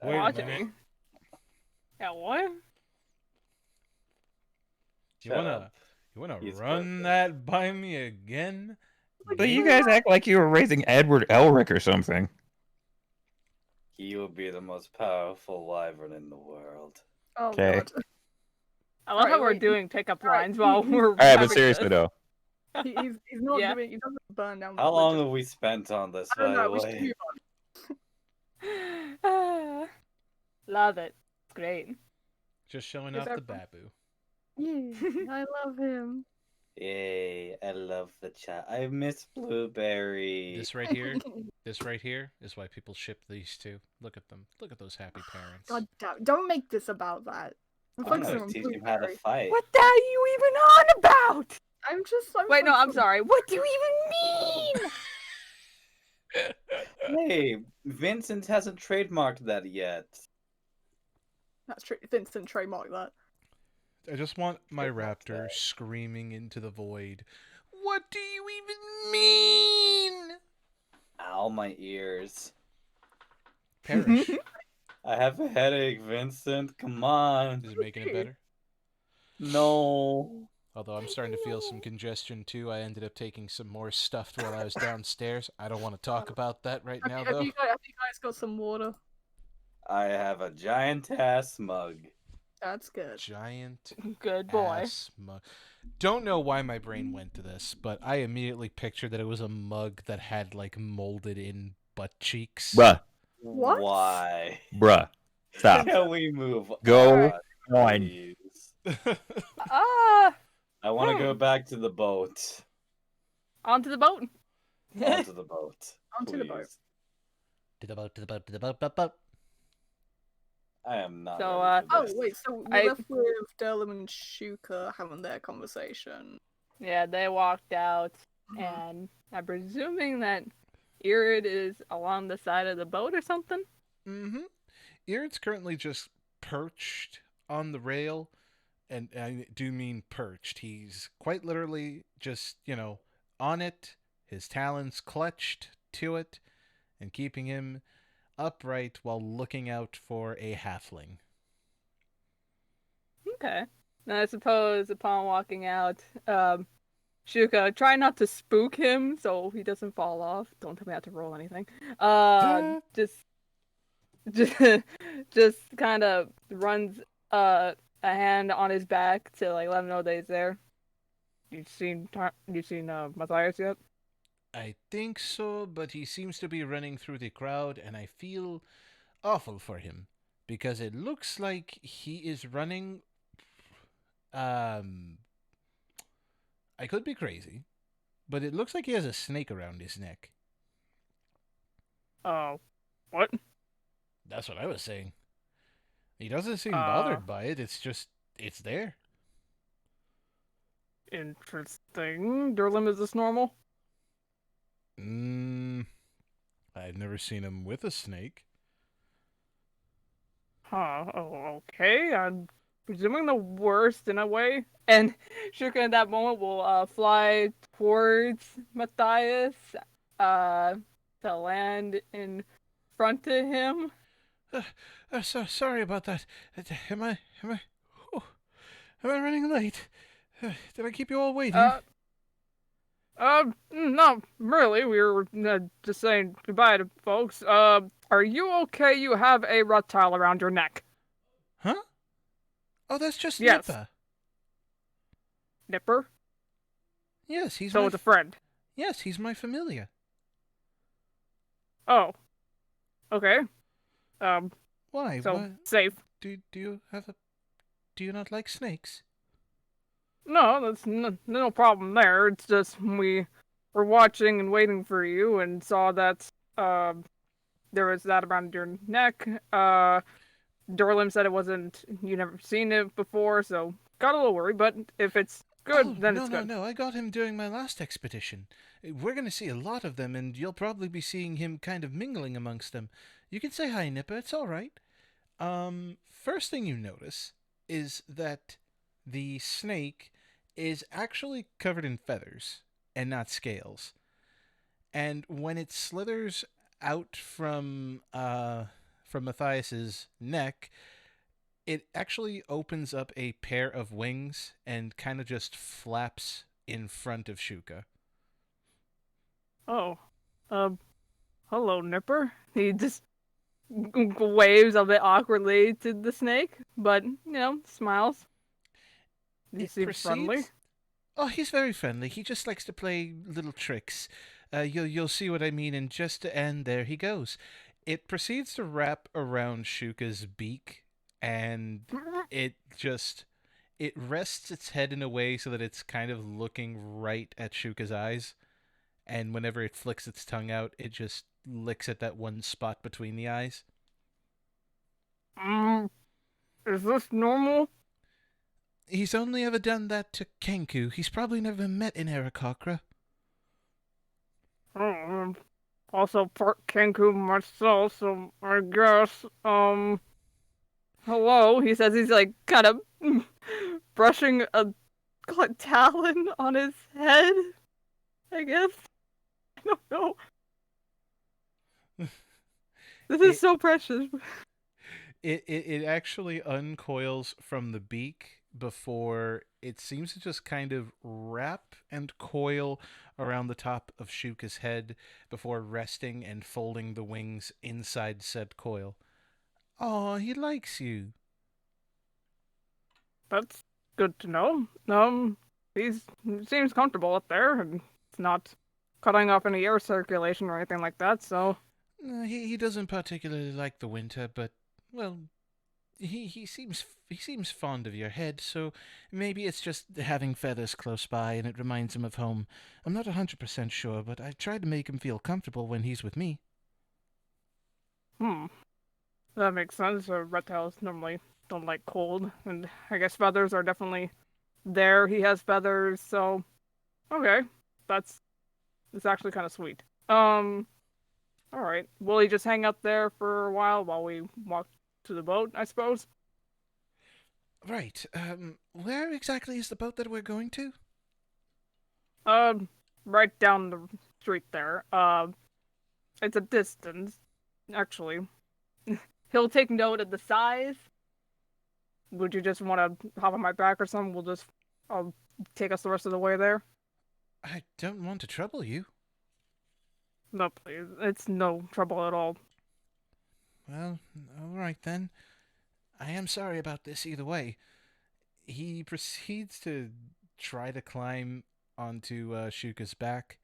Wait a Watching minute. me. Yeah, what? You Shut wanna up. He's run perfect. that by me again? But you guys act like you were raising Edward Elric or something. He will be the most powerful wyvern in the world. Oh Okay. god. I love how Alright, we're wait, doing pickup alright, lines while he- we're. All right, but having seriously this. though, He's not Yeah. doing. He's not gonna burn down. How the long legit- have we spent on this, I don't by know. the We should way? move on. Love it. It's great. Just showing Is off the everyone- babu. Yeah, I love him. Yay, I love the chat. I miss Blueberry. This right here, this right here is why people ship these two. Look at them. Look at those happy parents. God damn! Don't make this about that. I'm I'm focusing gonna on teach him how to Blueberry. fight. What the are you even on about? I'm Wait, no, I'm focusing on- sorry. What do you even mean? Hey, Vincent hasn't trademarked that yet. That's true. Vincent trademark that. I just want my Trademark raptor that. screaming into the void. What do you even mean? Ow, my ears. Perish. I have a headache, Vincent. Come on. Is it making it better? No. Although I'm starting to feel some congestion too. I ended up taking some more stuff while I was downstairs. I don't want to talk about that right now, though. Have you guys got some water? I have a giant ass mug. That's good. Giant Good boy. ass mug. Don't know why my brain went to this, but I immediately pictured that it was a mug that had like molded in butt cheeks. bruh, What? Why? bruh, stop. Can we move Go on, on. please? Ah, I want to go back to the boat. onto the boat. Onto the boat. Onto the boat. please. To the boat, to the boat, to the boat, boat, boat. I am not. So, ready for Oh this. wait, so we I- left with Derlim and Shuka having their conversation. Yeah, they walked out, and I'm presuming that Irid is along the side of the boat or something. Mm-hmm. Irid's currently just perched on the rail, and I do mean perched. He's quite literally just, on it, his talons clutched to it, and keeping him upright while looking out for a halfling. Okay. And I suppose upon walking out, Shuka, try not to spook him so he doesn't fall off. Don't tell me I have to roll anything. Just kind of runs a hand on his back to like let him know that he's there. You seen Matthias yet? I think so, but he seems to be running through the crowd, and I feel awful for him because it looks like he is running. I could be crazy, but it looks like he has a snake around his neck. Oh, what? That's what I was saying. He doesn't seem bothered by it. It's just, it's there. Interesting. Durlim, is this normal? I've never seen him with a snake. Huh. Oh, okay. I'm presuming the worst in a way. And Shuka in that moment will fly towards Matthias to land in front of him. Sorry about that. Am I running late? Did I keep you all waiting? Not really. We were just saying goodbye to folks. Are you okay? You have a reptile around your neck. Huh? Oh, that's just Yes. Nippa. Nipper? Yes, he's So my it's a friend. Yes, he's my familia. Oh. Okay. Why? So What? safe. Do you not like snakes? No, that's no problem there. It's just we were watching and waiting for you and saw that there was that around your neck. Durlim said it wasn't, you never seen it before, so got a little worried, but if it's good, then no, it's no, good. no. I got him during my last expedition. We're going to see a lot of them, and you'll probably be seeing him kind of mingling amongst them. You can say hi, Nippa. It's all right. First thing you notice is that the snake is actually covered in feathers and not scales. And when it slithers out from Matthias's neck, it actually opens up a pair of wings and kind of just flaps in front of Shuka. Oh. Hello, Nipper. He just waves a bit awkwardly to the snake, but smiles. He It seems friendly. proceeds. Oh, he's very friendly. He just likes to play little tricks. You'll see what I mean in just and there he goes. It proceeds to wrap around Shuka's beak, and it rests its head in a way so that it's kind of looking right at Shuka's eyes. And whenever it flicks its tongue out, it just licks at that one spot between the eyes. Is this normal? He's only ever done that to Kenku. He's probably never met an Aarakocra. Also part Kenku myself, so I guess, hello, he says he's like kind of brushing a talon on his head, I guess. I don't know. This is so precious. It actually uncoils from the beak before it seems to just kind of wrap and coil around the top of Shuka's head before resting and folding the wings inside said coil. Oh, he likes you. That's good to know. He seems comfortable up there, and it's not cutting off any air circulation or anything like that, so... He doesn't particularly like the winter, but, well, he seems fond of your head, so maybe it's just having feathers close by and it reminds him of home. I'm not 100% sure, but I try to make him feel comfortable when he's with me. That makes sense. Reptiles normally don't like cold, and I guess feathers are definitely there. He has feathers, so okay, that's actually kind of sweet. All right. Will he just hang out there for a while we walk to the boat, I suppose? Right. Where exactly is the boat that we're going to? Right down the street there. It's a distance, actually. He'll take note of the size. Would you just want to hop on my back or something? I'll take us the rest of the way there. I don't want to trouble you. No, please. It's no trouble at all. Well, all right then. I am sorry about this either way. He proceeds to try to climb onto Shuka's back.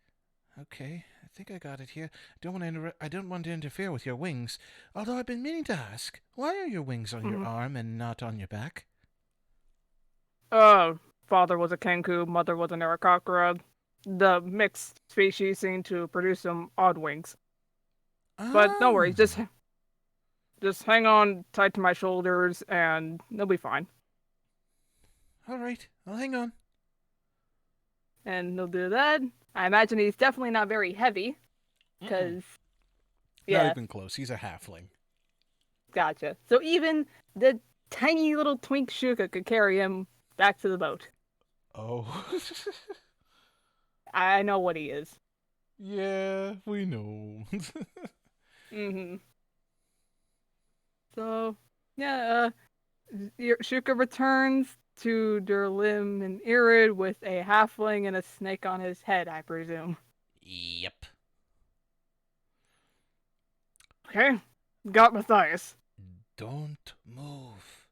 Okay, I think I got it here. I don't want to interfere with your wings. Although I've been meaning to ask, why are your wings on your arm and not on your back? Father was a Kenku, mother was an Aarakocra. The mixed species seem to produce some odd wings. But no worries, just hang on tight to my shoulders and they'll be fine. All right, I'll hang on. And he'll do that. I imagine he's definitely not very heavy, because Not even close. He's a halfling. Gotcha. So even the tiny little twink Shuka could carry him back to the boat. Oh. I know what he is. Yeah, we know. So, yeah, Shuka returns to Durlim and Irid with a halfling and a snake on his head, I presume. Yep. Okay, got Matthias. Don't move.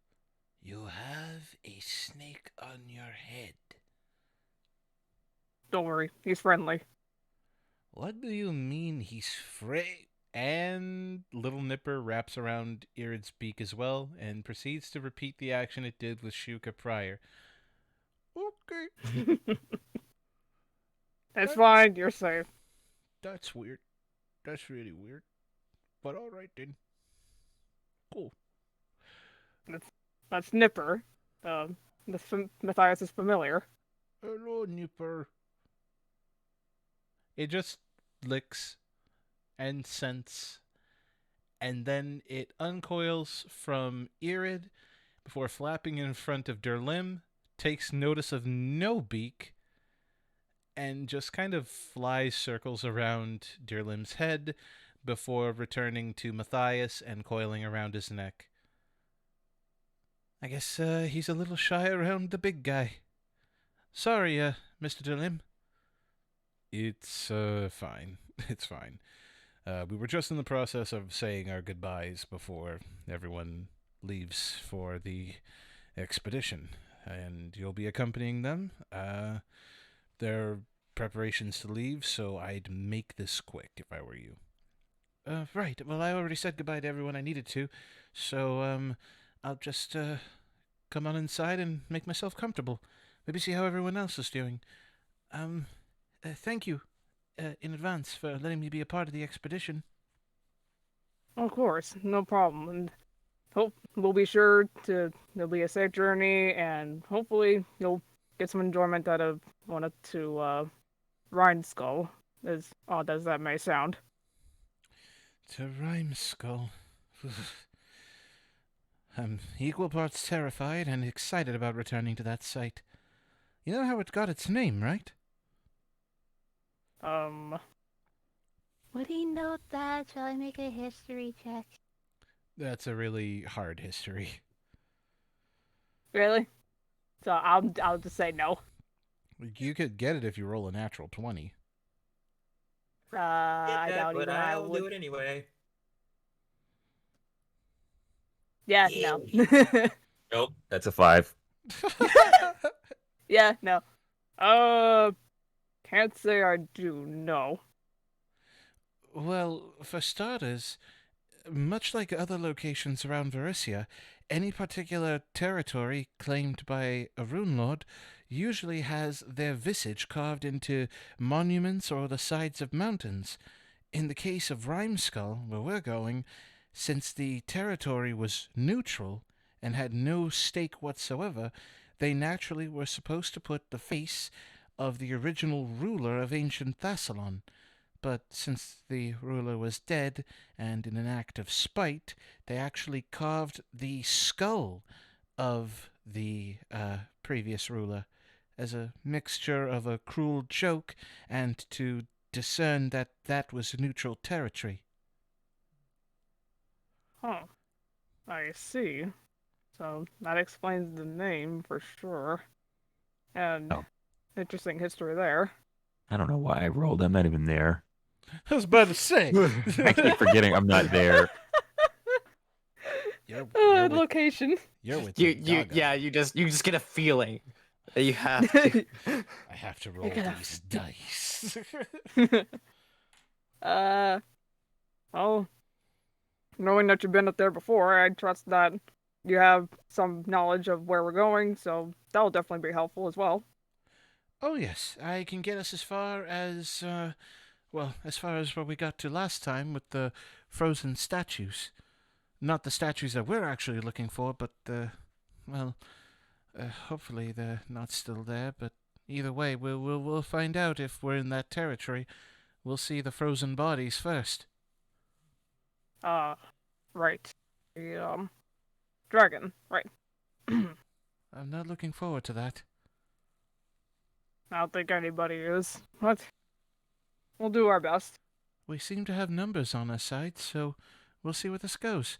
You have a snake on your head. Don't worry, he's friendly. What do you mean he's And Little Nipper wraps around Irid's beak as well and proceeds to repeat the action it did with Shuka prior. Okay. It's fine, you're safe. That's weird. That's really weird. But alright then. Cool. That's Nipper. Matthias is familiar. Hello, Nipper. It just licks and scents, and then it uncoils from Irid before flapping in front of Durlim, takes notice of no beak, and just kind of flies circles around Durlim's head before returning to Matthias and coiling around his neck. I guess he's a little shy around the big guy. Sorry, Mr. Durlim. It's fine. It's fine. We were just in the process of saying our goodbyes before everyone leaves for the expedition, and you'll be accompanying them. Their preparations to leave, so I'd make this quick if I were you. Right. Well, I already said goodbye to everyone I needed to, so I'll just come on inside and make myself comfortable. Maybe see how everyone else is doing. Thank you in advance for letting me be a part of the expedition. Of course, no problem. And hope we'll be sure to there'll be a safe journey, and hopefully you'll get some enjoyment out of one or two Rhine Skull, as odd as that may sound. To Rhyme Skull. I'm equal parts terrified and excited about returning to that site. You know how it got its name, right? Would he know that? Shall I make a history check? That's a really hard history. Really? So I'll just say no. You could get it if you roll a natural 20. I doubt but even I I'll would. do it anyway. Yeah, Yeah. no. Nope, that's a 5. Yeah, no. Can't say I do know. Well, for starters, much like other locations around Varisia, any particular territory claimed by a rune lord usually has their visage carved into monuments or the sides of mountains. In the case of Rhymeskull, where we're going, since the territory was neutral and had no stake whatsoever, they naturally were supposed to put the face of the original ruler of ancient Thassalon. But since the ruler was dead, and in an act of spite, they actually carved the skull of the previous ruler as a mixture of a cruel joke and to discern that that was neutral territory. Huh. I see. So that explains the name for sure. And Oh. interesting history there. I don't know why I rolled. I'm not even there. I was about to say. I keep forgetting I'm not there. You're with, Location. you're with You the you Gaga. yeah you just get a feeling that you have to. I have to roll gotta- these dice. Well, knowing that you've been up there before, I trust that you have some knowledge of where we're going, so that'll definitely be helpful as well. Oh, yes. I can get us as far as, as far as where we got to last time with the frozen statues. Not the statues that we're actually looking for, but, hopefully they're not still there, but either way, we'll find out if we're in that territory. We'll see the frozen bodies first. Right. The, dragon, right. I'm not looking forward to that. I don't think anybody is. But we'll do our best. We seem to have numbers on our side, so we'll see where this goes.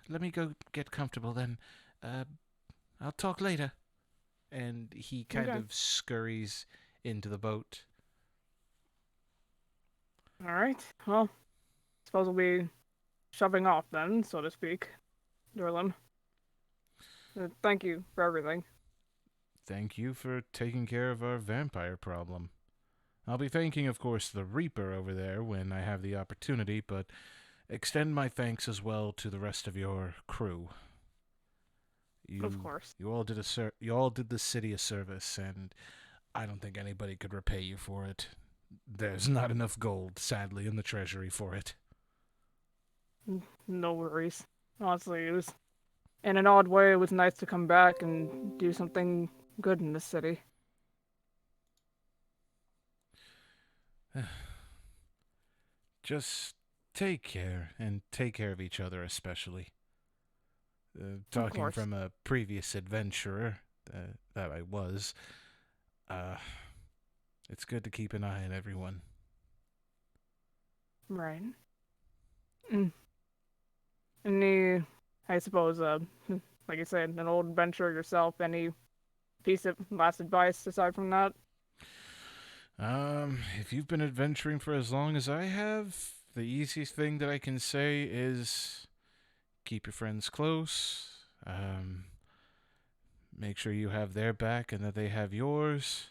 Let me go get comfortable then. I'll talk later. And he kind Okay. of scurries into the boat. Alright, well, suppose we'll be shoving off then, so to speak. Durlin. Thank you for everything. Thank you for taking care of our vampire problem. I'll be thanking, of course, the Reaper over there when I have the opportunity, but extend my thanks as well to the rest of your crew. Of course. You all did the city a service, and I don't think anybody could repay you for it. There's not enough gold, sadly, in the treasury for it. No worries. Honestly, it was, in an odd way, it was nice to come back and do something good in the city. Just take care, and take care of each other especially. Talking course. from a previous adventurer that I was, it's good to keep an eye on everyone. Right. Any, I suppose, like you said, an old adventurer yourself, any piece of last advice aside from that? If you've been adventuring for as long as I have, the easiest thing that I can say is keep your friends close. Make sure you have their back and that they have yours.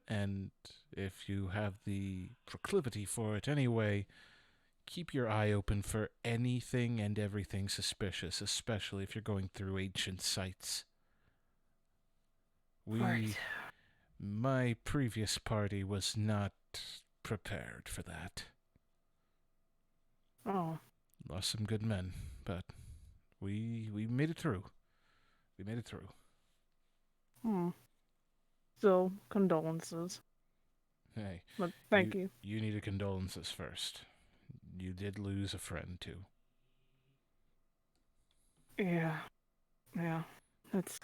And if you have the proclivity for it anyway, keep your eye open for anything and everything suspicious, especially if you're going through ancient sites. Right. My previous party was not prepared for that. Oh. Lost some good men, but we made it through. We made it through. So, condolences. Hey, But thank you. You needed condolences first. You did lose a friend too. Yeah. Yeah. It's,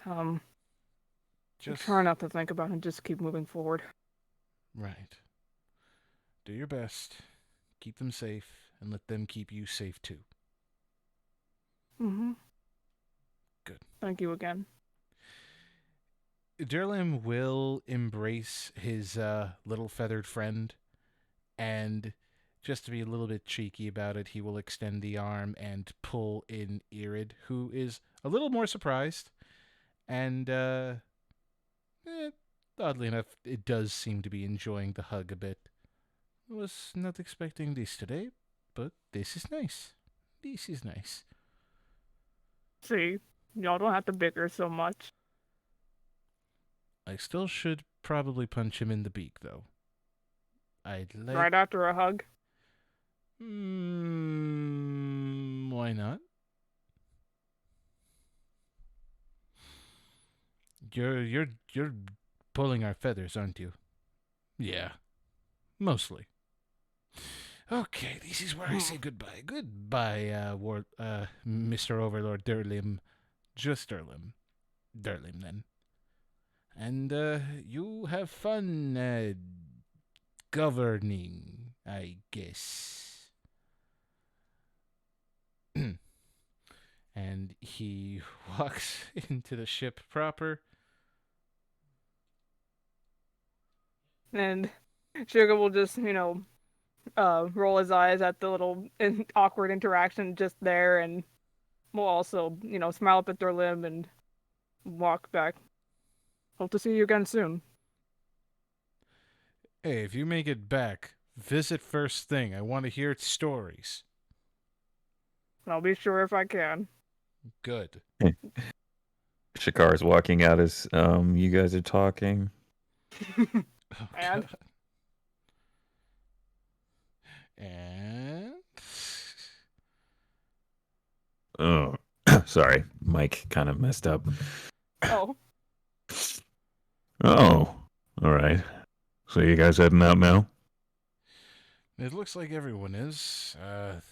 Just try not to think about it and just keep moving forward. right. Do your best. Keep them safe, and let them keep you safe too. Mm-hmm. Good. Thank you again. Durlam will embrace his little feathered friend, and just to be a little bit cheeky about it, he will extend the arm and pull in Irid, who is a little more surprised. And, oddly enough, it does seem to be enjoying the hug a bit. Was not expecting this today, but this is nice. This is nice. See, y'all don't have to bicker so much. I still should probably punch him in the beak, though. I'd like... Right after a hug. Why not? You're pulling our feathers, aren't you? Yeah. Mostly. Okay, this is where I say goodbye. Goodbye, Mr. Overlord Durlim. Just Durlim. Durlim, then. And, you have fun, governing, I guess. And he walks into the ship proper. And Sugar will just, roll his eyes at the little awkward interaction just there, and will also, smile up at their limb and walk back. Hope to see you again soon. Hey, if you make it back, visit first thing. I want to hear stories. I'll be sure if I can. Good. Shakar's walking out as you guys are talking. Oh, And? God. And? Oh, sorry. Mike kind of messed up. Oh. Oh, all right. So you guys heading out now? It looks like everyone is.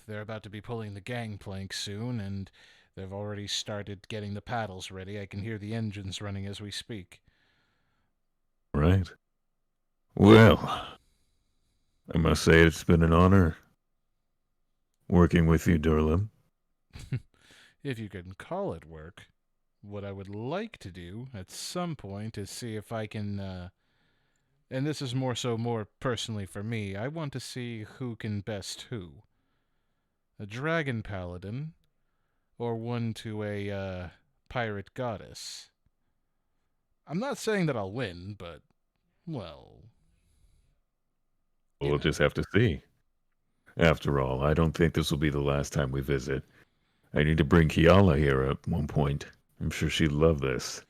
They're about to be pulling the gangplank soon, and they've already started getting the paddles ready. I can hear the engines running as we speak. Right. Well, I must say it's been an honor working with you, Durlam. If you can call it work. What I would like to do at some point is see if I can, and this is more personally for me, I want to see who can best who. A dragon paladin, or one to a, pirate goddess. I'm not saying that I'll win, but, well... We'll just have to see. After all, I don't think this will be the last time we visit. I need to bring Kiala here at one point. I'm sure she'd love this.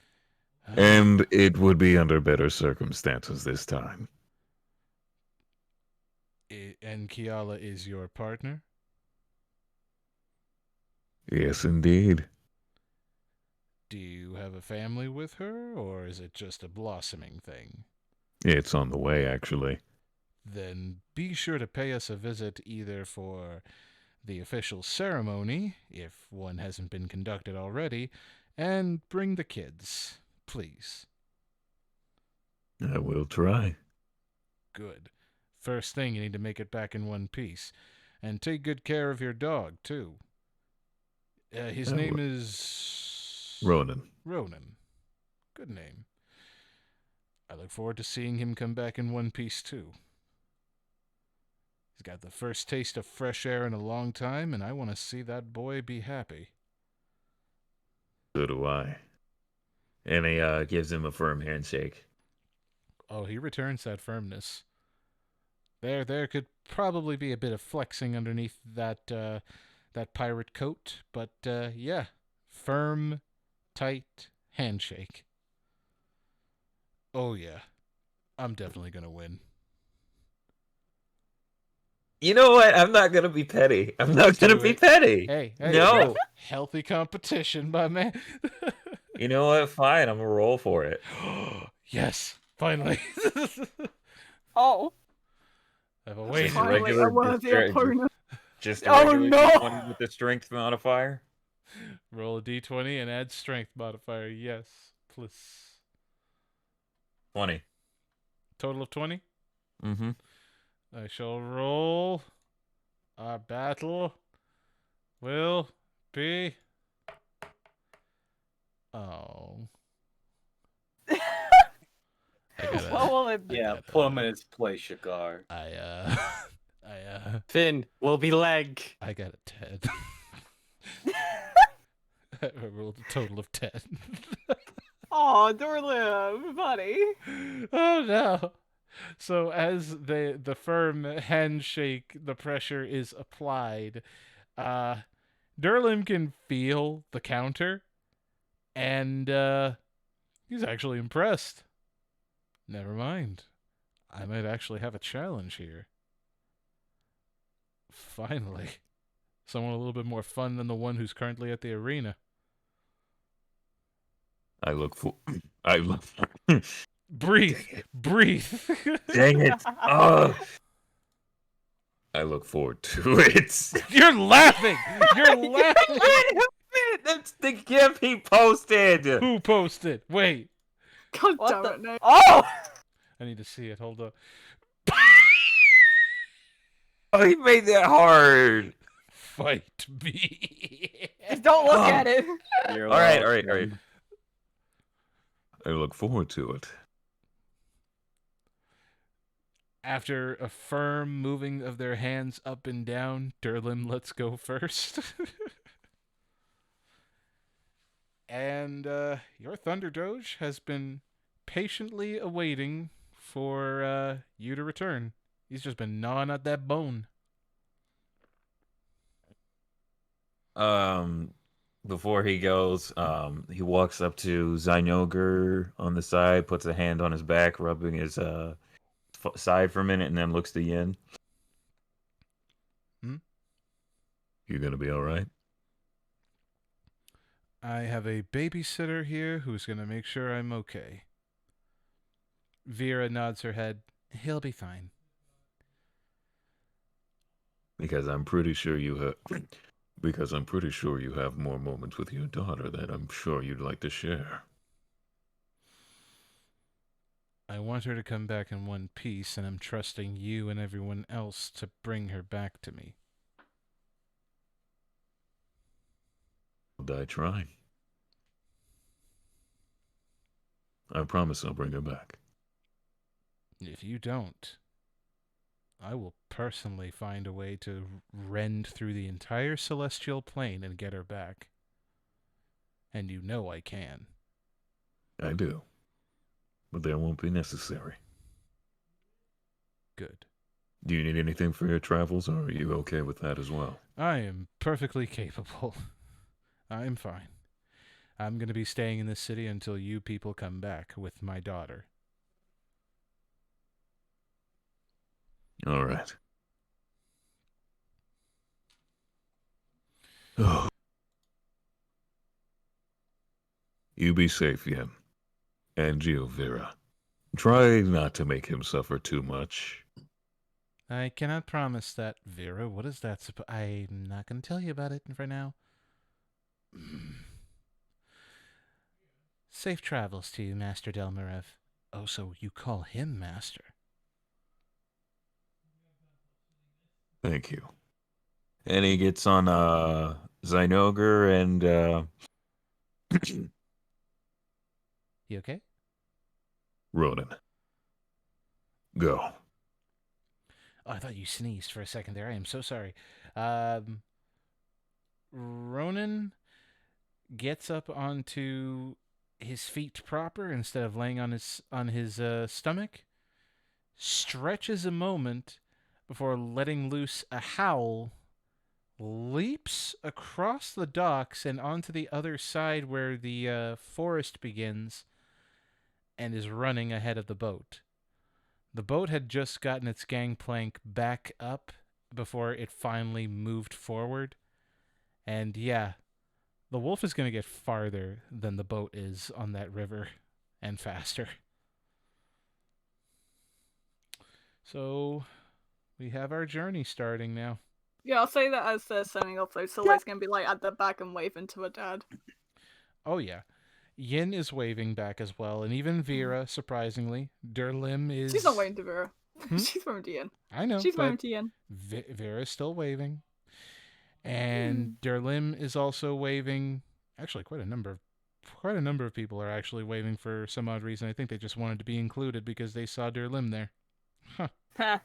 And it would be under better circumstances this time. And Kiala is your partner? Yes, indeed. Do you have a family with her, or is it just a blossoming thing? It's on the way, actually. Then be sure to pay us a visit either for the official ceremony, if one hasn't been conducted already, and bring the kids, please. I will try. Good. First thing, you need to make it back in one piece. And take good care of your dog, too. His name is... Ronan. Ronan. Good name. I look forward to seeing him come back in one piece, too. He's got the first taste of fresh air in a long time, and I want to see that boy be happy. So do I. And he gives him a firm handshake. Oh, he returns that firmness. There could probably be a bit of flexing underneath that pirate coat, but yeah, firm, tight handshake. Oh yeah, I'm definitely gonna win. You know what? I'm not gonna be petty. I'm not gonna Do be it. petty. Hey, No. healthy competition, my man. You know what? Fine. I'm gonna roll for it. Yes, finally. Oh. I've Just awaited. Finally, regular, a worthy just, opponent. just a Oh, regular no! D20 with the strength modifier. Roll a d20 and add strength modifier. Yes, plus 20. total of 20. Mm-hmm. I shall roll. Our battle will be. Oh. What will it be? Yeah, put him in his place, Shakar. Finn will be leg. I got a 10. I rolled a total of 10. Oh, Dorlim, buddy. Oh no. So as the firm handshake, the pressure is applied, Durlim can feel the counter, and he's actually impressed. Never mind. I might actually have a challenge here. Finally. Someone a little bit more fun than the one who's currently at the arena. I look. Breathe! Breathe! Dang it! Oh. I look forward to it. You're laughing! You're laughing! That's the GIF he posted! Who posted? Wait. God What damn the- it, Nick. Oh! I need to see it. Hold up. Oh, he made that hard. Fight me. Just don't look at it. You're All right. welcome. I look forward to it. After a firm moving of their hands up and down, Durlim lets go first. And your Thunder Doge has been patiently awaiting for you to return. He's just been gnawing at that bone. Before he goes, he walks up to Zynoger on the side, puts a hand on his back, rubbing his side for a minute, and then looks to Yin. You gonna be all right? I have a babysitter here who's going to make sure I'm okay. Vera nods her head. He'll be fine. Because I'm pretty sure you have. Because I'm pretty sure you have more moments with your daughter that I'm sure you'd like to share. I want her to come back in one piece, and I'm trusting you and everyone else to bring her back to me. I'll die trying. I promise I'll bring her back. If you don't, I will personally find a way to rend through the entire celestial plane and get her back. And you know I can. I do. But that won't be necessary. Good. Do you need anything for your travels, or are you okay with that as well? I am perfectly capable. I'm fine. I'm going to be staying in this city until you people come back with my daughter. All right. Oh. You be safe, Yen. And you, Vera. Try not to make him suffer too much. I cannot promise that, Vera. What is that? I'm not going to tell you about it for now. Safe travels to you, Master Delmarev. Oh, so you call him Master. Thank you. And he gets on Zynoger and You okay? Ronan. Go. Oh, I thought you sneezed for a second there. I am so sorry. Ronan gets up onto his feet proper instead of laying on his stomach, stretches a moment before letting loose a howl, leaps across the docks and onto the other side where the forest begins, and is running ahead of the boat. The boat had just gotten its gangplank back up before it finally moved forward. And yeah, the wolf is going to get farther than the boat is on that river, and faster. So we have our journey starting now. Yeah, I'll say that as they're setting up, though. Soleil's gonna be like at the back and waving to her dad. Oh yeah. Yin is waving back as well, and even Vera, surprisingly. Derlim is... She's not waving to Vera. Hmm? She's waving to Ian. I know, She's but waving to Ian. Vera's still waving. And Derlim is also waving. Actually, quite a number of people are actually waving for some odd reason. I think they just wanted to be included because they saw Derlim there. Huh.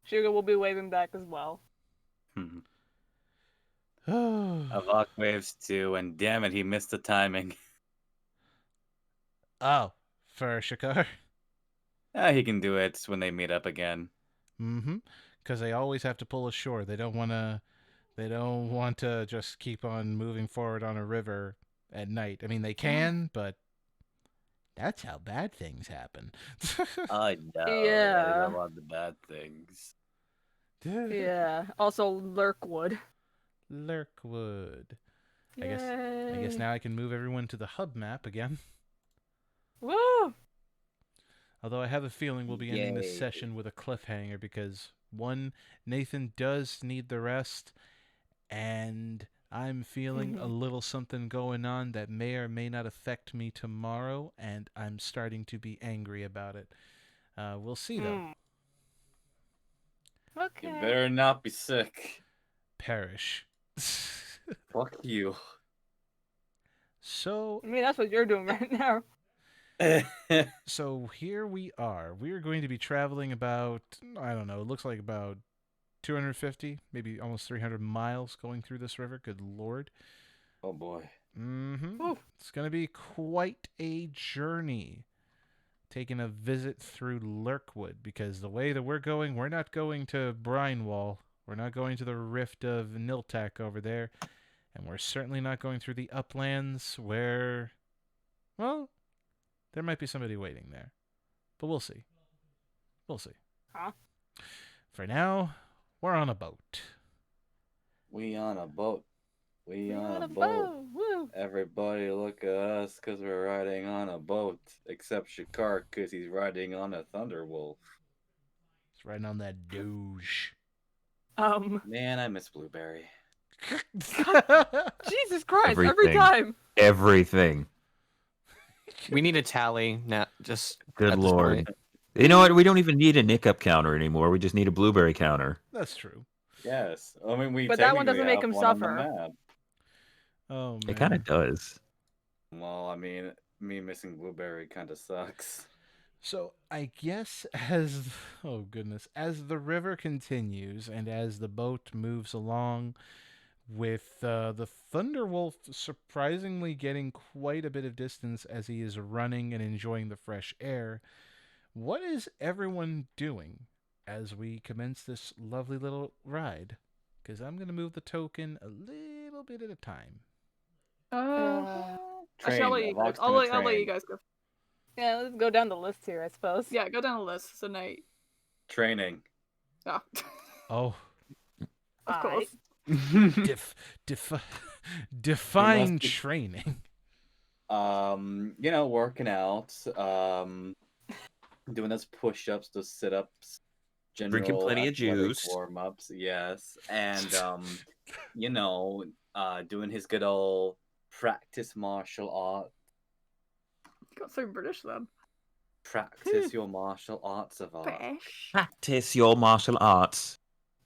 Sugar will be waving back as well. Avok waves too, and damn it, he missed the timing. Oh, for Shakar? He can do it when they meet up again. Mm-hmm. Because they always have to pull ashore. They don't want to just keep on moving forward on a river at night. I mean, they can, but that's how bad things happen. I know. Yeah. I don't want the bad things. Yeah. Also, Lurkwood. Lurkwood. I guess now I can move everyone to the hub map again. Woo! Although I have a feeling we'll be ending this Yay. session with a cliffhanger because, one, Nathan does need the rest, and I'm feeling a little something going on that may or may not affect me tomorrow, and I'm starting to be angry about it. We'll see, though. Okay. You better not be sick. Perish. Fuck you. So, I mean, that's what you're doing right now. so here we are. We're going to be traveling about, I don't know, it looks like about 250, maybe almost 300 miles going through this river. Good lord. Oh boy. Mm-hmm. Ooh. It's going to be quite a journey. Taking a visit through Lurkwood, because the way that we're going, we're not going to Brinewall. We're not going to the Rift of Niltak over there. And we're certainly not going through the uplands where, well, there might be somebody waiting there. But we'll see. We'll see. Huh? For now, we're on a boat. We on a boat. We We're on on a a boat. boat. Woo! Everybody look at us because we're riding on a boat. Except Shakar because he's riding on a Thunderwolf. It's riding on that Doge. Man, I miss Blueberry. Jesus Christ! Every Everything. time. Everything. We need a tally now. Just Good at this lord. point. You know what? We don't even need a Nick-up counter anymore. We just need a blueberry counter. That's true. Yes. I mean, we But that one doesn't technically make him have one on the suffer. map. Oh, man. It kind of does. Well, I mean, me missing Blueberry kind of sucks. So I guess as the river continues and as the boat moves along, with the Thunderwolf surprisingly getting quite a bit of distance as he is running and enjoying the fresh air, what is everyone doing as we commence this lovely little ride? Because I'm going to move the token a little bit at a time. Actually, I'll let you guys. I'll let you guys go. Yeah, let's go down the list here, I suppose. Yeah, go down the list. So Nate. Training. Yeah. Oh. Of course. Define training. Working out, doing those push-ups, those sit-ups, Drinking plenty of juice. warm-ups, yes, and doing his good old practice martial art. You got so British then. Practice your martial arts of art. Practice your martial arts.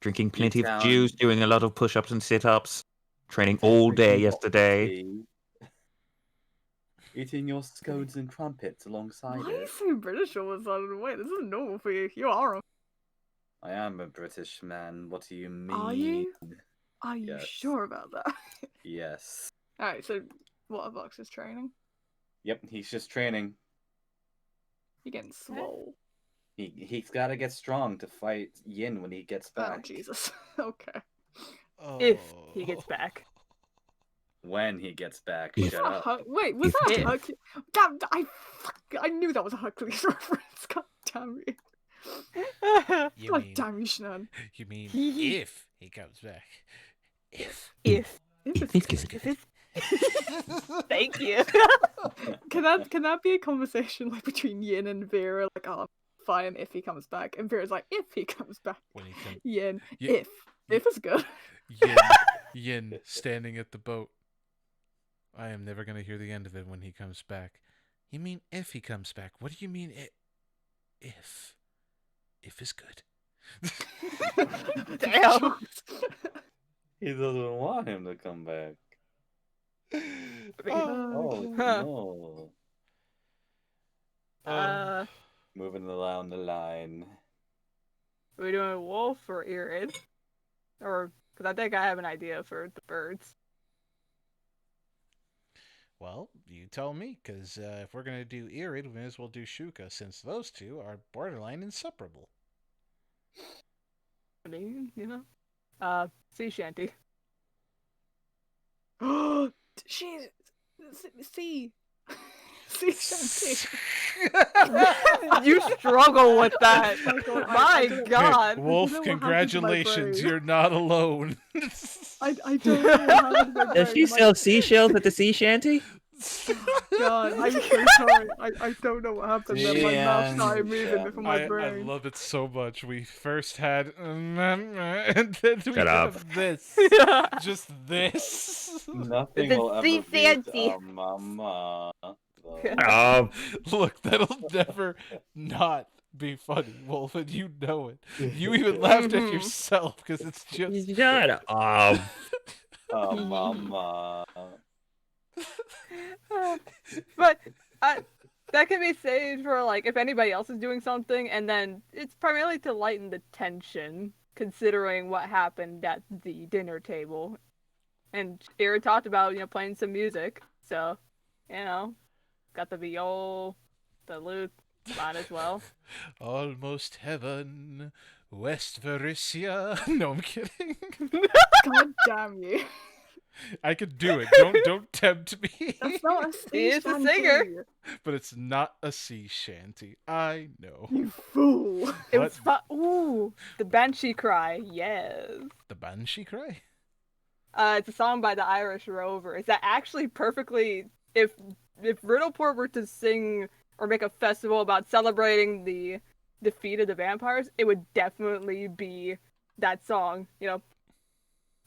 Drinking plenty of Down. juice, doing a lot of push-ups and sit-ups. Training all day Drinking yesterday. tea. Eating your scones and crumpets alongside Why are you it. so British all of a sudden? Wait, this isn't normal for you. You are. I am a British man. What do you mean? Are you? Are you Yes. sure about that? Yes. Alright, so Waterbox is training. Yep, he's just training. You're getting swole. He's got to get strong to fight Yin when he gets back. Oh, Jesus. Okay. If he gets back. When he gets back. If- Shut up. Wait, was If- that Hercules? God, I knew that was a Hercules reference. God damn you. You God mean, damn you, Shannon. you mean if he comes back. If. If. If If it's it's good. If it's... Thank you. Can that be a conversation like between Yin and Vera? Like, oh, fine if he comes back, and Vera's like, if he comes back. When he comes. Yin, Ye- if it's good. Yin standing at the boat. I am never going to hear the end of it when he comes back. You mean if he comes back? What do you mean if? If is good. Damn. He doesn't want him to come back. Oh, Huh. no. Are Moving along the line. we doing wolf or Irid? Or, because I think I have an idea for the birds. Well, you tell me, because if we're going to do Irid, we may as well do Shuka, since those two are borderline inseparable. I mean, you know. Sea shanty. She's see Shanty. You struggle with that. Oh God, My don't- God. Wolf, You know what happened to my congratulations, brain? you're not alone. I don't know what happened to my Does she brain. sell seashells at the sea shanty? God, I'm so sorry. I don't know what happened there. My mouth started moving before my I brain. love it so much. We first had and then we Shut up. have this. Just this. Nothing The will ever sea beat fancy. a mama. Look, that'll never not be funny, Wolf, and you know it. You even laughed at yourself because it's just. Shut up. A mama. But that can be saved for like if anybody else is doing something, and then it's primarily to lighten the tension, considering what happened at the dinner table. And Ira talked about playing some music, so got the viol, the lute, might as well. Almost heaven, West Varissia. No, I'm kidding. God damn you. I could do it. Don't tempt me. That's not a He is a shanty. singer. But it's not a sea shanty. I know. You fool. It What? was ooh, the Banshee Cry, yes. The Banshee Cry? It's a song by the Irish Rovers that actually perfectly, if Riddleport were to sing or make a festival about celebrating the defeat of the vampires, it would definitely be that song.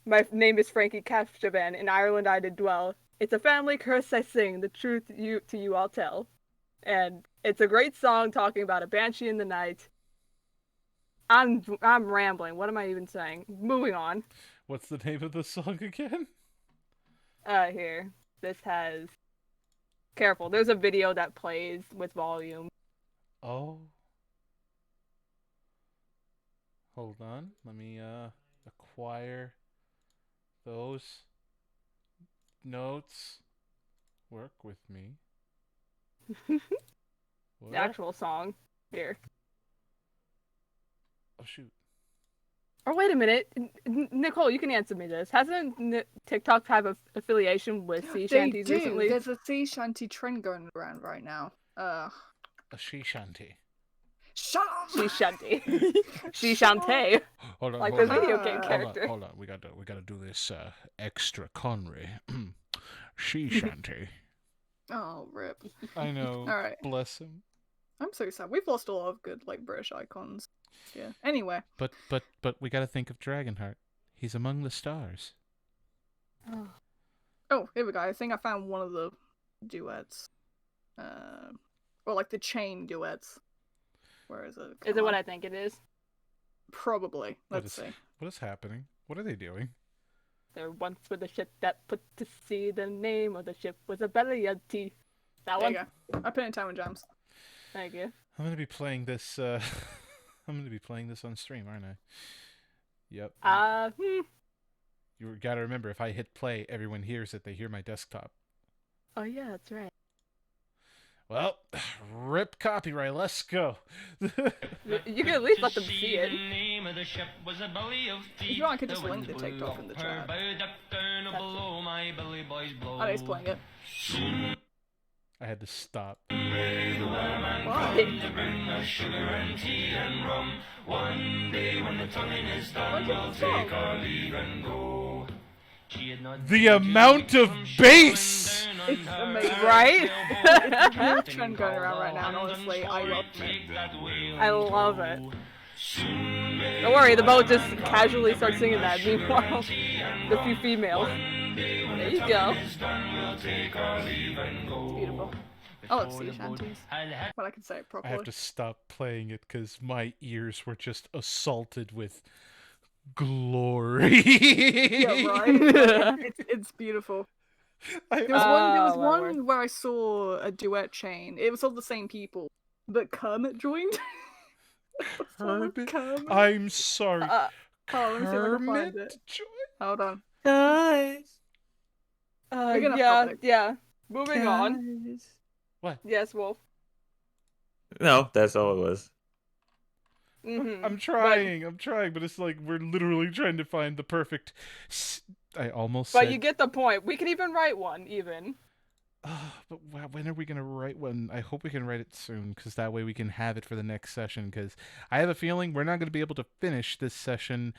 My name is Frankie Cashtavan. In Ireland I did dwell. It's a family curse I sing. The truth to you I'll tell. And it's a great song talking about a banshee in the night. I'm rambling. What am I even saying? Moving on. What's the name of the song again? Here. This has... Careful. There's a video that plays with volume. Oh. Hold on. Let me acquire those notes. Work with me. The actual song. Here. Oh shoot. Or wait a minute. Nicole, you can answer me this. Hasn't TikTok have an affiliation with sea They shanties do. recently? There's a sea shanty trend going around right now. A she shanty. Shut up. She shanty. She shanty. Hold on. Like hold the on. video game Hold on, character. Hold on. We gotta do this extra Conry. She shanty. Oh, rip. I know. All right. Bless him. I'm so sad. We've lost a lot of good British icons. Yeah. Anyway. But we gotta think of Dragonheart. He's among the stars. Oh, here we go. I think I found one of the duets. Or like the chain duets. Where is it? Is it what I think it is? Probably. What Let's is- see. What is happening? What are they doing? There once was a ship that put to sea. The name of the ship was a Bellianti. That There one? you go. I put it in Tavern Jams. Thank you. I'm gonna be playing this I'm gonna be playing this on stream, aren't I? Yep. You gotta remember, if I hit play, everyone hears it. They hear my desktop. Oh yeah, that's right. Well, rip copyright. Let's go. You can at least let them see it. If you want, I could just link the TikTok in the chat. Oh, he's playing it. I had to stop. The amount of bass! It's amazing. Right? It's a real trend going around right now, and honestly, I love it. I love it. Don't worry, the boat just casually starts singing that. Meanwhile, the few females. There you go. It's beautiful. I love sea shanties, but I can say it I properly. have to stop playing it because my ears were just assaulted with glory. Yeah, right? It's beautiful. There was one where I saw a duet chain. It was all the same people, but Kermit joined. Kermit? I'm sorry. Oh, let me see if I can find Kermit it. joined? Hold on. Guys. Big enough yeah, topic. yeah. Moving on. Guys. What? Yes, Wolf. No, that's all it was. Mm-hmm. I'm trying, but it's like we're literally trying to find the perfect. I almost But said. you get the point. We can even write one, even. But when are we gonna write one? I hope we can write it soon, because that way we can have it for the next session. Because I have a feeling we're not gonna be able to finish this session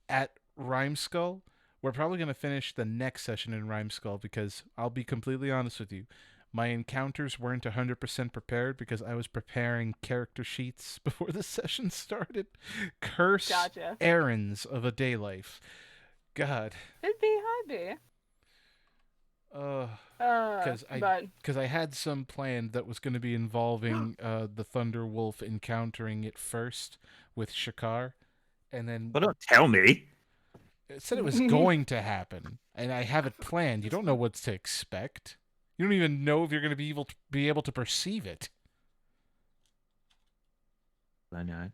at Rhyme Skull. We're probably gonna finish the next session in Rhyme Skull, because I'll be completely honest with you. My encounters weren't 100% prepared because I was preparing character sheets before the session started. Curse Gotcha. errands of a day life. God. It'd be happy. Because I had some planned that was going to be involving the Thunder Wolf encountering it first with Shakar, and then Well, don't tell me. it said it was going to happen, and I have it planned. You don't know what to expect. You don't even know if you're going to be able to perceive it. I know.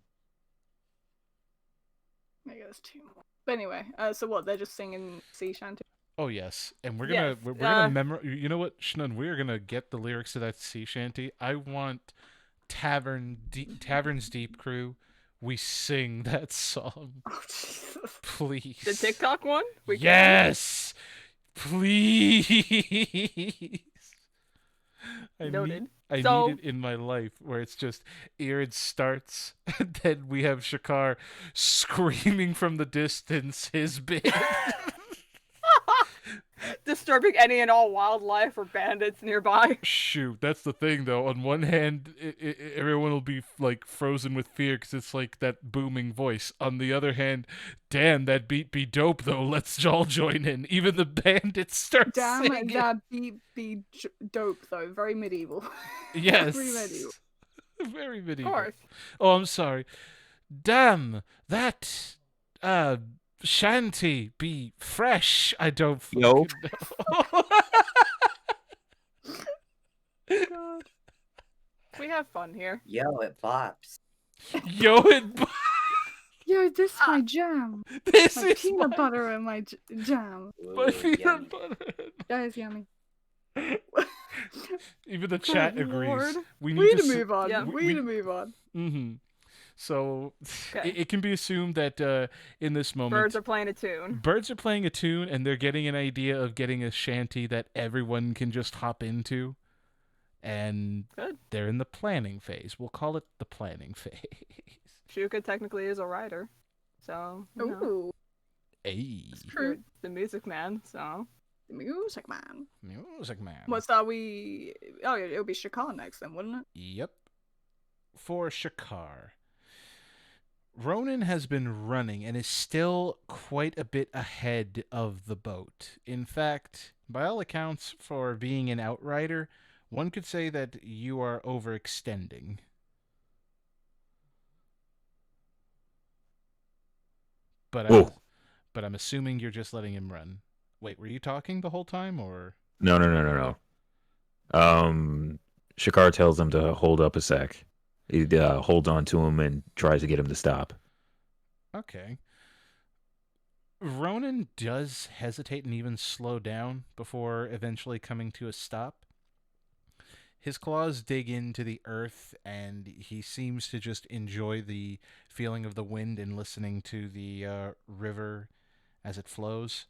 Maybe there's two more. But anyway, so what? They're just singing sea shanty. Oh yes, and we're Yes, gonna memorize. You know what, Shnun? We're gonna get the lyrics to that sea shanty. I want Tavern's Deep Crew. We sing that song, Oh Jesus! please. The TikTok one? We can? Yes, please. Noted. I So- need it in my life where it's just Irid starts, and then we have Shakar screaming from the distance his bit. Disturbing any and all wildlife or bandits nearby. Shoot, that's the thing though. On one hand, everyone will be like frozen with fear because it's like that booming voice. On the other hand, damn, that beat be dope though. Let's all join in. Even the bandits start Damn, singing. that beat be dope though. Very medieval. Yes. Very medieval. Very Of medieval. course. Oh, I'm sorry. Damn, that shanty be fresh. I don't fucking Nope. know. God. We have fun here. Yo, it bops. Yo, Yo, this my jam. this My is peanut my, butter and my jam. my Ooh, peanut yummy. butter. That is yummy. Even the chat Good agrees. Lord. We We need need to to move on. yeah, We need to move on. Mm-hmm. So Okay. it can be assumed that in this moment, Birds are playing a tune. birds are playing a tune and they're getting an idea of getting a shanty that everyone can just hop into. And Good. they're in the planning phase. We'll call it the planning phase. Shuka technically is a writer. So, you know, Ooh, Hey, you're the music man, so. the music man. music man. What's that? Oh, yeah, it'll be Shakar next then, wouldn't it? Yep. For Shakar. Ronan has been running and is still quite a bit ahead of the boat. In fact, by all accounts, for being an outrider, one could say that you are overextending. But Whoa. I'm assuming you're just letting him run. Wait, were you talking the whole time, or? No. Shakar tells them to hold up a sec. He holds on to him and tries to get him to stop. Okay. Ronan does hesitate and even slow down before eventually coming to a stop. His claws dig into the earth, and he seems to just enjoy the feeling of the wind and listening to the river as it flows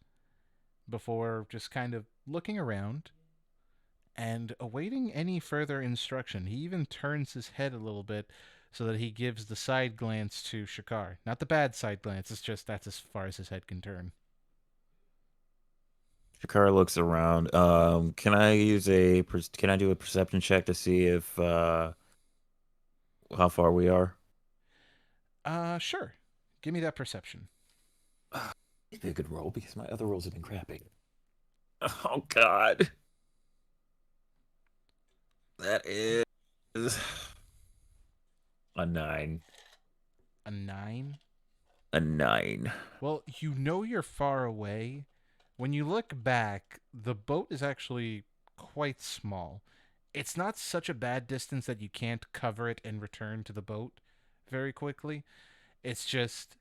before just kind of looking around and awaiting any further instruction. He even turns his head a little bit so that he gives the side glance to Shakar. Not the bad side glance, it's just that's as far as his head can turn. Shakar looks around. Can I can I do a perception check to see if how far we are? Sure. Give me that perception. It'd be a good roll because my other rolls have been crappy. Oh God. That is a 9. A 9? A 9. Well, you know you're far away. When you look back, the boat is actually quite small. It's not such a bad distance that you can't cover it and return to the boat very quickly. It's just,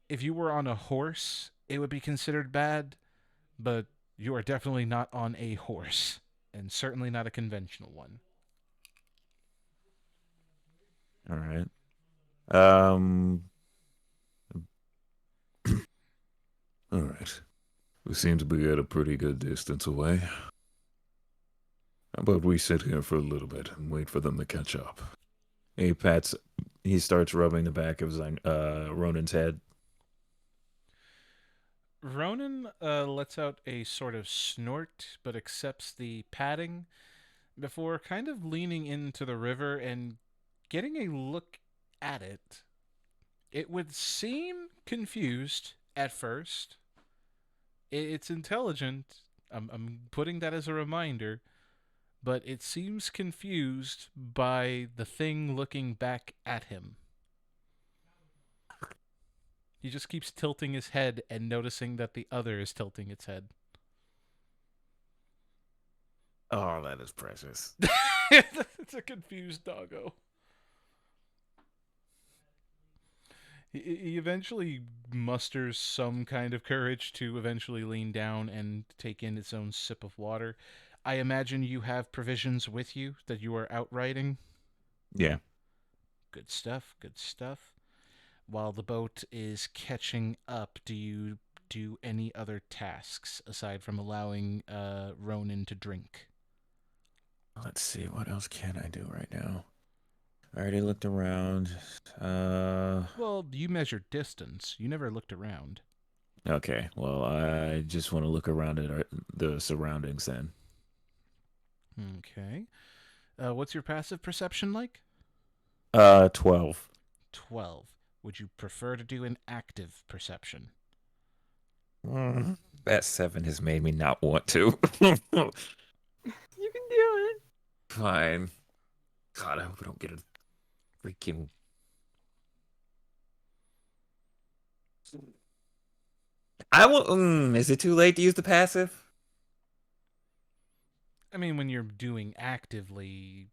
if you were on a horse, it would be considered bad, but you are definitely not on a horse, and certainly not a conventional one. All right. Um. All right. We seem to be at a pretty good distance away. How about we sit here for a little bit and wait for them to catch up? He starts rubbing the back of Ronan's head. Ronan lets out a sort of snort, but accepts the patting before kind of leaning into the river and getting a look at it. It would seem confused at first. It's intelligent. I'm putting that as a reminder, but it seems confused by the thing looking back at him. He just keeps tilting his head and noticing that the other is tilting its head. Oh, that is precious. It's a confused doggo. He eventually musters some kind of courage to eventually lean down and take in its own sip of water. I imagine you have provisions with you that you are out riding. Yeah. Good stuff, good stuff. While the boat is catching up, do you do any other tasks aside from allowing Ronan to drink? Let's see. What else can I do right now? I already looked around. Well, you measured distance. You never looked around. Okay. Well, I just want to look around at the surroundings then. Okay. What's your passive perception like? 12. 12. Would you prefer to do an active perception? That 7 has made me not want to. You can do it. Fine. God, I hope I don't get a freaking. I will. Is it too late to use the passive? I mean, when you're doing actively,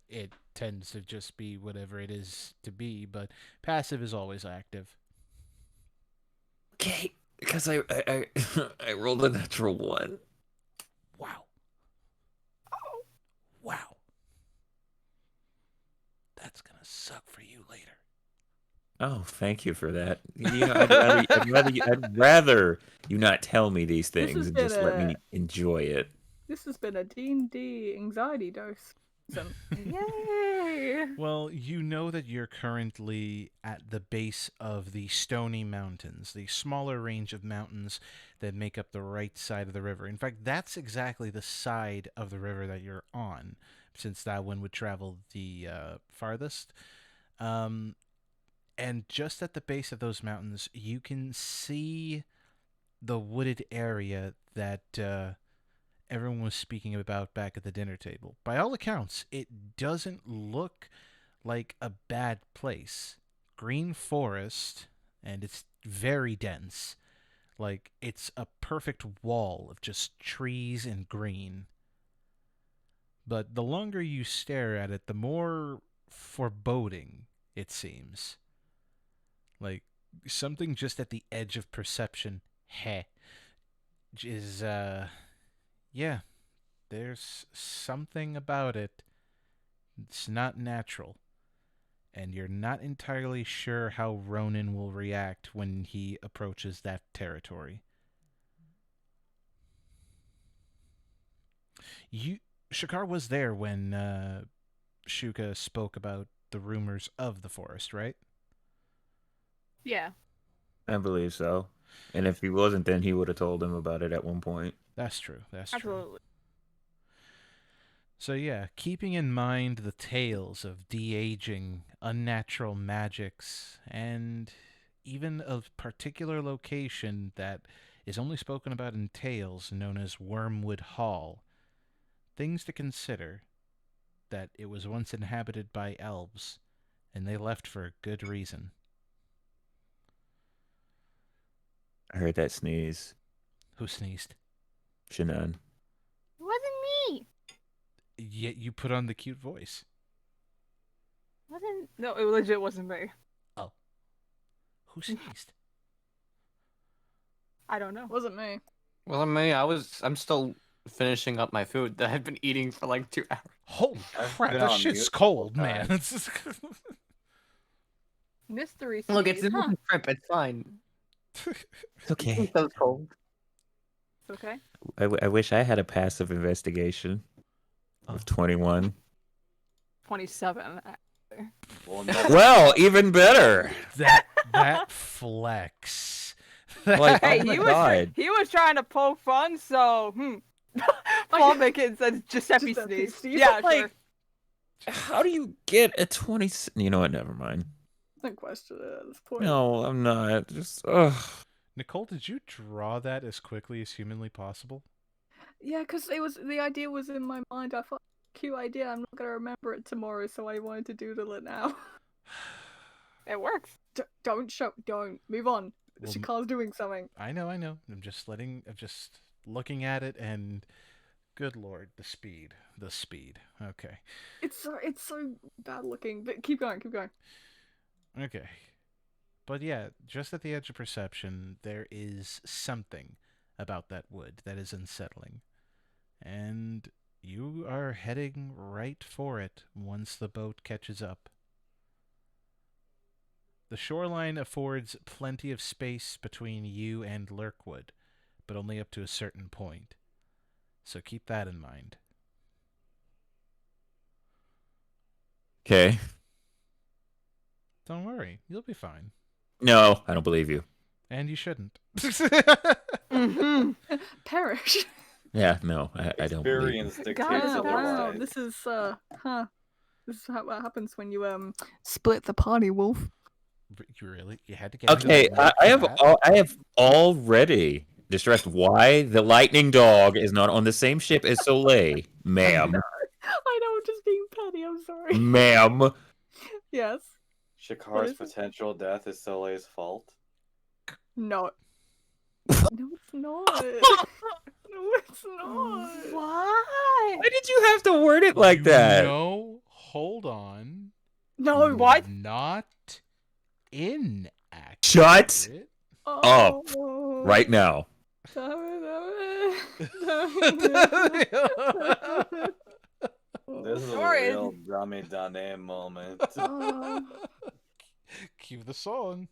it tends to just be whatever it is to be, but passive is always active. Okay, because I I rolled a natural 1. Wow. Wow. That's gonna suck for you later. Oh, thank you for that. You know, I'd rather you not tell me these This things has and been just let me enjoy it. This has been a D&D anxiety dose. Yay! Well, you know that you're currently at the base of the Stony Mountains, the smaller range of mountains that make up the right side of the river. In fact, that's exactly the side of the river that you're on, since that one would travel the farthest. And just at the base of those mountains, you can see the wooded area that everyone was speaking about back at the dinner table. By all accounts, it doesn't look like a bad place. Green forest, and it's very dense. Like, it's a perfect wall of just trees and green. But the longer you stare at it, the more foreboding, it seems. Like something just at the edge of perception, is, yeah, there's something about it. It's not natural. And you're not entirely sure how Ronan will react when he approaches that territory. Shakar was there when Shuka spoke about the rumors of the forest, right? Yeah. I believe so. And if he wasn't, then he would have told him about it at one point. That's true. That's true. Absolutely. So yeah, keeping in mind the tales of de-aging, unnatural magics, and even a particular location that is only spoken about in tales known as Wormwood Hall, things to consider that it was once inhabited by elves, and they left for a good reason. I heard that sneeze. Who sneezed? Shannon. It wasn't me. Yet you put on the cute voice. Wasn't. No, it legit wasn't me. Oh. Who sneezed? I don't know. Wasn't me. Well, I'm still finishing up my food that I've been eating for like 2 hours. Holy I've crap, been this on shit's mute the cold, whole man. time. Mystery Look, it's sneeze, huh? a trip. It's fine. It's okay. So cold. It's okay. I wish I had a passive investigation of 21. 27. Actually. Well, that's Well, even better. that flex. Like, Hey, oh my he was God. he was trying to poke fun, so Paul Mickens says Giuseppe Giuseppe sneeze. sneeze. Yeah, Like, sure. how do you get a 20? You know what? Never mind. Don't question it at this point. No, I'm not. Just, ugh. Nicole, did you draw that as quickly as humanly possible? Yeah, because the idea was in my mind. I thought, cute idea. I'm not gonna remember it tomorrow, so I wanted to doodle it now. It works. Don't move on. Well, Shikar's doing something. I know. I'm just looking at it, and good lord, the speed. Okay. It's so bad looking. But keep going. Okay. But yeah, just at the edge of perception, there is something about that wood that is unsettling. And you are heading right for it once the boat catches up. The shoreline affords plenty of space between you and Lurkwood, but only up to a certain point. So keep that in mind. Okay. Don't worry, you'll be fine. No, I don't believe you. And you shouldn't. Mm-hmm. Perish. Yeah, no, I don't believe experience you. dictates God, wow. otherwise. This is This is what happens when you split the party, Wolf. You really? You had to get into Okay, the mood I for have that? I have already distressed why the lightning dog is not on the same ship as Soleil, ma'am. I know, I'm just being petty. I'm sorry. Ma'am. Yes. Shakar's is it? potential death is Soleil's fault. No. No, it's not. No, it's not. Why? Why did you have to word it like that? No, hold on. No. What? Not inaccurate. Shut up Oh. right now. This is a Sorry. real dummy dane moment. Cue the song.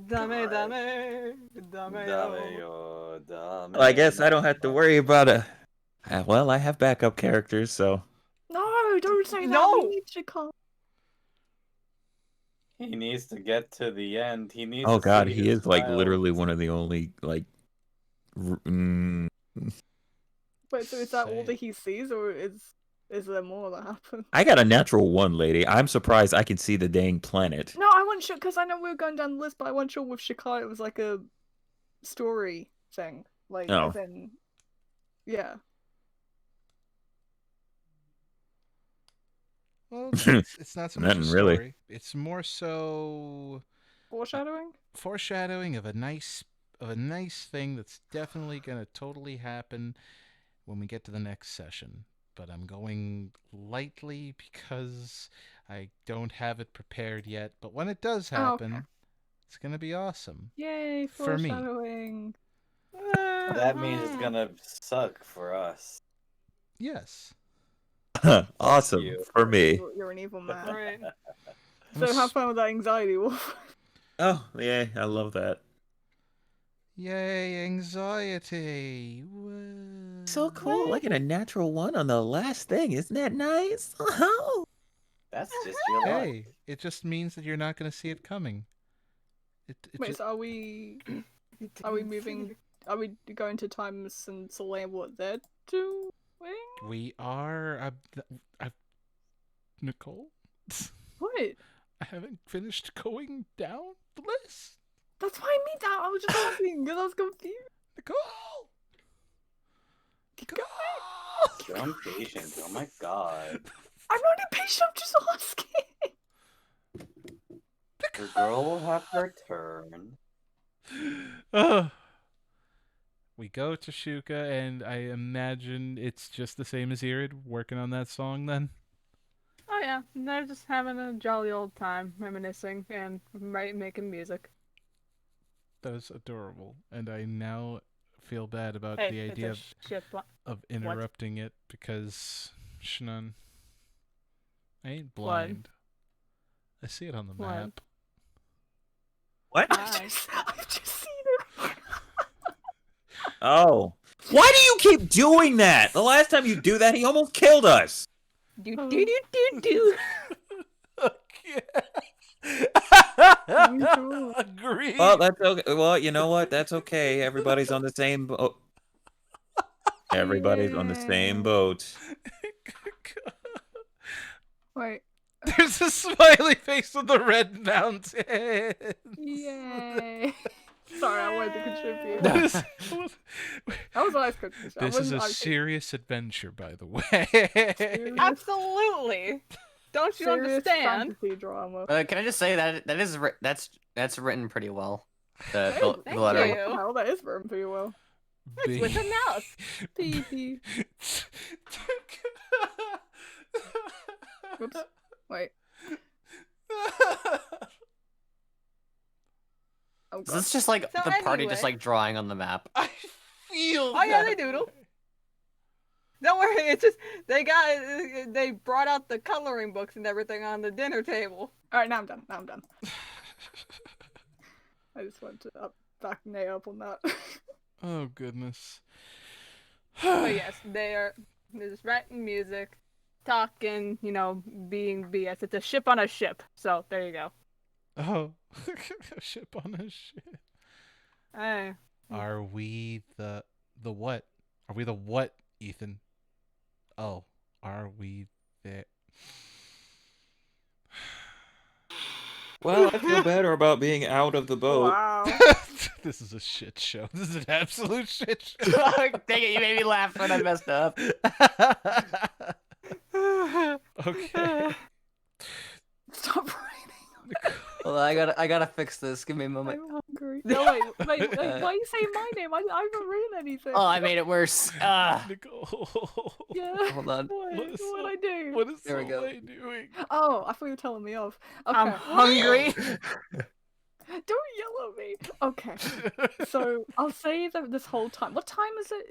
Dame, dame, dame, Dame-o, dame, Well, I guess I don't have to worry about it. Well, I have backup characters, so. No, don't say that. No. We need Shikar. He needs to get to the end. He needs Oh to God, see he his is like child. literally one of the only like. Wait, so is that all Say- that he sees, or is there more that happens? I got a natural 1, lady. I'm surprised I can see the dang planet. No, I wasn't sure because I know we were going down the list, but I wasn't sure with Shikar it was like a story thing, like Oh. as in, yeah. Well, it's not so much a Nothing really. story. It's more so Foreshadowing. foreshadowing of a nice thing that's definitely gonna totally happen when we get to the next session. but I'm going lightly because I don't have it prepared yet. But when it does happen, it's gonna be awesome. Yay, For me. foreshadowing. That means it's gonna suck for us. Yes. Awesome you. for me. You're an evil man. Right. So have fun with that anxiety, Wolf. Oh, yeah, I love that. Yay, anxiety. So cool. I get a natural one on the last thing. Isn't that nice? Oh. That's just your luck. Hey, it just means that you're not going to see it coming. Wait, so are we moving? Are we going to Times and Soleil? What they're doing? We are. Nicole? What? I haven't finished going down the list. That's why I mean that. I was just asking because I was confused. Nicole! So impatient. Oh my god. I'm not impatient. I'm just asking. The girl will have her turn. We go to Shuka, and I imagine it's just the same as Irid working on that song then? Oh yeah, they're just having a jolly old time, reminiscing and making music. That was adorable, and I now feel bad about Hey, the it's idea a ship. of interrupting it because, Shannon, I ain't blind. I see it on the What? map. What? Hi. I've just seen it. Oh. Why do you keep doing that? The last time you do that, he almost killed us. Do do do do do. Agree. Well, that's okay. Well, you know what? That's okay. Everybody's on the same boat. Everybody's on the same boat. Wait. There's a smiley face on the red mountain. Yay. Sorry, I wanted to contribute. That was nice contribution. This is a serious adventure, by the way. Absolutely. Don't you Serious understand? fantasy drama. Can I just say that's written pretty well. The Thank lettering. you. Hell, that is written pretty well. It's with a mouse. Pee. Whoops. Wait. Oh, So it's just like So the party just anyway. like drawing on the map. I feel. Oh yeah, they doodle. Don't worry, it's just they brought out the coloring books and everything on the dinner table. Alright, now I'm done. I just want to back Nay up on that. Oh goodness. But yes, they're just writing music, talking, being BS. It's a ship on a ship. So there you go. Oh, a ship on a ship. Hey. Are we the what? Are we the what, Ethan? Oh, are we there? Well, I feel better about being out of the boat. Wow. This is a shit show. This is an absolute shit show. Dang it, you made me laugh when I messed up. Okay. Stop writing. Well, I gotta fix this. Give me a moment. I'm hungry. No, wait, why are you saying my name? I haven't written anything. Oh, I made it worse. Nicole. Yeah. Hold on. What'd I do? What is There we go. Soleil doing? Oh, I thought you were telling me off. Okay. I'm hungry. Don't yell at me. Okay. So I'll say that this whole time. What time is it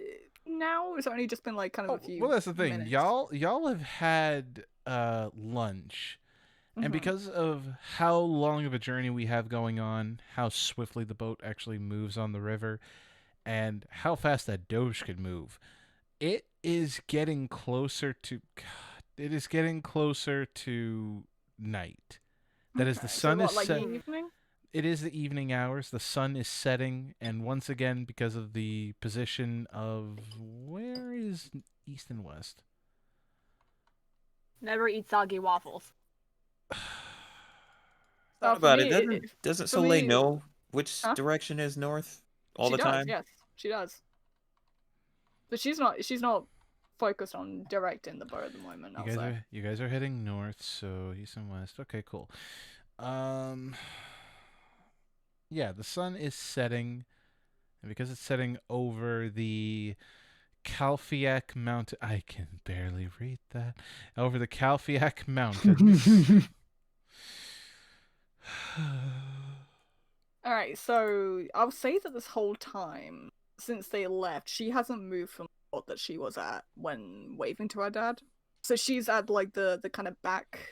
now? It's only just been like kind of a few. Well, that's the thing. minutes. Y'all have had lunch. And because of how long of a journey we have going on, how swiftly the boat actually moves on the river, and how fast that Doge could move, it is getting closer to. God, it is getting closer to night. That is, the sun so is what, like set. evening? It is the evening hours. The sun is setting, and once again, because of the position of where is east and west? Never eat soggy waffles. Thought for about me, it. Doesn't for Soleil me- know which Huh? direction is north all She the does, time? yes, she does. But she's not focused on directing the boat at the moment. I'll say. You guys are heading north, so east and west. Okay, cool. Yeah, the sun is setting, and because it's setting over the Kalfiak Mountain. I can barely read that. Over the Kalfiak Mountains. Alright, so I'll say that this whole time, since they left, she hasn't moved from the spot that she was at when waving to her dad. So she's at like the kind of back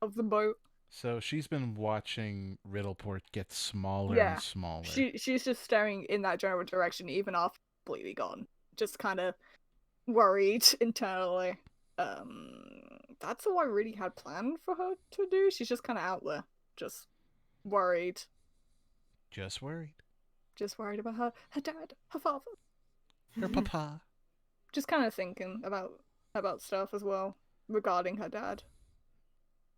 of the boat. So she's been watching Riddleport get smaller Yeah. and smaller. She's just staring in that general direction even after completely gone. Just kind of worried internally. That's all I really had planned for her to do. She's just kind of out there, just worried. Just worried. Just worried about her dad, her father. Her papa. Just kind of thinking about stuff as well regarding her dad.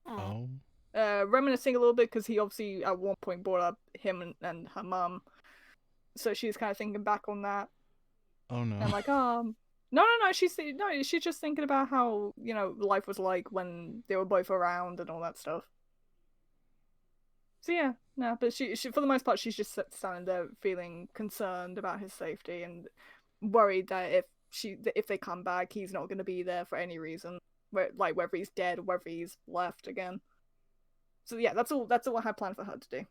Oh. Reminiscing a little bit because he obviously at one point brought up him and her mum, so she's kind of thinking back on that. Oh no. And like, no, she's just thinking about how life was like when they were both around and all that stuff. So yeah, no, but she for the most part she's just standing there feeling concerned about his safety and worried that if they come back, he's not going to be there for any reason, whether he's dead or whether he's left again. So yeah, that's all I had planned for her to do.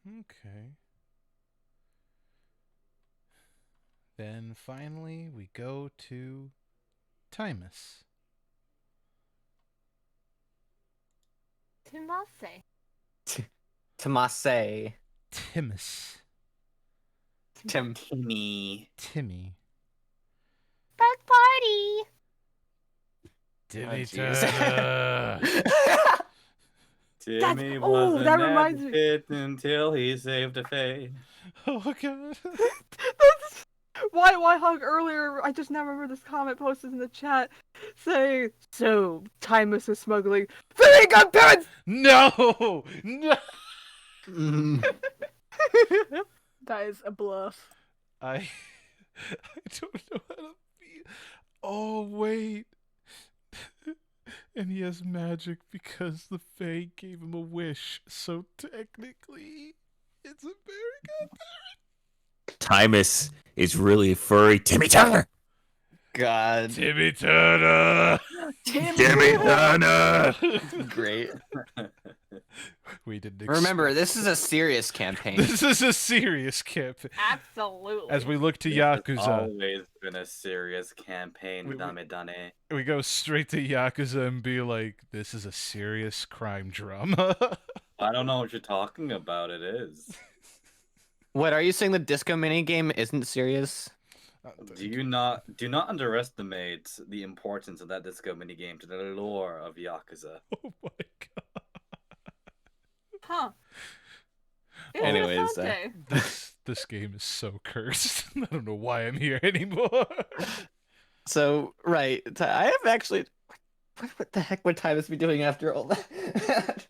Okay. Then finally we go to Timus. Timase. Tomase. Timus. Timmy. Timmy. Bug party. Timmy jeez. Turner. Timmy oh, was that an reminds me. advocate until he saved a fade. Oh god. That's why Hug earlier. I just now remember this comment posted in the chat saying, "So Timus is smuggling very good pens." No. No. That is a bluff. I don't know how to be. Oh wait. And he has magic because the Fae gave him a wish. So technically, it's a very good Timus is really furry. Timmy Turner. God. Timmy Turner. Timmy Turner. Great. We didn't Remember, this is a serious campaign. This is a serious campaign. Absolutely. As we look to This has Yakuza, always been a serious campaign, dame. we go straight to Yakuza and be like, this is a serious crime drama. I don't know what you're talking about. It is. What, are you saying the disco minigame isn't serious? Do not underestimate the importance of that disco minigame to the lore of Yakuza. Oh my god. Huh. Anyways, This game is so cursed. I don't know why I'm here anymore. So, right. I have actually... What the heck would Timus be doing after all that?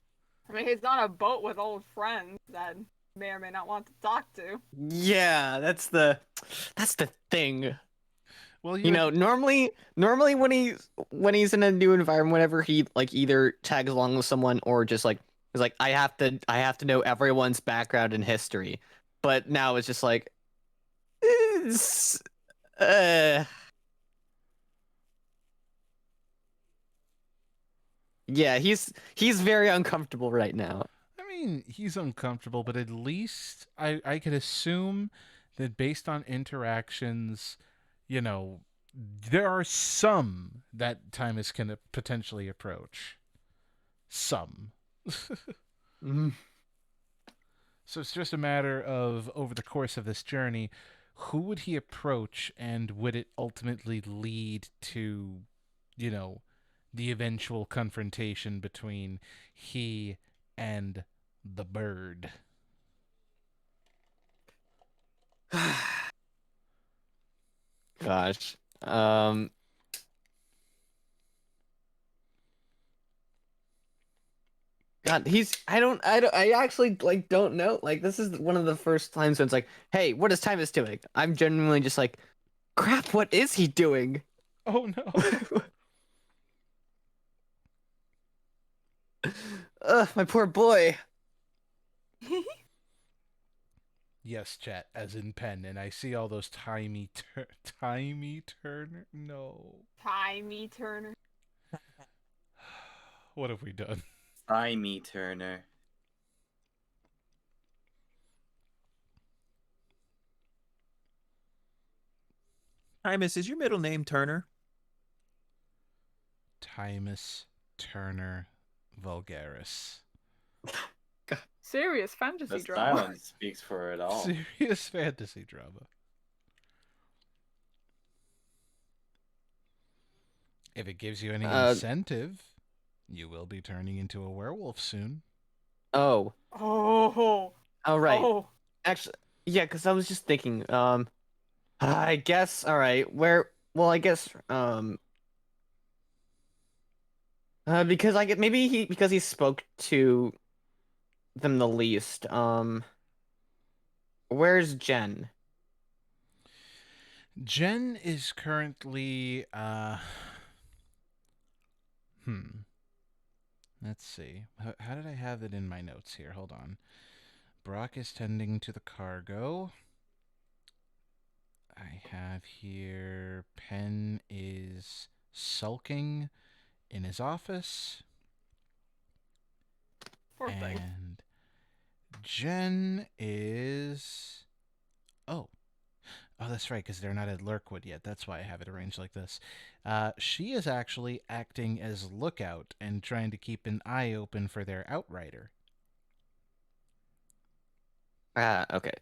I mean, he's on a boat with old friends that may or may not want to talk to. Yeah, that's the thing. Well, You know, normally when he's in a new environment, whenever he like either tags along with someone or just like is like I have to know everyone's background and history. But now it's just like yeah, he's very uncomfortable right now. I mean, he's uncomfortable, but at least I could assume that based on interactions, you know, there are some that Timus can potentially approach. Some. So it's just a matter of, over the course of this journey, who would he approach, and would it ultimately lead to, you know, the eventual confrontation between he and the bird? Gosh. God, I actually like don't know. Like this is one of the first times when it's like, hey, what is Timus doing? I'm genuinely just like, crap, what is he doing? Oh no. Ugh, my poor boy. Yes, chat, as in pen, and I see all those timey Turner. No. Timey Turner. What have we done? Timey Turner. Timus, is your middle name Turner? Timus Turner Vulgaris. Serious fantasy The drama. silence speaks for it all. Serious fantasy drama. If it gives you any incentive, you will be turning into a werewolf soon. Oh. Oh. All right. Oh. Actually, yeah, because I was just thinking. I guess. All right. Where? Well, I guess. Because I get maybe because he spoke to them the least. Where's Jen? Jen is currently let's see. How did I have it in my notes here? Hold on. Brock is tending to the cargo. I have here Penn is sulking in his office. Poor thing. And Jen is... Oh, that's right, because they're not at Lurkwood yet. That's why I have it arranged like this. She is actually acting as lookout and trying to keep an eye open for their outrider. Okay.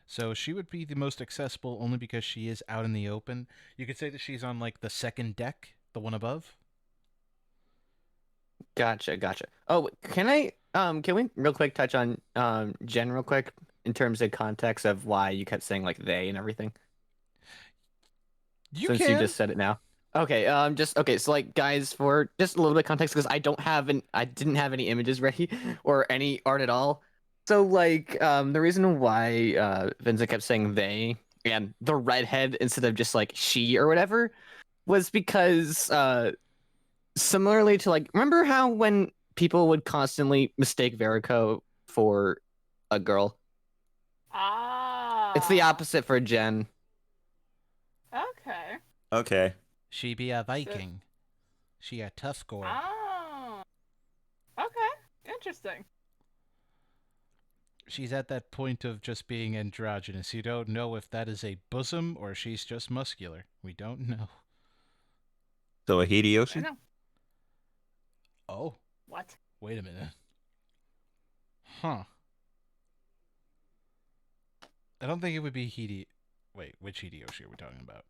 So she would be the most accessible only because she is out in the open. You could say that she's on, like, the second deck, the one above. Gotcha. Oh, can we real quick touch on Jen real quick in terms of context of why you kept saying like they and everything? You Since can. you just said it now. Okay, so like guys, for just a little bit of context, because I didn't have any images ready or any art at all. So like the reason why Vincent kept saying they and the redhead instead of just like she or whatever was because similarly to like, remember how when people would constantly mistake Verico for a girl? Ah. It's the opposite for Jen. Okay. Okay. She be a Viking. She a tough gore. Oh. Okay. Interesting. She's at that point of just being androgynous. You don't know if that is a bosom or she's just muscular. We don't know. So a I Hideyoshi? know. Oh. What? Wait a minute. Huh. I don't think it would be Wait, which Hideyoshi are we talking about?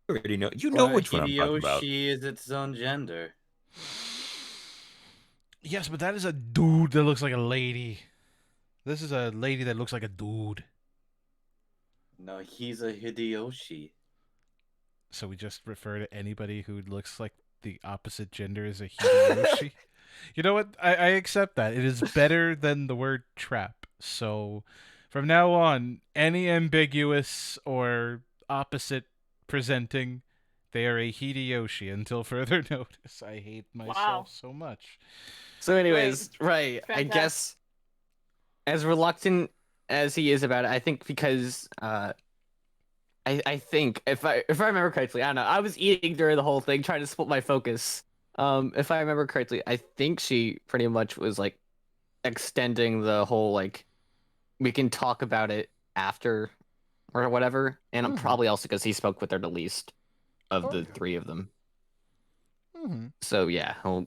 You already know. You know which one I'm talking about. Hideyoshi is its own gender. Yes, but that is a dude that looks like a lady. This is a lady that looks like a dude. No, he's a Hideyoshi. So we just refer to anybody who looks like the opposite gender as a Hideyoshi? You know what? I accept that. It is better than the word trap. So from now on, any ambiguous or opposite presenting, they are a Hideyoshi until further notice. I hate myself so much. So anyways, right, I Fantastic. guess as reluctant as he is about it, I think because I think if I remember correctly, I don't know, I was eating during the whole thing trying to split my focus. If I remember correctly, I think she pretty much was like extending the whole like we can talk about it after or whatever, and probably also because he spoke with her the least of the three of them. Mm-hmm. So yeah, he'll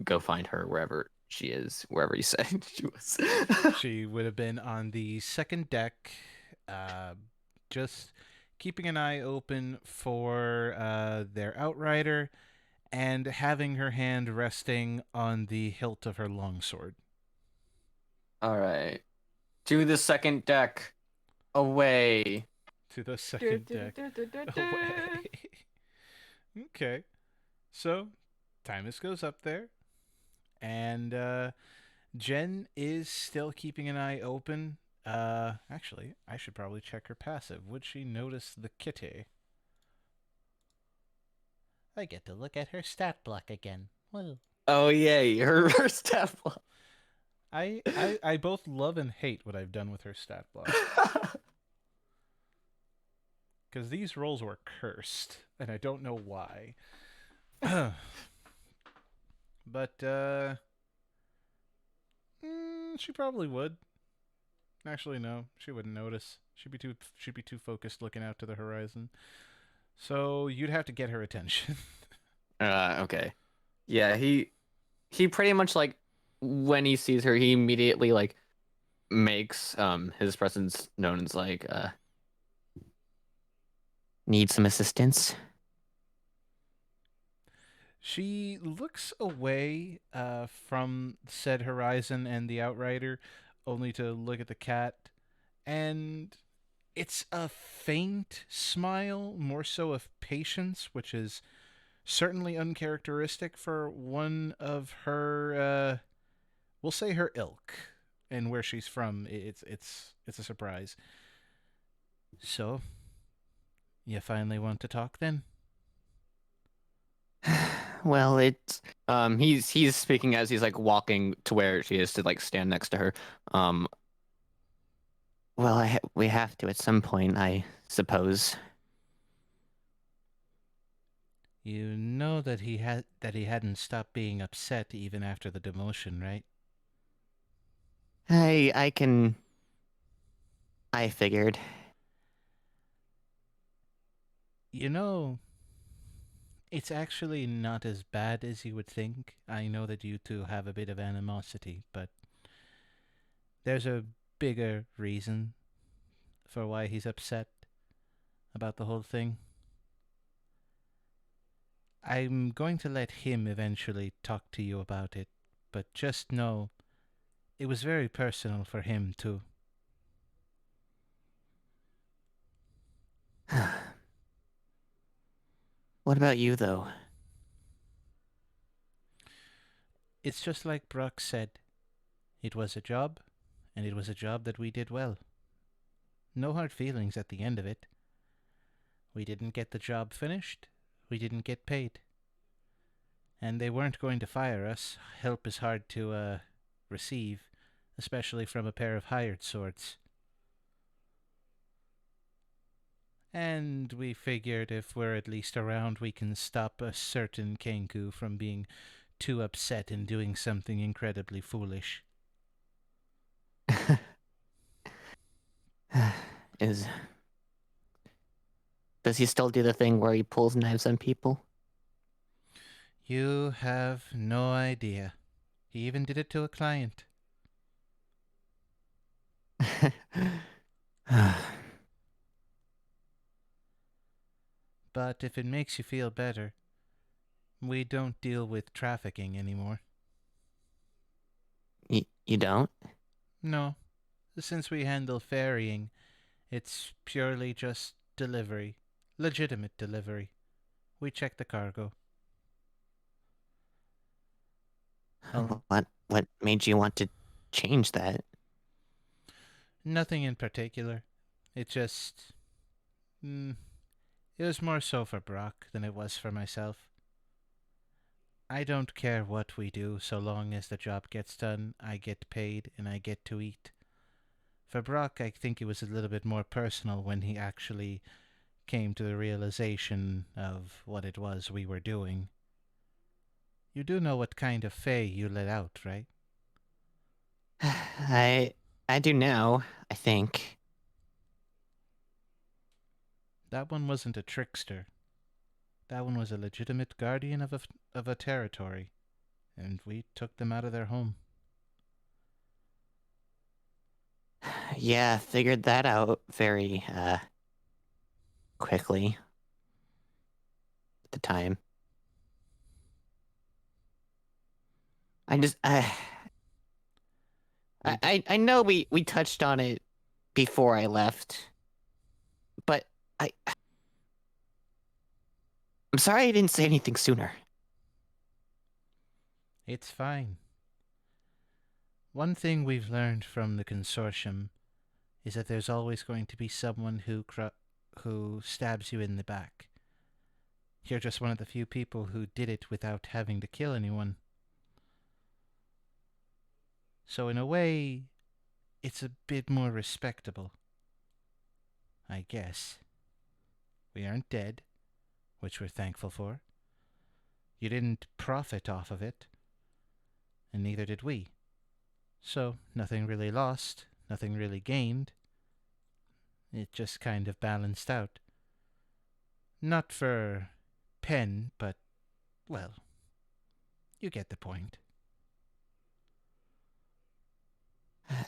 go find her wherever she is, wherever you said she was. She would have been on the second deck, just keeping an eye open for their outrider and having her hand resting on the hilt of her longsword. All right, to the second deck, away. To the second deck, away. Okay, so Timus goes up there, and Jen is still keeping an eye open. Actually, I should probably check her passive. Would she notice the kitty? I get to look at her stat block again. Well, Oh yay, her step. I both love and hate what I've done with her stat block. Because these rolls were cursed, and I don't know why. But, she probably would. Actually, no, she wouldn't notice. She'd be too focused looking out to the horizon. So you'd have to get her attention. Okay. Yeah, he pretty much like when he sees her, he immediately like makes his presence known as like Need some assistance? She looks away from said horizon and the outrider, only to look at the cat, and it's a faint smile, more so of patience, which is certainly uncharacteristic for one of her, we'll say her ilk, and where she's from. It's a surprise. So, you finally want to talk then? Well, it's he's speaking as he's like walking to where she is to like stand next to her. well, we have to at some point, I suppose. You know that he hadn't stopped being upset even after the demotion, right? I figured. You know, it's actually not as bad as you would think. I know that you two have a bit of animosity, but there's a bigger reason for why he's upset about the whole thing. I'm going to let him eventually talk to you about it, but just know it was very personal for him, too. What about you, though? It's just like Brock said. It was a job, and it was a job that we did well. No hard feelings at the end of it. We didn't get the job finished. We didn't get paid. And they weren't going to fire us. Help is hard to, receive, especially from a pair of hired swords. And we figured if we're at least around, we can stop a certain Kenku from being too upset and doing something incredibly foolish. Does he still do the thing where he pulls knives on people? You have no idea. He even did it to a client. But if it makes you feel better, we don't deal with trafficking anymore. You don't? No. Since we handle ferrying, it's purely just delivery. Legitimate delivery. We check the cargo. What made you want to change that? Nothing in particular. It just... it was more so for Brock than it was for myself. I don't care what we do so long as the job gets done, I get paid, and I get to eat. For Brock, I think it was a little bit more personal when he actually came to the realization of what it was we were doing. You do know what kind of fae you let out, right? I do now, I think. That one wasn't a trickster. That one was a legitimate guardian of a territory, and we took them out of their home. Yeah, figured that out very, quickly. At the time. I know we touched on it before I left, but I'm sorry I didn't say anything sooner. It's fine. One thing we've learned from the consortium is that there's always going to be someone who stabs you in the back. You're just one of the few people who did it without having to kill anyone. So in a way, it's a bit more respectable. I guess. We aren't dead, which we're thankful for. You didn't profit off of it, and neither did we. So nothing really lost, nothing really gained. It just kind of balanced out. Not for Penn, but, well, you get the point.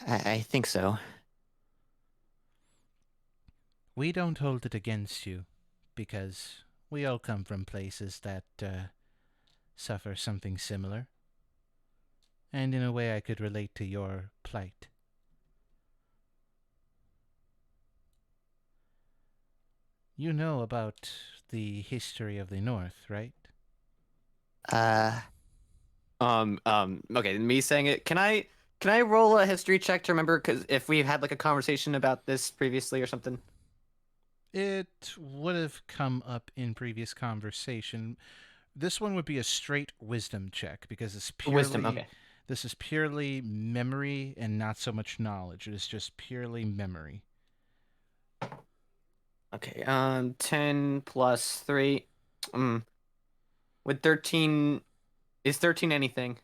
I think so. We don't hold it against you, because we all come from places that suffer something similar. And in a way I could relate to your plight. You know about the history of the North, right? Okay, me saying it. Can I roll a history check to remember? Because if we had like a conversation about this previously or something. It would have come up in previous conversation. This one would be a straight wisdom check because it's purely Wisdom, okay. This is purely memory and not so much knowledge. It is just purely memory. Okay, 10 plus 3. With 13, is 13 anything?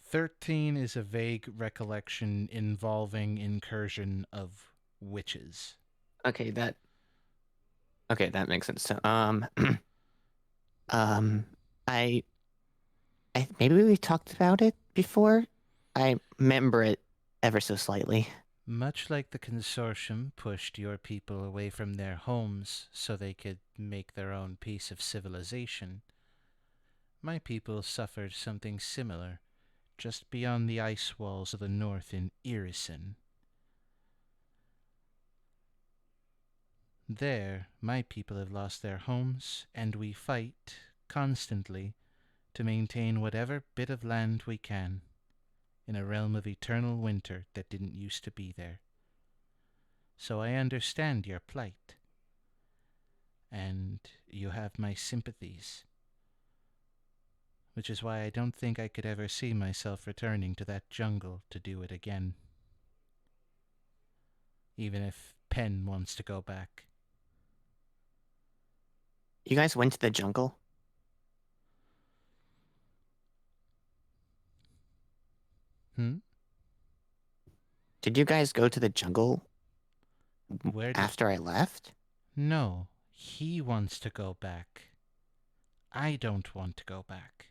13 is a vague recollection involving incursion of witches. Okay, that makes sense. So, I maybe we talked about it before. I remember it ever so slightly. Much like the consortium pushed your people away from their homes so they could make their own piece of civilization, my people suffered something similar just beyond the ice walls of the north in Irison. There, my people have lost their homes, and we fight constantly to maintain whatever bit of land we can in a realm of eternal winter that didn't used to be there. So I understand your plight, and you have my sympathies, which is why I don't think I could ever see myself returning to that jungle to do it again, even if Penn wants to go back. You guys went to the jungle? Did you guys go to the jungle after I left? No, he wants to go back. I don't want to go back.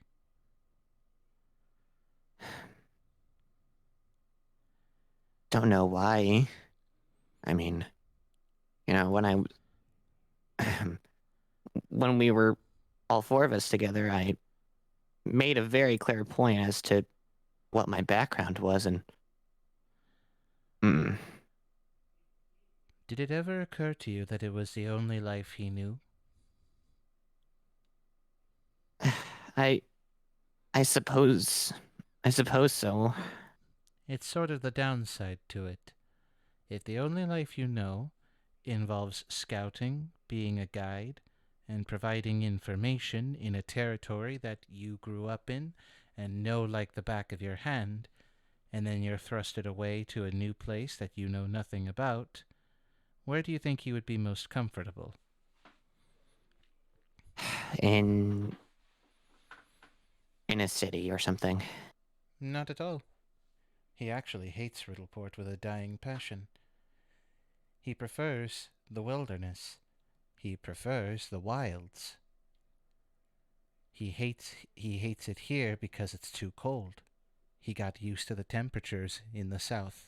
Don't know why. I mean, when we were all four of us together, I made a very clear point as to what my background was, and Did it ever occur to you that it was the only life he knew? I suppose so. It's sort of the downside to it. If the only life you know involves scouting, being a guide, and providing information in a territory that you grew up in and know like the back of your hand, and then you're thrusted away to a new place that you know nothing about, where do you think you would be most comfortable? In a city or something. Not at all. He actually hates Riddleport with a dying passion. He prefers the wilderness. He prefers the wilds. He hates it here because it's too cold. He got used to the temperatures in the south.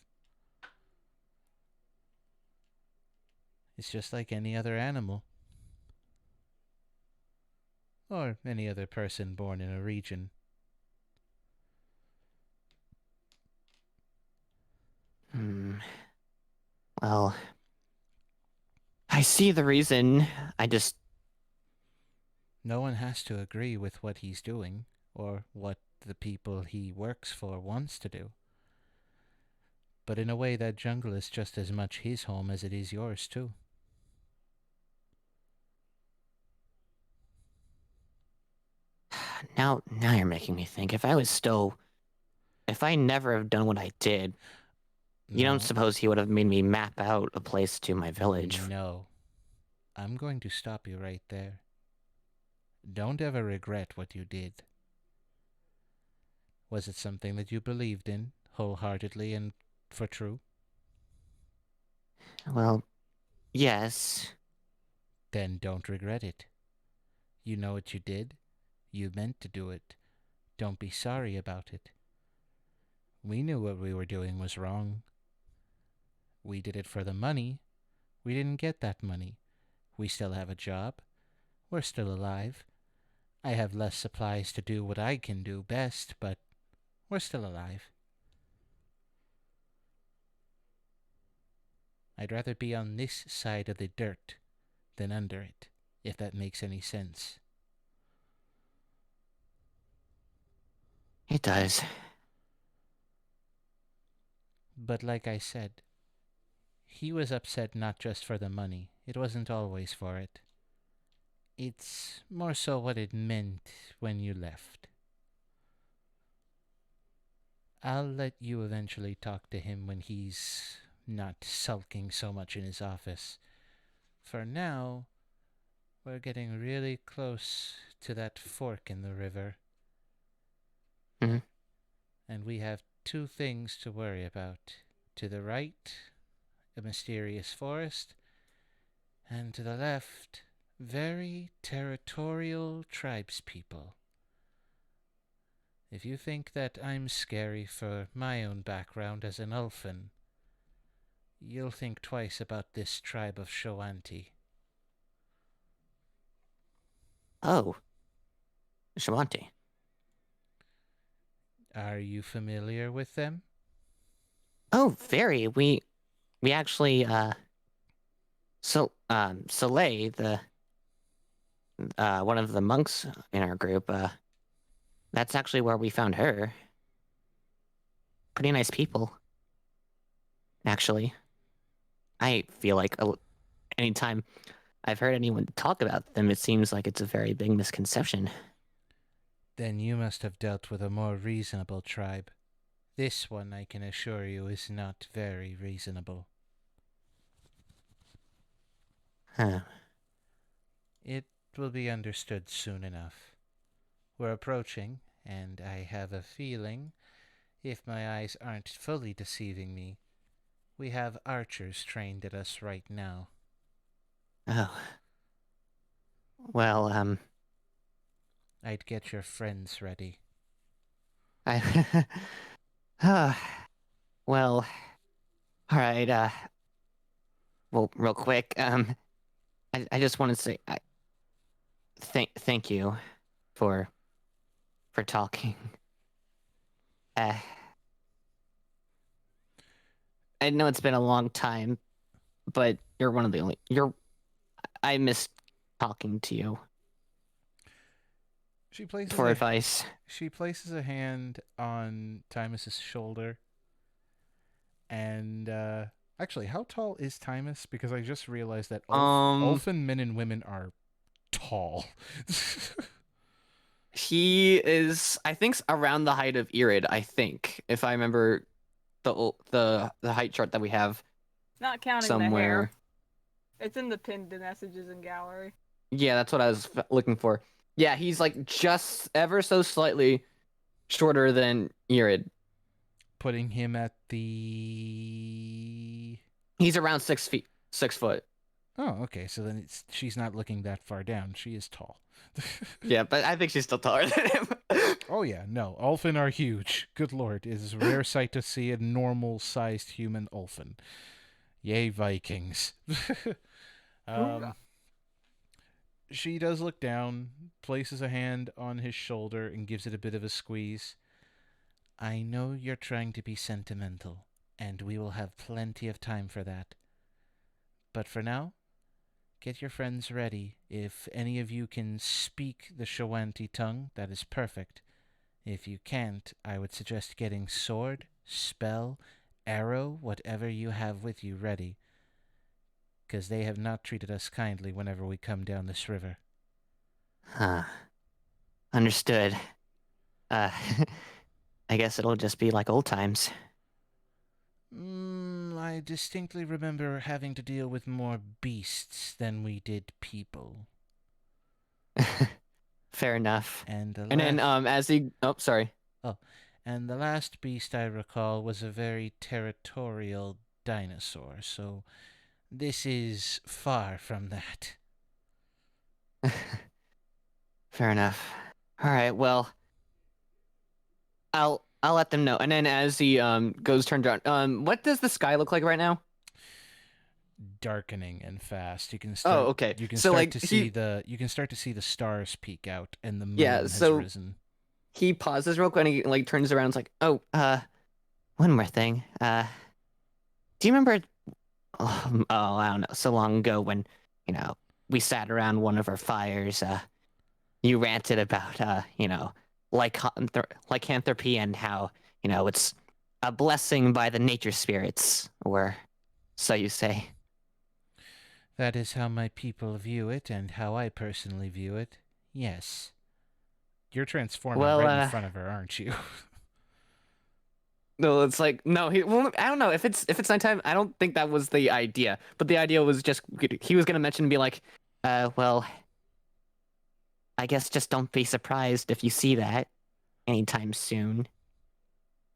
It's just like any other animal. Or any other person born in a region. Well, I see the reason. I just... No one has to agree with what he's doing, or what the people he works for wants to do. But in a way, that jungle is just as much his home as it is yours, too. Now you're making me think. If I was still if I never have done what I did, you No. don't suppose he would have made me map out a place to my village? No. I'm going to stop you right there. Don't ever regret what you did. Was it something that you believed in wholeheartedly and for true? Well, yes. Then don't regret it. You know what you did. You meant to do it. Don't be sorry about it. We knew what we were doing was wrong. We did it for the money. We didn't get that money. We still have a job. We're still alive. I have less supplies to do what I can do best, but we're still alive. I'd rather be on this side of the dirt than under it, if that makes any sense. It does. But like I said, he was upset not just for the money. It wasn't always for it. It's more so what it meant when you left. I'll let you eventually talk to him when he's not sulking so much in his office. For now, we're getting really close to that fork in the river. Mm-hmm. And we have two things to worry about. To the right, a mysterious forest, and to the left, very territorial tribespeople. If you think that I'm scary for my own background as an elfin, you'll think twice about this tribe of Shoanti. Oh. Shamanti. Are you familiar with them? Oh, very. We actually Soleil, the one of the monks in our group, that's actually where we found her. Pretty nice people. Actually. I feel like anytime I've heard anyone talk about them, it seems like it's a very big misconception. Then you must have dealt with a more reasonable tribe. This one, I can assure you, is not very reasonable. Huh. It will be understood soon enough. We're approaching, and I have a feeling, if my eyes aren't fully deceiving me, we have archers trained at us right now. Oh. Well, I'd get your friends ready. Well, alright, well, real quick, I just want to say, thank you for talking. I know it's been a long time, but you're one of the only, I miss talking to you for advice. She places a hand on Timus's shoulder. And, actually, how tall is Timus? Because I just realized that elfin men and women are tall. He is, I think, around the height of Irid, I think, if I remember the height chart that we have. Not counting somewhere. the hair. It's in the pinned messages in gallery. Yeah, that's what I was looking for. Yeah, he's like just ever so slightly shorter than Irid. Putting him at the... He's around 6 foot. Oh, okay. So then she's not looking that far down. She is tall. Yeah, but I think she's still taller than him. Oh, yeah. No, Ulfin are huge. Good lord. It is a rare sight to see a normal-sized human Ulfin. Yay, Vikings. She does look down, places a hand on his shoulder, and gives it a bit of a squeeze. I know you're trying to be sentimental, and we will have plenty of time for that. But for now, get your friends ready. If any of you can speak the Shoanti tongue, that is perfect. If you can't, I would suggest getting sword, spell, arrow, whatever you have with you ready, because they have not treated us kindly whenever we come down this river. Huh. Understood. I guess it'll just be like old times. I distinctly remember having to deal with more beasts than we did people. Fair enough. And the And then last, as he sorry. and the last beast I recall was a very territorial dinosaur, so this is far from that. Fair enough. All right, well, I'll let them know. And then as he goes turned around, what does the sky look like right now? Darkening and fast. You can Oh, start. okay. You can So start like to see the stars peek out, and the moon Yeah, has so risen. he pauses real quick and he like turns around and's like, "Oh, One more thing. Do you remember? I don't know. So long ago when, we sat around one of our fires. You ranted about, lycanthropy and how, it's a blessing by the nature spirits, or so you say. That is how my people view it, and how I personally view it. Yes. You're transforming Well, right in front of her, aren't you? no, it's like no. Well, I don't know if it's nighttime. I don't think that was the idea. But the idea was just he was gonna mention and be like, Well, I guess just don't be surprised if you see that anytime soon.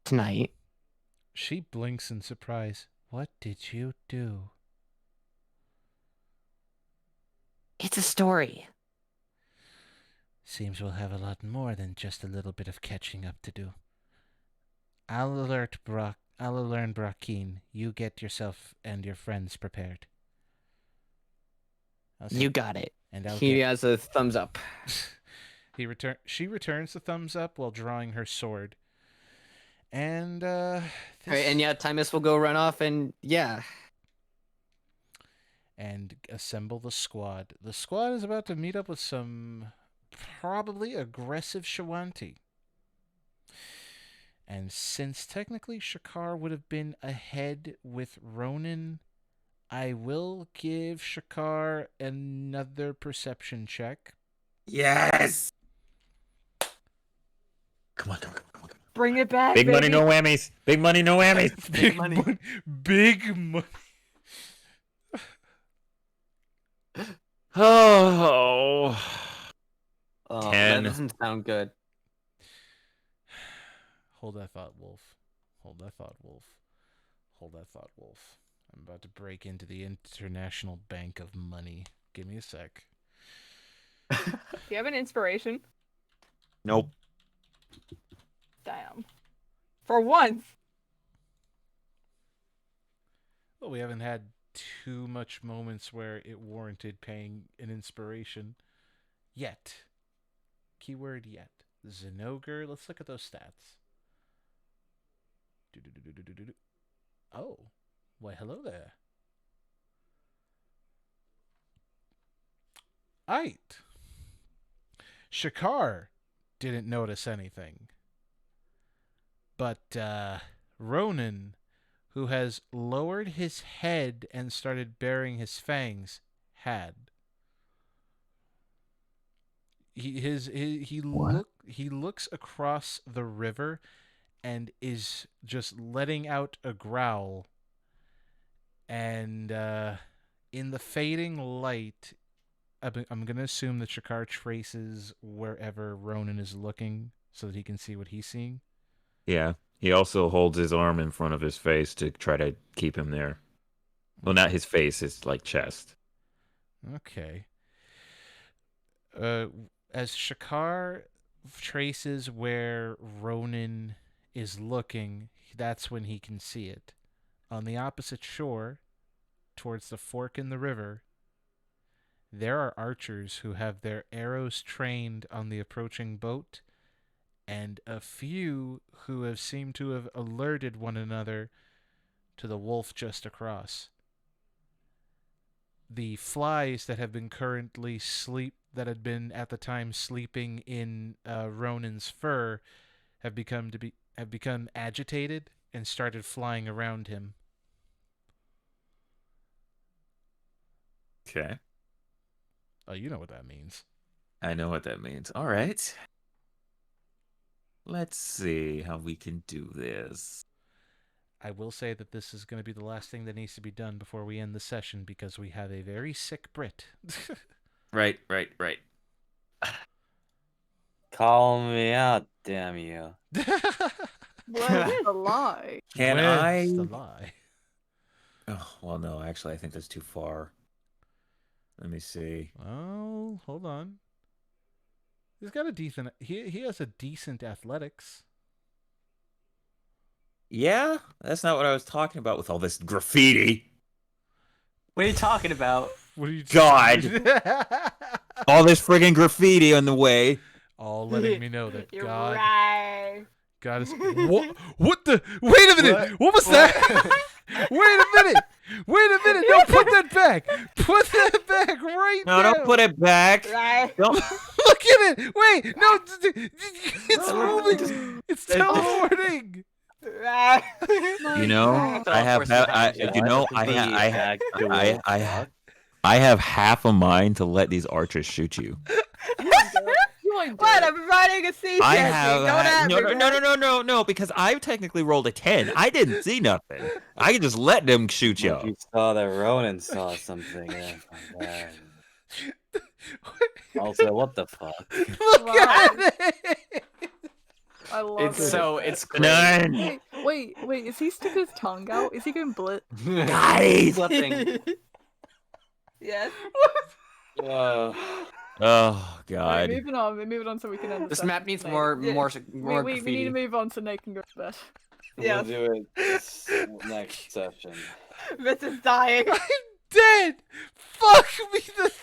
Tonight. She blinks in surprise. What did you do? It's a story. Seems we'll have a lot more than just a little bit of catching up to do. I'll alert Brackeen. You get yourself and your friends prepared. You got it. And I'll he get... has a thumbs up. She returns the thumbs up while drawing her sword. And Right, and yeah, Timus will go run off and yeah. And assemble the squad. The squad is about to meet up with some probably aggressive Shawanti. And since technically Shakar would have been ahead with Ronan, I will give Shakar another perception check. Yes. Come on. Bring it back, Big baby. money, no whammies. Big money, no whammies. Big money. Big money. Oh. Oh, 10. that doesn't sound good. Hold that thought, Wolf. Hold that thought, Wolf. Hold that thought, Wolf. I'm about to break into the International Bank of Money. Give me a sec. Do you have an inspiration? Nope. Damn. For once. Well, we haven't had too much moments where it warranted paying an inspiration. Yet. Keyword yet. Zinogre. Let's look at those stats. Oh. Why, hello there. Aight. Shakar didn't notice anything. But Ronan, who has lowered his head and started baring his fangs, had. He looks across the river and is just letting out a growl. And in the fading light, I'm going to assume that Shakar traces wherever Ronan is looking so that he can see what he's seeing. Yeah. He also holds his arm in front of his face to try to keep him there. Well, not his face, his like chest. Okay. As Shakar traces where Ronan is looking, that's when he can see it. On the opposite shore, towards the fork in the river, there are archers who have their arrows trained on the approaching boat, and a few who have seemed to have alerted one another to the wolf just across. The flies that have been that had been at the time sleeping in Ronan's fur have become agitated and started flying around him. Okay. Oh, you know what that means. I know what that means. All right. let's see how we can do this. I will say that this is going to be the last thing that needs to be done before we end the session because we have a very sick Brit. Right. Call me out, damn you. Where's the lie? Can Where's I? the lie? Oh, well, no. Actually, I think that's too far. Let me see. Oh, hold on. He's got a decent. He has a decent athletics. Yeah, that's not what I was talking about with all this graffiti. What are you talking about? What are you? God. All this friggin' graffiti on the way. All letting me know that You're God. right. God is. What the? Wait a minute. What was that? Wait a minute. No, put that back. Put that back right now. No, don't put it back. Right. Don't. Look at it. Wait. No. It's moving. It's teleporting. Right. You know, I have. I have half a mind to let these archers shoot you. You ain't What? dead. I'm riding a sea I shanty. have. Don't at me, No, because I technically rolled a 10. I didn't see nothing. I can just let them shoot Like you. you saw that Ronan saw something. And also, what the fuck? Look Wow. at it. I love It's it. so it's great. None. Wait, is he sticking his tongue out? Is he going blit? Guys. Flipping. Yes. Oh Alright, God. moving on so we can end the This session map needs today. more Yeah. more we need graffiti. to move on so Nate can go to bed. Yes. We'll do it this next session. Vince is dying. I'm dead. Fuck me.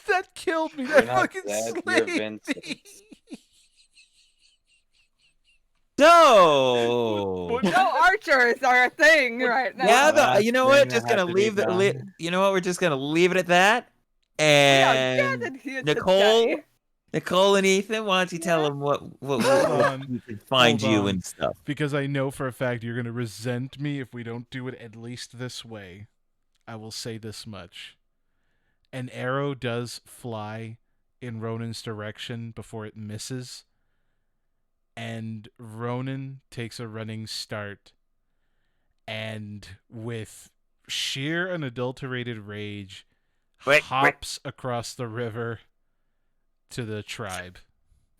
That killed me. You're That not fucking dead, you're slayed Vincent. me. So. No archers are a thing right now. Yeah, Last you know what? thing Just that gonna had to be leave the. done. You know what? We're just gonna leave it at that. We are And gathered here Nicole, today. and Ethan, why don't you tell them what Hold on. we can find Hold you on. and stuff. Because I know for a fact you're going to resent me if we don't do it at least this way. I will say this much. An arrow does fly in Ronan's direction before it misses. And Ronan takes a running start. And with sheer unadulterated rage, hops across the river to the tribe.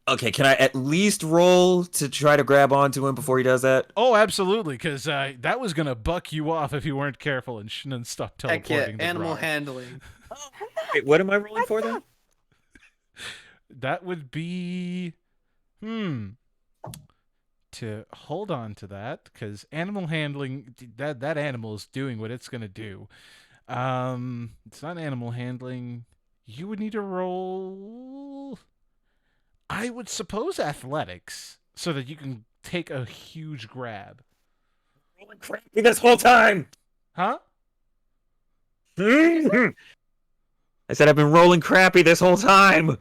Okay, can I at least roll to try to grab onto him before he does that? Oh, absolutely, because that was going to buck you off if you weren't careful and shouldn't stop Heck yeah, teleporting. the animal rock. handling. Wait, what am I rolling for then? That would be... To hold on to that, because animal handling, that animal is doing what it's going to do. It's not animal handling. You would need to roll... I would suppose athletics, so that you can take a huge grab. Rolling crappy this whole time. Huh? I said I've been rolling crappy this whole time.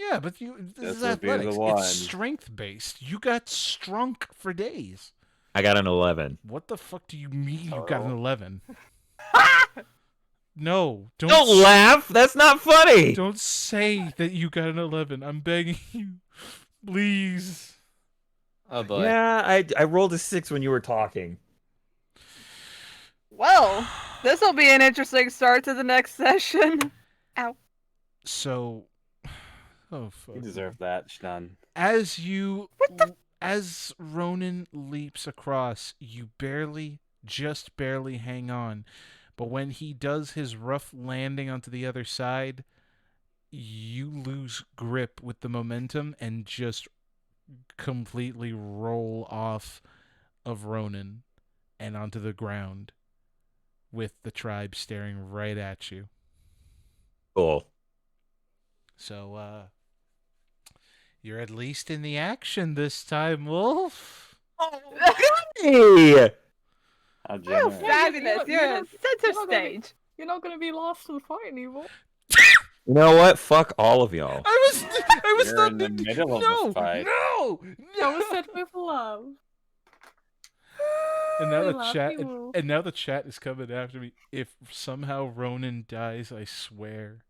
Yeah, but this is This would be the athletics. one. It's strength-based. You got strunk for days. I got an 11. What the fuck do you mean you got an 11? No, Don't laugh. That's not funny. Don't say that you got an 11. I'm begging you. Please. Oh boy. Yeah, I rolled a 6 when you were talking. Well, this will be an interesting start to the next session. Ow. So, oh fuck. You deserve that, Shnun. As Ronan leaps across, you just barely hang on. But when he does his rough landing onto the other side, you lose grip with the momentum and just completely roll off of Ronan and onto the ground with the tribe staring right at you. Cool. So, you're at least in the action this time, Wolf. Hey! How Oh, generous. fabulous. You're you're at not- center you're not gonna be- stage. You're not going to be lost in the fight anymore. You know what? Fuck all of y'all. I was You're not in the middle of no, the fight. No, That was said with love. And now We the love chat, you, Wolf. and now the chat is coming after me. If somehow Ronan dies, I swear.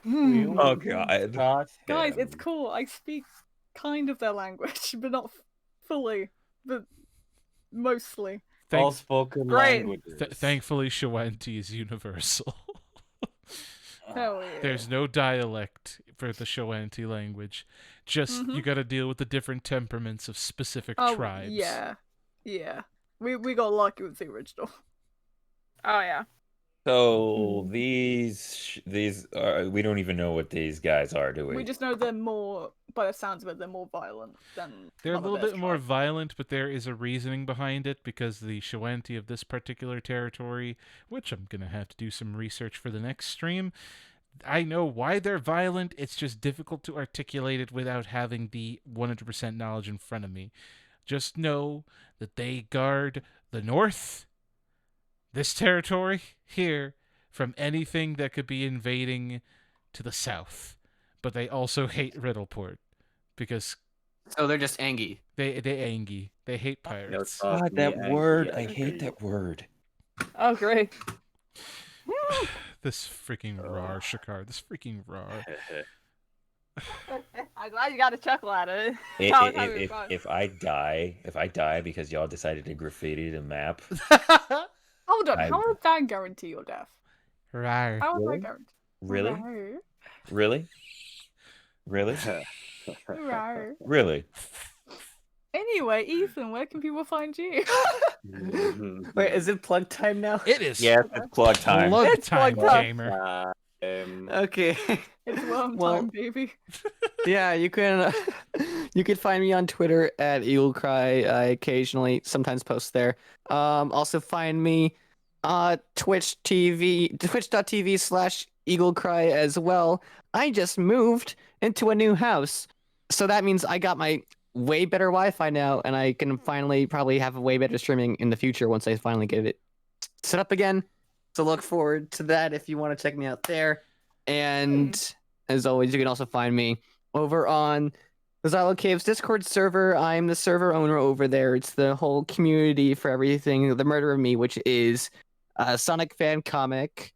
Oh god. Got Guys, him. it's cool. I speak kind of their language, but not Thankfully, but mostly. All Thank- spoken Great. languages. Thankfully, Shawanti is universal. Hell yeah. There's no dialect for the Shawanti language. Just you got to deal with the different temperaments of specific tribes. Yeah. We got lucky with the original. Oh yeah. So these are, we don't even know what these guys are, do we? We just know they're more, by the sounds of it, they're more violent than They're a Mother little Bear's bit more tribe. violent, but there is a reasoning behind it because the Shawanti of this particular territory, which I'm going to have to do some research for the next stream, I know why they're violent. It's just difficult to articulate it without having the 100% knowledge in front of me. Just know that they guard the north, this territory here, from anything that could be invading to the south. But they also hate Riddleport because So they're just angry. they angy. They hate pirates. fuck God, me, that Angie, word. I I hate agree. that word. Oh great. This freaking rar, Shakar. This freaking rar. I'm glad you got a chuckle at it. If, That was having if, fun. if I die because y'all decided to graffiti the map, Hold on, I- how would that guarantee your death? Rar. How would Really? that guarantee? really, Rar. really, really, Rar. really. Anyway, Ethan, where can people find you? Wait, is it plug time now? It is Yes, it's plug time. plug It's time, plug time. gamer. Okay. It's worm Well- time, baby. Yeah, you can you can find me on Twitter at EagleCry. I occasionally sometimes post there. Also find me twitch.tv/EagleCry as well. I just moved into a new house. So that means I got my way better Wi-Fi now, and I can finally probably have a way better streaming in the future once I finally get it set up again. So look forward to that if you want to check me out there. And as always, you can also find me over on the Xylo Caves Discord server. I'm the server owner over there. It's the whole community for everything. The Murder of Me, which is a Sonic fan comic,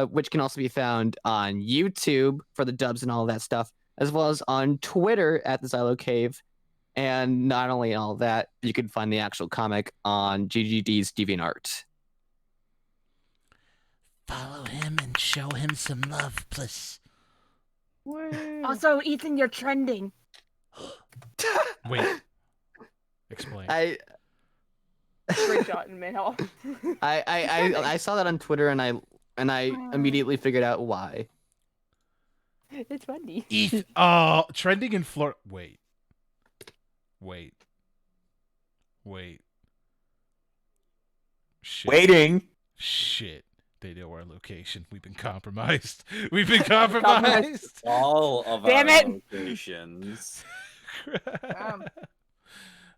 which can also be found on YouTube for the dubs and all that stuff, as well as on Twitter at the Xylo Cave. And not only all that, you can find the actual comic on GGD's DeviantArt. Follow him and show him some love, please. Also, Ethan, you're trending. Wait. Explain. I Screenshot and mail. I saw that on Twitter and I immediately figured out why. It's funny. ETH. Trending in Florida. Wait. Shit. Waiting. Shit. They know our location. We've been compromised. We've been compromised. All of Damn our it! locations.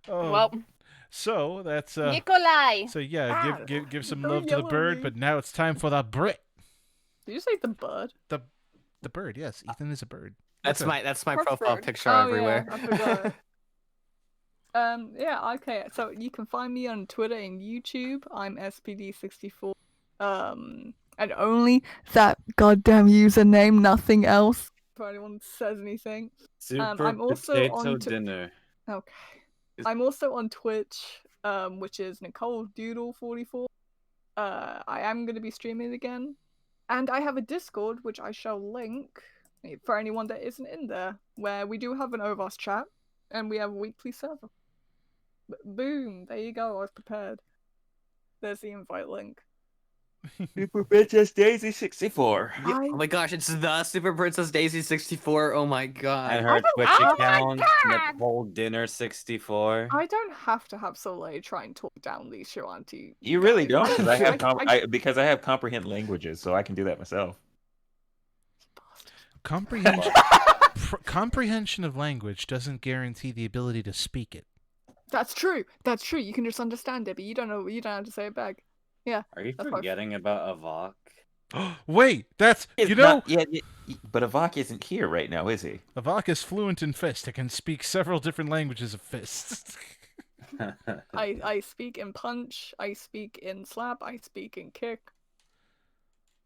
Oh, Well, so that's Nikolai. so yeah, give some love to the yell at bird, me. but now it's time for the Brit. Did you say the bird? The bird, yes. Ethan is a bird. That's my Rockford. profile picture Oh, everywhere. Yeah, I forgot. Yeah, okay. So you can find me on Twitter and YouTube. I'm SPD64. And only that goddamn username, nothing else. If anyone says anything. Super I'm also potato on dinner. Okay. I'm also on Twitch, which is Nicole Doodle 44. I am gonna be streaming again. And I have a Discord, which I shall link for anyone that isn't in there, where we do have an Ovos chat, and we have a weekly server. Boom! There you go, I was prepared. There's the invite link. Super Princess Daisy 64. Oh my gosh, it's the Super Princess Daisy 64. Oh my god. And her Twitch oh my account, God! Nicole Dinner 64. I don't have to have Soleil try and talk down these Shawanti. You really don't, because I have I- I have comprehend languages, so I can do that myself. Comprehension comprehension of language doesn't guarantee the ability to speak it. That's true. That's true. You can just understand it, but you don't know. You don't have to say it back. Yeah. Are you That's why- forgetting about Avok? Wait, that's It's you know, not, yeah, but Avak isn't here right now, is he? Avak is fluent in fist. It can speak several different languages of fists. I speak in punch. I speak in slap. I speak in kick.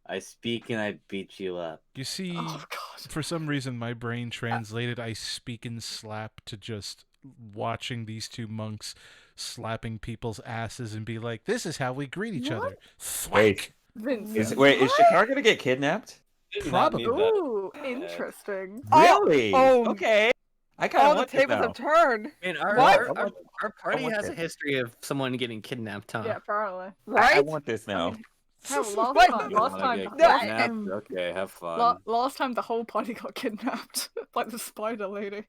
I speak and I beat you up. You see, Oh god. for some reason, my brain translated "I speak and slap" to just watching these two monks slapping people's asses and be like, "This is how we greet each other." Wait, Vincent. is Shakar gonna get kidnapped? Did not need that. Ooh, interesting. Really? Oh. Okay. I kind of Oh, the want this tables now. have turned. I mean, What? our party want has a this. history of someone getting kidnapped, huh? Yeah, apparently. I Right? want this now. Hell, last Wait. time, You last wanna time, get last kidnapped? time, Okay, have fun. last time the whole party got kidnapped by the spider lady.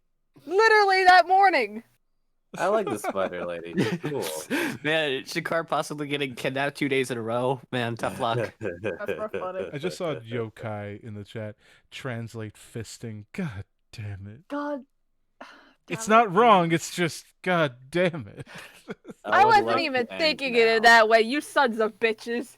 Literally that morning. I like the spider lady. She's cool. Man, Shakar possibly getting kidnapped 2 days in a row. Man, tough luck. That's rough, buddy. I just saw yokai in the chat. Translate fisting. God damn it. God. It's damn it. not wrong. It's just god damn it. I would wasn't like even to end thinking it now. that way, you sons of bitches.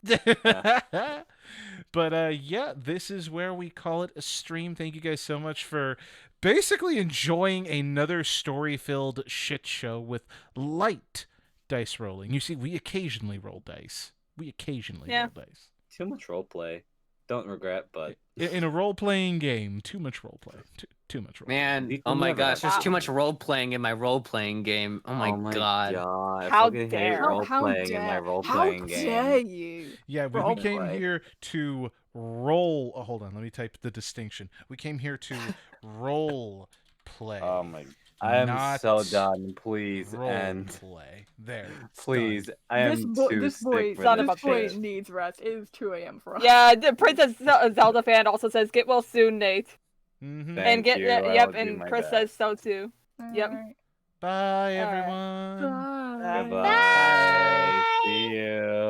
But yeah, this is where we call it a stream. Thank you guys so much for basically enjoying another story-filled shit show with light dice rolling. You see, we occasionally roll dice. Yeah. Roll dice. Too much roleplay. Don't regret, but In a role-playing game, too much roleplay. Too much roleplay. Man, You oh can my never gosh, there's have too much role playing in my role playing game. Oh my god. I How fucking hate dare. role How playing in my dare, role how playing game. dare you? Yeah, we came Roleplay. here to roll. Oh, hold on, let me type the distinction. We came here to role play. Oh my! I am not so done. Please role end. play. There. it's Please, done. I This am boy, too this sick boy, for Son of this a this boy shit. needs rest. It is 2 a.m. for us. Yeah, the Princess Zelda fan also says, "Get well soon, Nate." Mhm. Thank And get you, I yep, will do and my Chris best. says so too. Yep. Alright. Bye, Alright. everyone. Bye. Bye. See you.